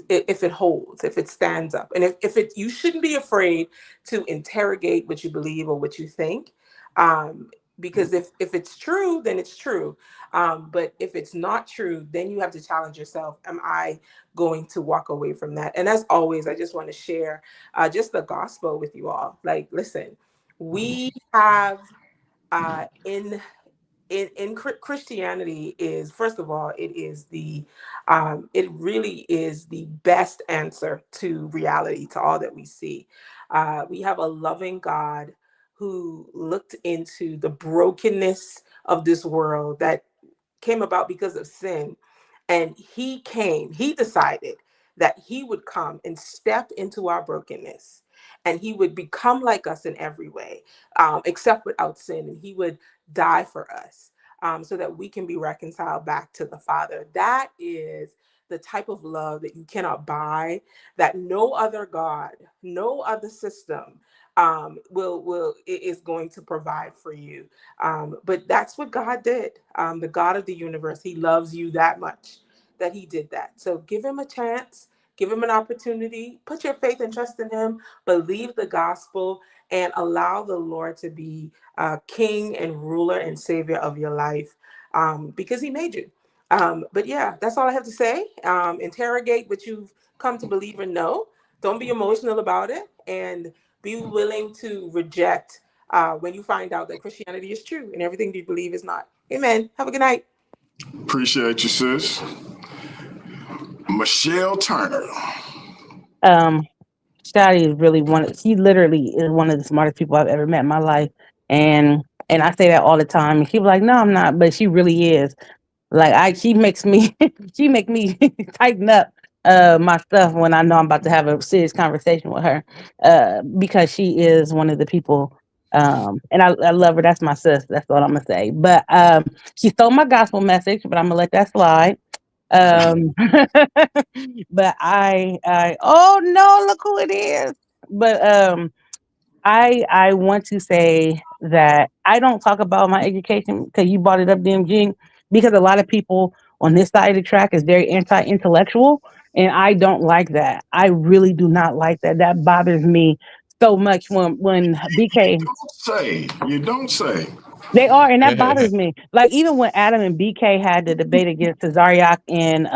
if it holds, if it stands up, and if it you shouldn't be afraid to interrogate what you believe or what you think, um, because if it's true, then it's true, but if it's not true, then you have to challenge yourself. Am I going to walk away from that? And as always, I just want to share just the gospel with you all. Like, listen, we have in Christianity is, first of all, it really is the best answer to reality, to all that we see. We have a loving God who looked into the brokenness of this world that came about because of sin. And he decided that he would come and step into our brokenness, and he would become like us in every way, except without sin. And he would die for us, so that we can be reconciled back to the Father. That is the type of love that you cannot buy, that no other God, no other system is going to provide for you. But that's what God did. The God of the universe, he loves you that much that he did that. So give him a chance, give him an opportunity, put your faith and trust in him, believe the gospel, and allow the Lord to be king and ruler and savior of your life, because he made you. But yeah, that's all I have to say. Interrogate what you've come to believe or know. Don't be emotional about it, and be willing to reject when you find out that Christianity is true and everything you believe is not. Amen. Have a good night. Appreciate you, sis. Michelle Turner. Um, Scotty is really she literally is one of the smartest people I've ever met in my life. And and I say that all the time. And she was like, no, I'm not, but she really is. Like she makes me she make me tighten up my stuff when I know I'm about to have a serious conversation with her. Because she is one of the people, and I love her. That's my sis. That's what I'm gonna say. But she stole my gospel message, but I'm gonna let that slide. Um, but I oh no, look who it is. But I want to say that I don't talk about my education because you brought it up, DMG, because a lot of people on this side of the track is very anti-intellectual, and I don't like that. I really do not like that. That bothers me so much when BK. You don't say. They are, and that bothers me. Like even when Adam and BK had the debate against Tazariak and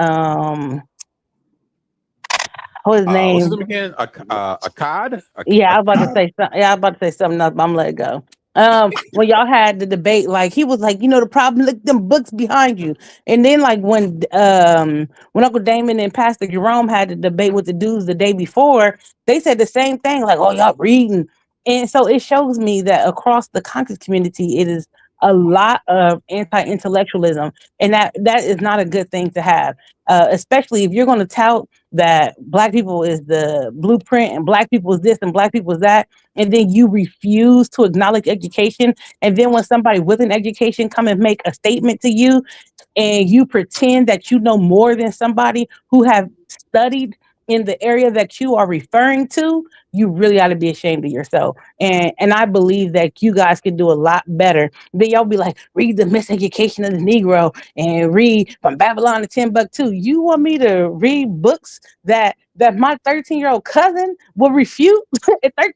what his What's his name? name again? Akkad? Yeah, I was about to say something. Yeah, I was about to say something else, but I'm gonna let it go. When y'all had the debate, like he was like, the problem, look them books behind you. And then like when Uncle Damon and Pastor Jerome had the debate with the dudes the day before, they said the same thing, like, oh, y'all reading. And so it shows me that across the conscious community, it is a lot of anti-intellectualism, and that is not a good thing to have. Especially if you're going to tout that black people is the blueprint and black people is this and black people is that, and then you refuse to acknowledge education, and then when somebody with an education come and make a statement to you and you pretend that you know more than somebody who have studied in the area that you are referring to, you really ought to be ashamed of yourself. And I believe that you guys can do a lot better. Then y'all be like, read the miseducation of the Negro and read from Babylon to Timbuktu. You want me to read books that my 13-year-old cousin will refute at 13?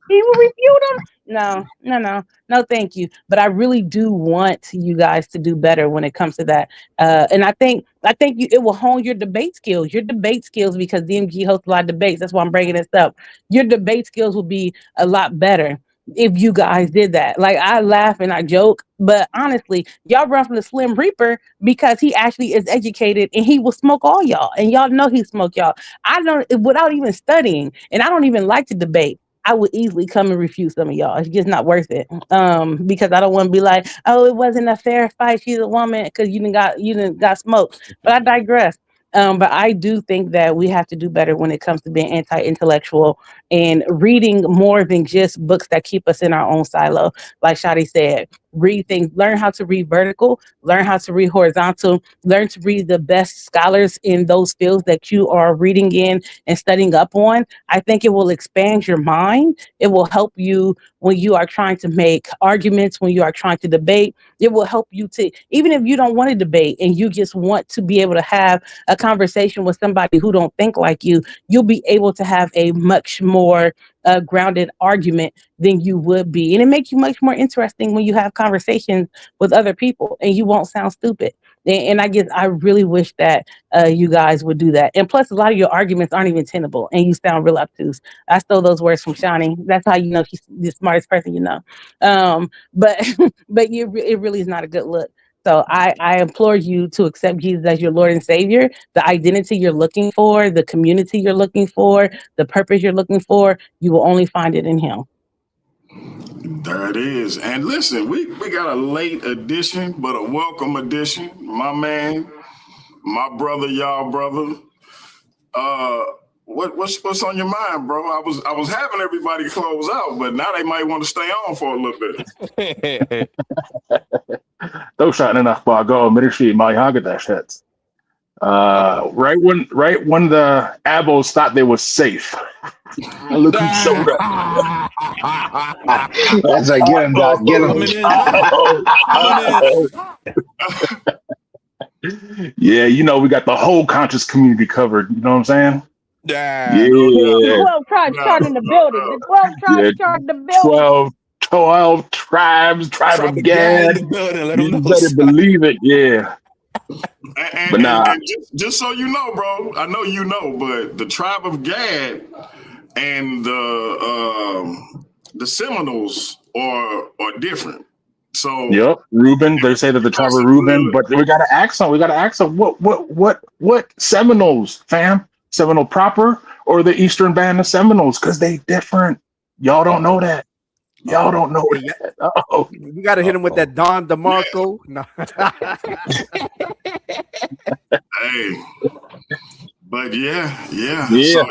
He will refute them? No, thank you. But I really do want you guys to do better when it comes to that. And I think it will hone your debate skills. Your debate skills, because DMG hosts a lot of debates. That's why I'm bringing this up. Your debate skills will be a lot better if you guys did that. Like, I laugh and I joke, but honestly, y'all run from the Slim Reaper because he actually is educated and he will smoke all y'all, and y'all know he smoke y'all. I don't, without even studying, and I don't even like to debate. I would easily come and refute some of y'all. It's just not worth it. Because I don't want to be like, oh, it wasn't a fair fight. She's a woman, because you didn't got smoked. But I digress. But I do think that we have to do better when it comes to being anti-intellectual and reading more than just books that keep us in our own silo. Like Shadi said, read things, learn how to read vertical, learn how to read horizontal, learn to read the best scholars in those fields that you are reading in and studying up on. I think it will expand your mind. It will help you when you are trying to make arguments, when you are trying to debate. It will help you to, even if you don't want to debate and you just want to be able to have a conversation with somebody who don't think like you, you'll be able to have a much more grounded argument than you would be. And it makes you much more interesting when you have conversations with other people and you won't sound stupid. And I really wish that you guys would do that. And plus, a lot of your arguments aren't even tenable and you sound real obtuse. I stole those words from Shawnee. That's how you know she's the smartest person you know. But it really is not a good look. So I implore you to accept Jesus as your Lord and Savior. The identity you're looking for, the community you're looking for, the purpose you're looking for, you will only find it in Him. There it is. And listen, we got a late edition, but a welcome edition. My man, my brother, y'all brother. What's on your mind, bro? I was having everybody close out, but now they might want to stay on for a little bit. Those shot enough by go ministry my Haggadah. Right when the Abos thought they were safe. Look who showed up. That's like, get him, Doc. Get him. Yeah, we got the whole conscious community covered. You know what I'm saying? Yeah. The 12 tribes started in the building. The 12 tribes started in the building. 12 tribes, tribe of Gad. You better believe it. Yeah. And just so you know, bro, I know you know, but the tribe of Gad and the Seminoles are different. So yep, Reuben. They say that the tribe of Reuben, but we gotta ask them. What Seminoles, fam? Seminole proper or the Eastern Band of Seminoles? Because they different. Y'all don't know that. Y'all don't know that. Oh, we gotta hit him with that Don DeMarco. No. Hey, but yeah. So,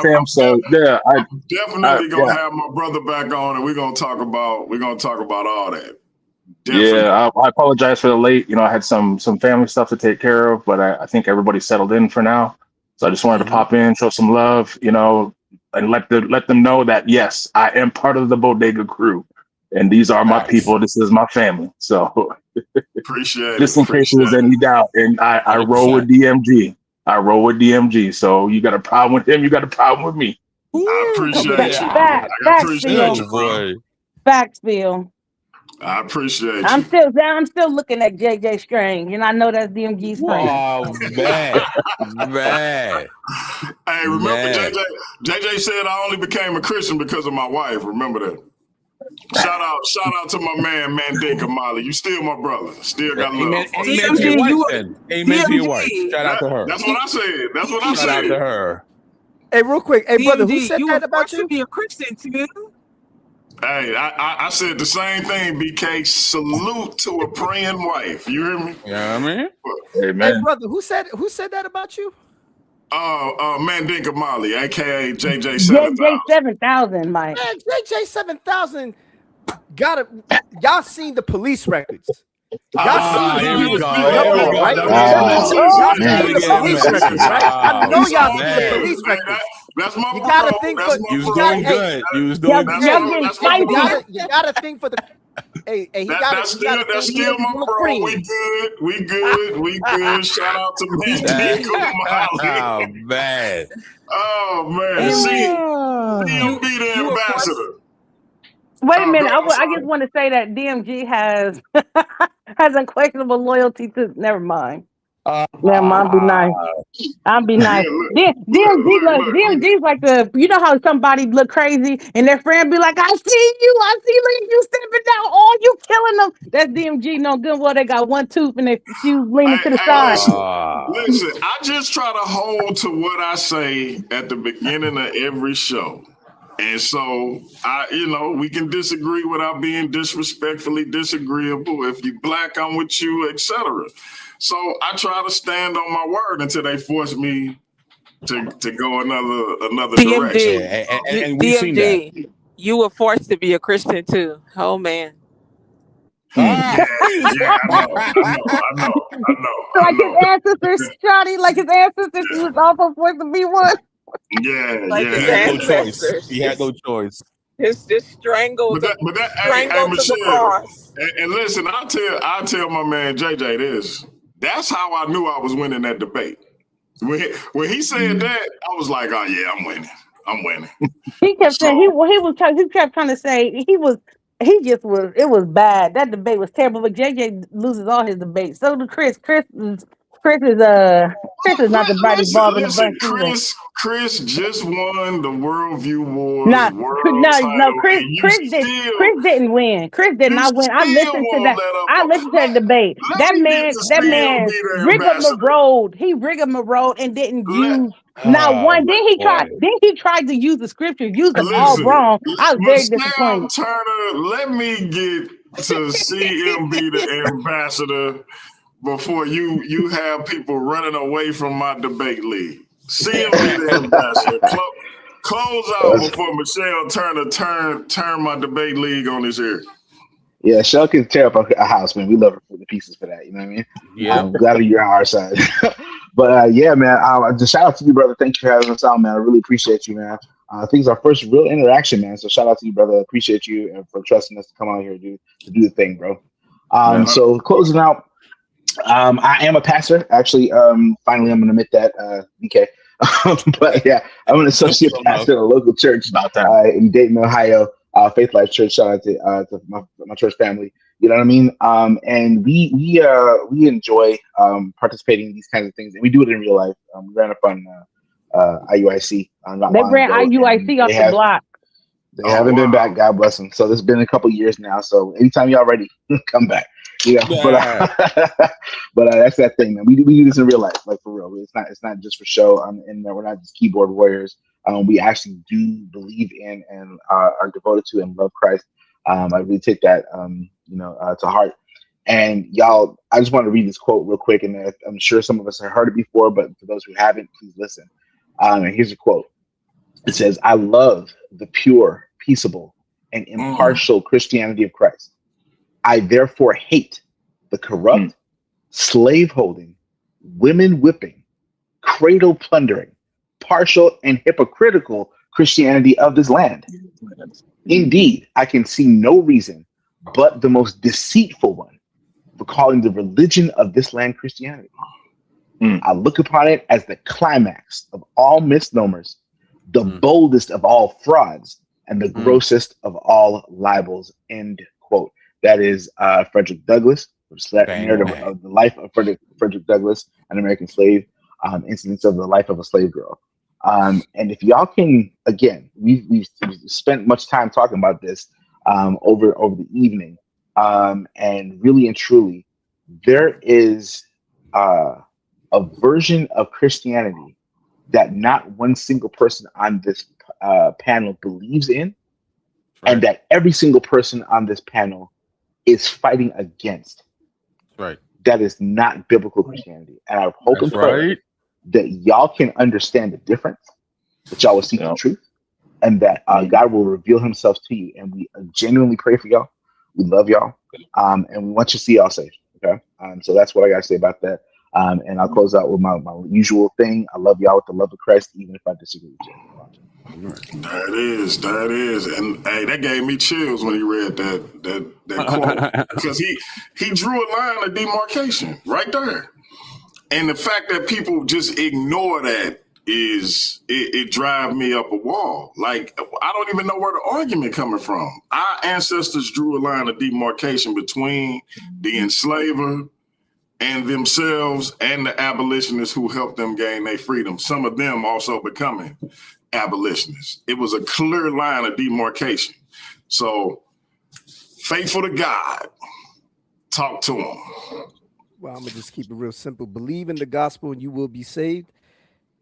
fam. So yeah, I'm definitely gonna have my brother back on, and we're gonna talk about all that. Definitely. Yeah, I apologize for the late. I had some family stuff to take care of, but I think everybody's settled in for now. So I just wanted to pop in, show some love, and let them know that yes, I am part of the Bodega crew, and these are my people. This is my family. So appreciate it. Just in case there's any doubt, and I roll with DMG. I roll with DMG. So you got a problem with him? You got a problem with me? I appreciate you. Facts, Bill. I appreciate I'm you. still looking at JJ Strange, and I know that's DMG's friend. Oh man, man, Hey, remember man. JJ said I only became a Christian because of my wife. Remember that. Shout out to my man Mandinka Molly. You still my brother. Still got love Amen, for you. amen to your DMG, wife you then. Amen to your wife. DMG, Shout out to her. That's what I said. That's what I Shout out said. to her. Hey, real quick. Hey, brother, who DMG, said you were that about forced to you? be a Christian too. Hey, I said the same thing, BK. Salute to a praying wife. You hear me? You know what I mean? Hey, Amen. brother, who said that about you? Mandinka Molly, aka JJ 7000. JJ 7000, Mike. Man, JJ 7000 y'all seen the police records. Y'all seen Here who he we was go. beating up Here we on, go. right? Don't get messy. Y'all Trying seen to the get police messy. records, right? I know It's y'all all seen the good, police man. records. That's my You bro. gotta think That's for my You was bro. doing good. You was Y'all doing That's y'all good. my, getting that's my you bro. gotta think for the That's still my bro. We good. We good. Shout out to That, Mandinka Molly. oh man. Oh man. CMB the You were forced. ambassador. Wait a Oh, minute. good. I'm I sorry. just want to say that DMG has has unquestionable loyalty to. Never mind. Never mind. Be nice. I'll be Yeah, nice. DMG's like the, you know how somebody look crazy and their friend be like, I see you stepping down, all you killing them. That's DMG. No good. Well, they got one tooth and their shoes leaning to the side. Listen, I just try to hold to what I say at the beginning of every show. And so we can disagree without being disrespectfully disagreeable. If you black, I'm with you, etc. So I try to stand on my word until they force me to go another direction. DMG, And we've seen that. DMG, you were forced to be a Christian too. Oh man. Yeah, I know. Like his ancestors, Shotty, like his ancestors, he was also forced to be one. Like He his had no choice. ancestors. He had no choice. Just strangled, But that, strangled to the Michelle, cross. and listen, I tell my man JJ this. That's how I knew I was winning that debate. When he said that, I was like, oh yeah, I'm winning. He kept saying he kept trying to say it was bad. That debate was terrible. But JJ loses all his debates. So do Chris. Chris is not the brightest bulb in the bunch either. Chris just won the Worldview Wars No, title. Chris didn't win. Chris did not win. I listened to the debate. That man rigmaroled. He rigmaroled and didn't use not one. Then he tried to use the scripture, used them all wrong. I was very disappointed. Turner, let me get to CMB the ambassador before you have people running away from my debate league. CMB the ambassador. Close out before Michelle Turner turn my debate league on his ear. Yeah, Shell can tear up a house, man. We love her for the pieces for that. You know what I mean? Yeah. I'm glad you're on our side. But yeah, man, just shout out to you, brother. Thank you for having us out, man. I really appreciate you, man. I think it's our first real interaction, man. So shout out to you, brother. Appreciate you and for trusting us to come out here to do the thing, bro. So closing out, I am a pastor. Actually, finally, I'm going to admit that, BK. But yeah, I'm an associate pastor at a local church in Dayton, Ohio, Faith Life Church. Shout out to my church family. You know what I mean? And we enjoy participating in these kinds of things, and we do it in real life. We ran up on IUIC. They ran IUIC off the block. They haven't been back. God bless them. So this has been a couple years now. So anytime y'all ready, come back. Yeah, but that's that thing, man. We do this in real life, like for real. It's not just for show. And we're not just keyboard warriors. We actually do believe in and are devoted to and love Christ. I really take that, to heart. And y'all, I just want to read this quote real quick, and I'm sure some of us have heard it before, but for those who haven't, please listen. And here's a quote. It says, "I love the pure, peaceable, and impartial Christianity of Christ. I therefore hate the corrupt, slave-holding, women-whipping, cradle-plundering, partial and hypocritical Christianity of this land. Indeed, I can see no reason but the most deceitful one for calling the religion of this land Christianity. I look upon it as the climax of all misnomers, the boldest of all frauds, and the grossest of all libels." End quote. That is Frederick Douglass, Bang, narrative bang. of the life of Frederick Douglass, an American slave, incidents of the life of a slave girl. And if y'all can, again, we've spent much time talking about this over the evening, and really and truly, there is a version of Christianity that not one single person on this panel believes in, Right. and that every single person on this panel is fighting against. Right. That is not biblical Christianity. And I hope and That's pray right. that y'all can understand the difference, that y'all will seek the truth, and that God will reveal himself to you. And we genuinely pray for y'all. We love y'all. And we want you to see y'all safe. Okay. So that's what I got to say about that. And I'll close out with my usual thing. I love y'all with the love of Christ, even if I disagree with you. That is, and hey, that gave me chills when he read that quote, because he drew a line of demarcation right there, and the fact that people just ignore that it drives me up a wall. Like, I don't even know where the argument coming from. Our ancestors drew a line of demarcation between the enslaver and themselves and the abolitionists who helped them gain their freedom. Some of them also becoming abolitionists. It was a clear line of demarcation. So, faithful to God, talk to him. Well, I'm gonna just keep it real simple. Believe in the gospel and you will be saved.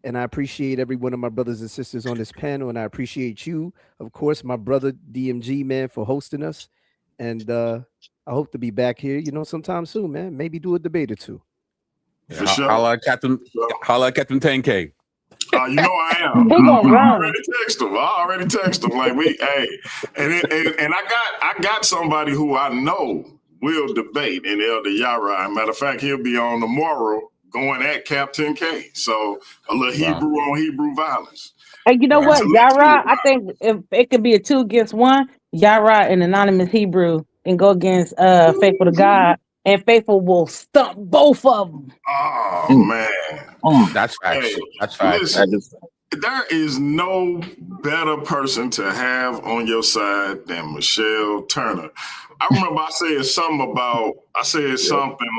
And I appreciate every one of my brothers and sisters on this panel, and I appreciate you, of course, my brother DMG, man, for hosting us. And I hope to be back here, sometime soon, man. Maybe do a debate or two. For sure. Holla at Captain 10K. You know I am. He gonna run. I already text him. Like, and I got somebody who I know will debate in Elder Yara. Matter of fact, he'll be on tomorrow going at Captain K. So a little Hebrew on Hebrew violence. And you know what, Yara? I think if it could be a 2 against 1, Yara and Anonymous Hebrew and go against Faithful to God, and Faithful will stump both of them. Oh man, That's facts. Hey, That's facts. Listen, there is no better person to have on your side than Michelle Turner. I remember I said something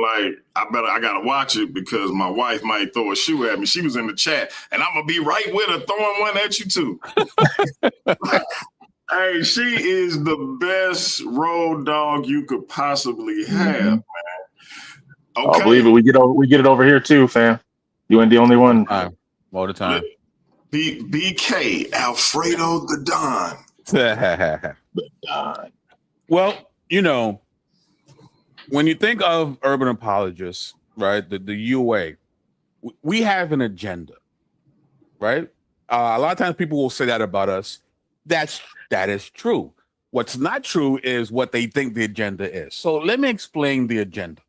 like, I gotta watch it because my wife might throw a shoe at me. She was in the chat, and I'm gonna be right with her throwing one at you too. Hey, she is the best road dog you could possibly have, man. Okay. I believe it. We get it over here too, fam. You ain't the only one. All the time. BK, Alfredo the Don. The Don. Well, when you think of urban apologists, right, the UA, we have an agenda, right? A lot of times people will say that about us. That is true. What's not true is what they think the agenda is. So let me explain the agenda.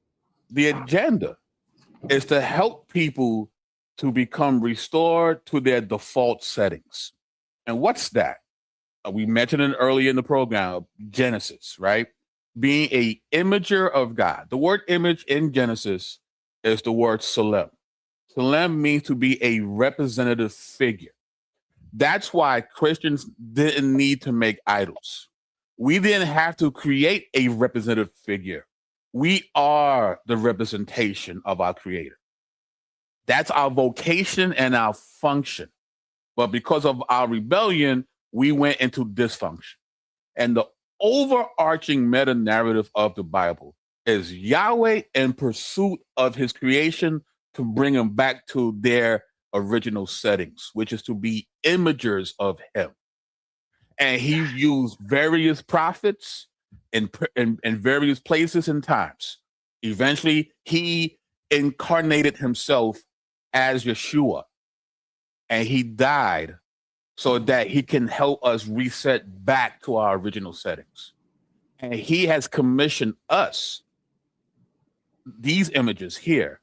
The agenda is to help people to become restored to their default settings. And what's that? We mentioned it earlier in the program, Genesis, right? Being a imager of God. The word image in Genesis is the word Salem. Salem means to be a representative figure. That's why Christians didn't need to make idols. We didn't have to create a representative figure. We are the representation of our Creator. That's our vocation and our function. But because of our rebellion, we went into dysfunction. And the overarching meta narrative of the Bible is Yahweh in pursuit of his creation to bring them back to their original settings, which is to be imagers of him. And he used various prophets in various places and times. Eventually, he incarnated himself as Yeshua, and he died so that he can help us reset back to our original settings. And he has commissioned us, these images here,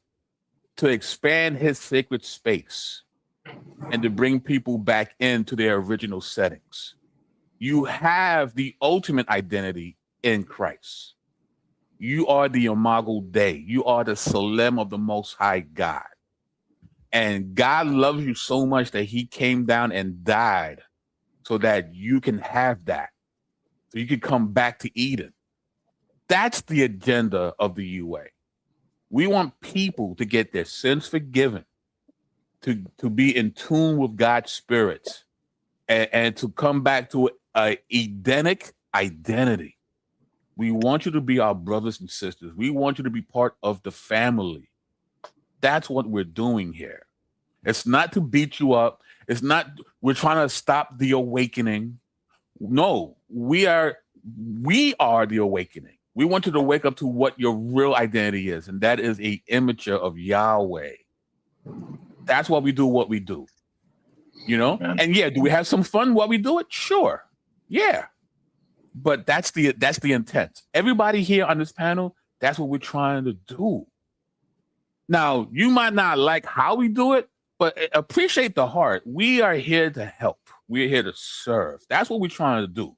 to expand his sacred space and to bring people back into their original settings. You have the ultimate identity in Christ. You are the Imago Dei. You are the Salem of the Most High God. And God loves you so much that he came down and died so that you can have that. So you can come back to Eden. That's the agenda of the UA. We want people to get their sins forgiven, to be in tune with God's spirits, and to come back to a Edenic identity. We want you to be our brothers and sisters. We want you to be part of the family. That's what we're doing here. It's not to beat you up. It's not, we're trying to stop the awakening. No, we are the awakening. We want you to wake up to what your real identity is, and that is a imager of Yahweh. That's why we do what we do. You know? And yeah, do we have some fun while we do it? Sure. Yeah. But that's the intent. Everybody here on this panel, that's what we're trying to do. Now, you might not like how we do it, but appreciate the heart. We are here to help. We're here to serve. That's what we're trying to do.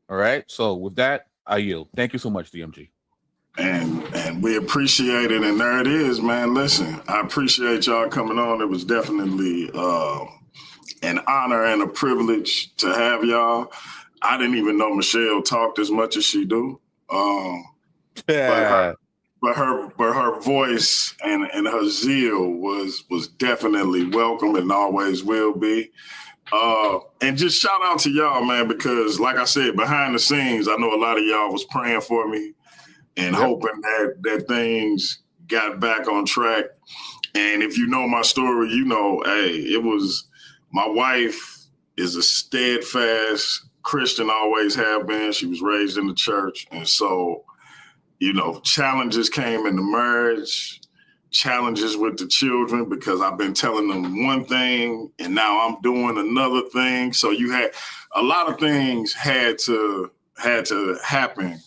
All right. So with that, I yield. Thank you so much, DMG. And we appreciate it. And there it is, man. Listen, I appreciate y'all coming on. It was definitely an honor and a privilege to have y'all. I didn't even know Michelle talked as much as she do. But her voice and her zeal was definitely welcome and always will be. And just shout out to y'all, man, because like I said, behind the scenes, I know a lot of y'all was praying for me and hoping that things got back on track. And if you know my story, you know, hey, it was, my wife is a steadfast Christian, always have been. She was raised in the church. And so, you know, challenges came in the marriage, challenges with the children, because I've been telling them one thing and now I'm doing another thing. So you had a lot of things had to happen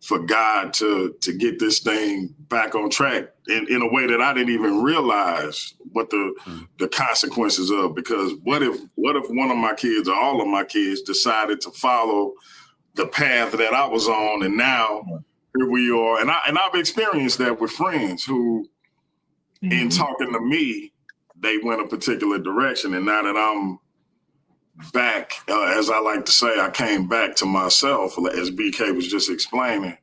for God to get this thing back on track in a way that I didn't even realize what the consequences of. Because what if one of my kids or all of my kids decided to follow the path that I was on, and now here we are. And I've experienced that with friends who, in talking to me, they went a particular direction. And now that I'm back, as I like to say, I came back to myself, as BK was just explaining.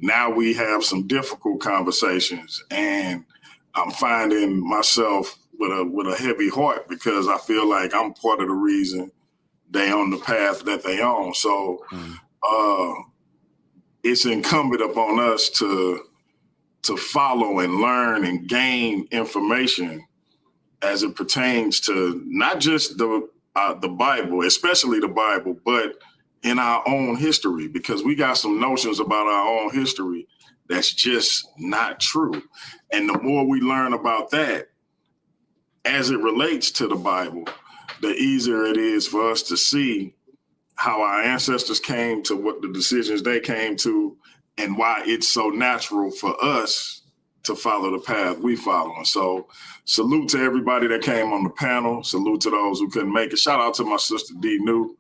Now we have some difficult conversations, and I'm finding myself with a heavy heart because I feel like I'm part of the reason they on the path that they on. So it's incumbent upon us to follow and learn and gain information as it pertains to not just the Bible, especially the Bible, but in our own history, because we got some notions about our own history that's just not true. And the more we learn about that as it relates to the Bible, the easier it is for us to see how our ancestors came to what the decisions they came to, and why it's so natural for us to follow the path we follow. And so salute to everybody that came on the panel. Salute to those who couldn't make it. Shout out to my sister D New.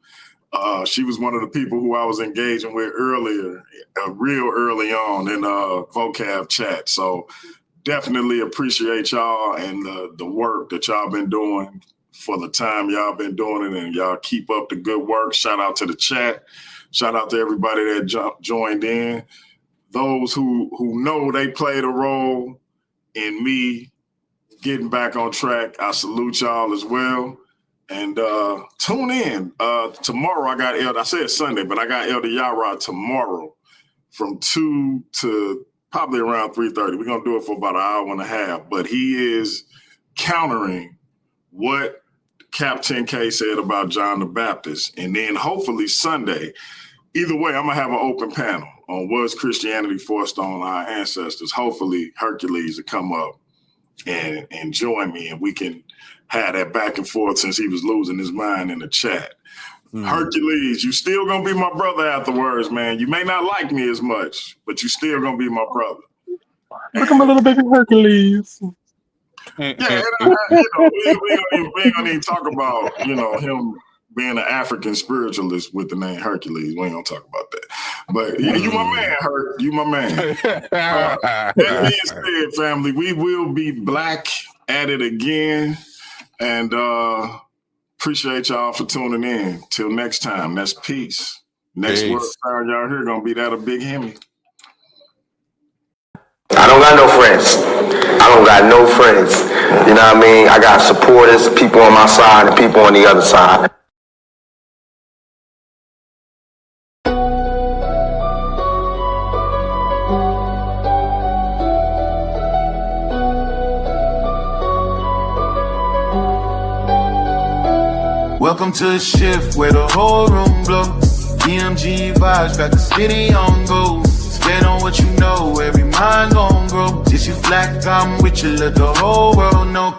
She was one of the people who I was engaging with earlier, real early on in vocab chat. So definitely appreciate y'all and the work that y'all been doing for the time y'all been doing it, and y'all keep up the good work. Shout out to the chat. Shout out to everybody that joined in. Those who know they played a role in me getting back on track, I salute y'all as well. And tune in. Tomorrow I got Elder, I said Sunday, but I got Elder Yara tomorrow from 2 to probably around 3:30. We're going to do it for about an hour and a half. But he is countering what Captain K said about John the Baptist. And then hopefully Sunday, either way, I'm going to have an open panel on was Christianity forced on our ancestors. Hopefully Hercules will come up and join me, and we can have that back and forth since he was losing his mind in the chat. Hercules, you still gonna be my brother afterwards, man. You may not like me as much, but you still gonna be my brother. Become a little baby Hercules. Yeah, we ain't gonna even talk about, him being an African spiritualist with the name Hercules. We ain't gonna talk about that. But you my man, Herc. You my man. That being said, family, we will be back at it again. And appreciate y'all for tuning in. Till next time, that's peace. Next word Peace. sound y'all hear gonna be that of Big Hemi. I don't got no friends. I don't got no friends. You know what I mean? I got supporters, people on my side, and people on the other side. Welcome to the shift where the whole room blows. DMG vibes got the city on go. Stand on what you know, every mind gon' grow. Just you black, I'm with you, let the whole world know.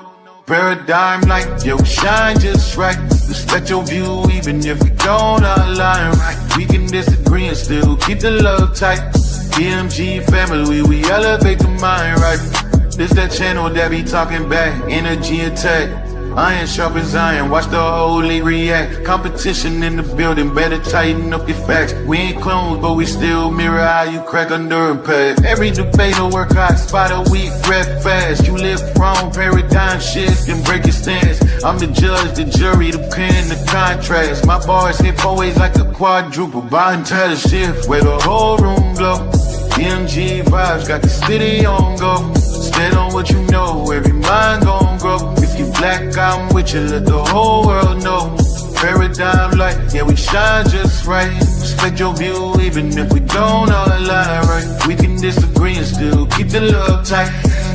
Paradigm like yo, shine just right. Respect your view even if we don't align right. We can disagree and still keep the love tight. DMG family, we elevate the mind right. This that channel that be talking back, energy attack. Iron sharpens iron, watch the whole league react. Competition in the building, better tighten up your facts. We ain't clones, but we still mirror how you crack under impact. Every debater work hard, spot a weak, rap fast. You live wrong, paradigm shift, and break your stance. I'm the judge, the jury, the pen, the contrast. My bars hit always like a quadruple, buying title shift, where the whole room glow. DMG vibes got the city on go. Stand on what you know, every mind gon' grow. If you black, I'm with you, let the whole world know. Paradigm light, yeah, we shine just right. Respect your view, even if we don't all align right. We can disagree and still keep the love tight.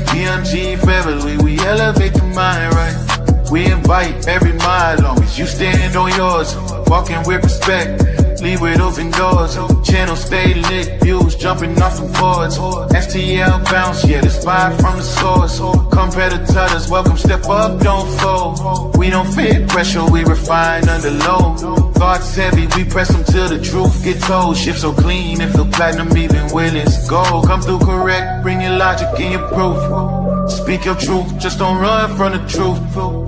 DMG family, we elevate the mind right. We invite every mind, long as you stand on yours. Walking with respect, leave with open doors. Channel stay lit, views jumping off some boards. STL bounce, yeah, the spy from the source. Competitors, welcome, step up, don't fold. We don't fit pressure, we refine under low. Thoughts heavy, we press them till the truth gets told. Shift so clean, it feel platinum even when it's gold. Come through correct, bring your logic and your proof. Speak your truth, just don't run from the truth.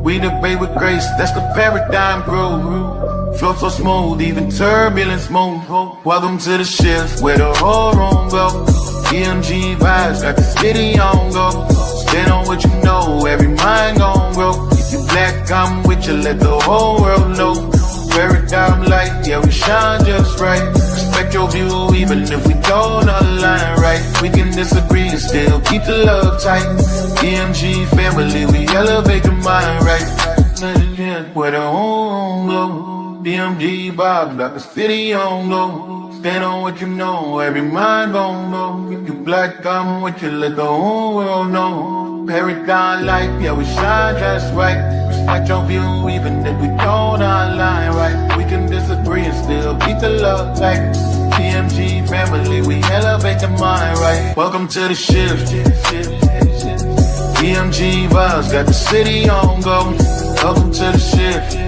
We debate with grace, that's the paradigm groove. Flow so smooth, even turbulence move. Welcome to the shift where the whole room go. DMG vibes got the city on go. Stand on what you know, every mind gon' grow. If you black, I'm with you, let the whole world know. Paradigm light, yeah, we shine just right. Respect your view, even if we don't align right. We can disagree and still keep the love tight. DMG family, we elevate the mind right. Where the whole go. DMG Bob, got the city on go. Stand on what you know, every mind gon' know. If you black, I'm with you, let the whole world know. Paradigm life, yeah, we shine just right. Respect your view, even if we don't align right. We can disagree and still keep the love tight. DMG family, we elevate the mind right. Welcome to the shift. DMG vibes, got the city on go. Welcome to the shift.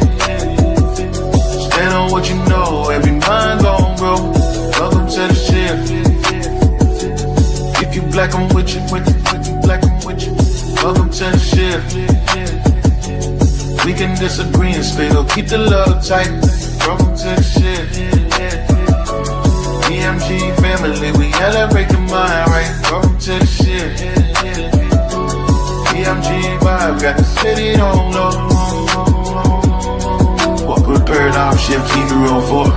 Stand on what you know, every mind gon' grow. Welcome to the shift. If you black, I'm with you, if you black, I'm with you. Welcome to the shift. We can disagree and still keep the love tight. Welcome to the shift. DMG family, we elevate the mind right. Welcome to the shift. DMG vibe, got the city on low. Walk with paradigm shift, keep the road forward.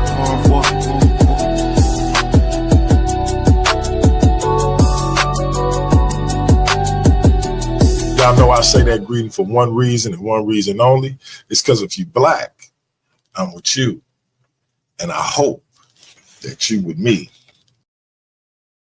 Y'all know I say that greeting for one reason and one reason only. It's because if you black, I'm with you. And I hope that you with me.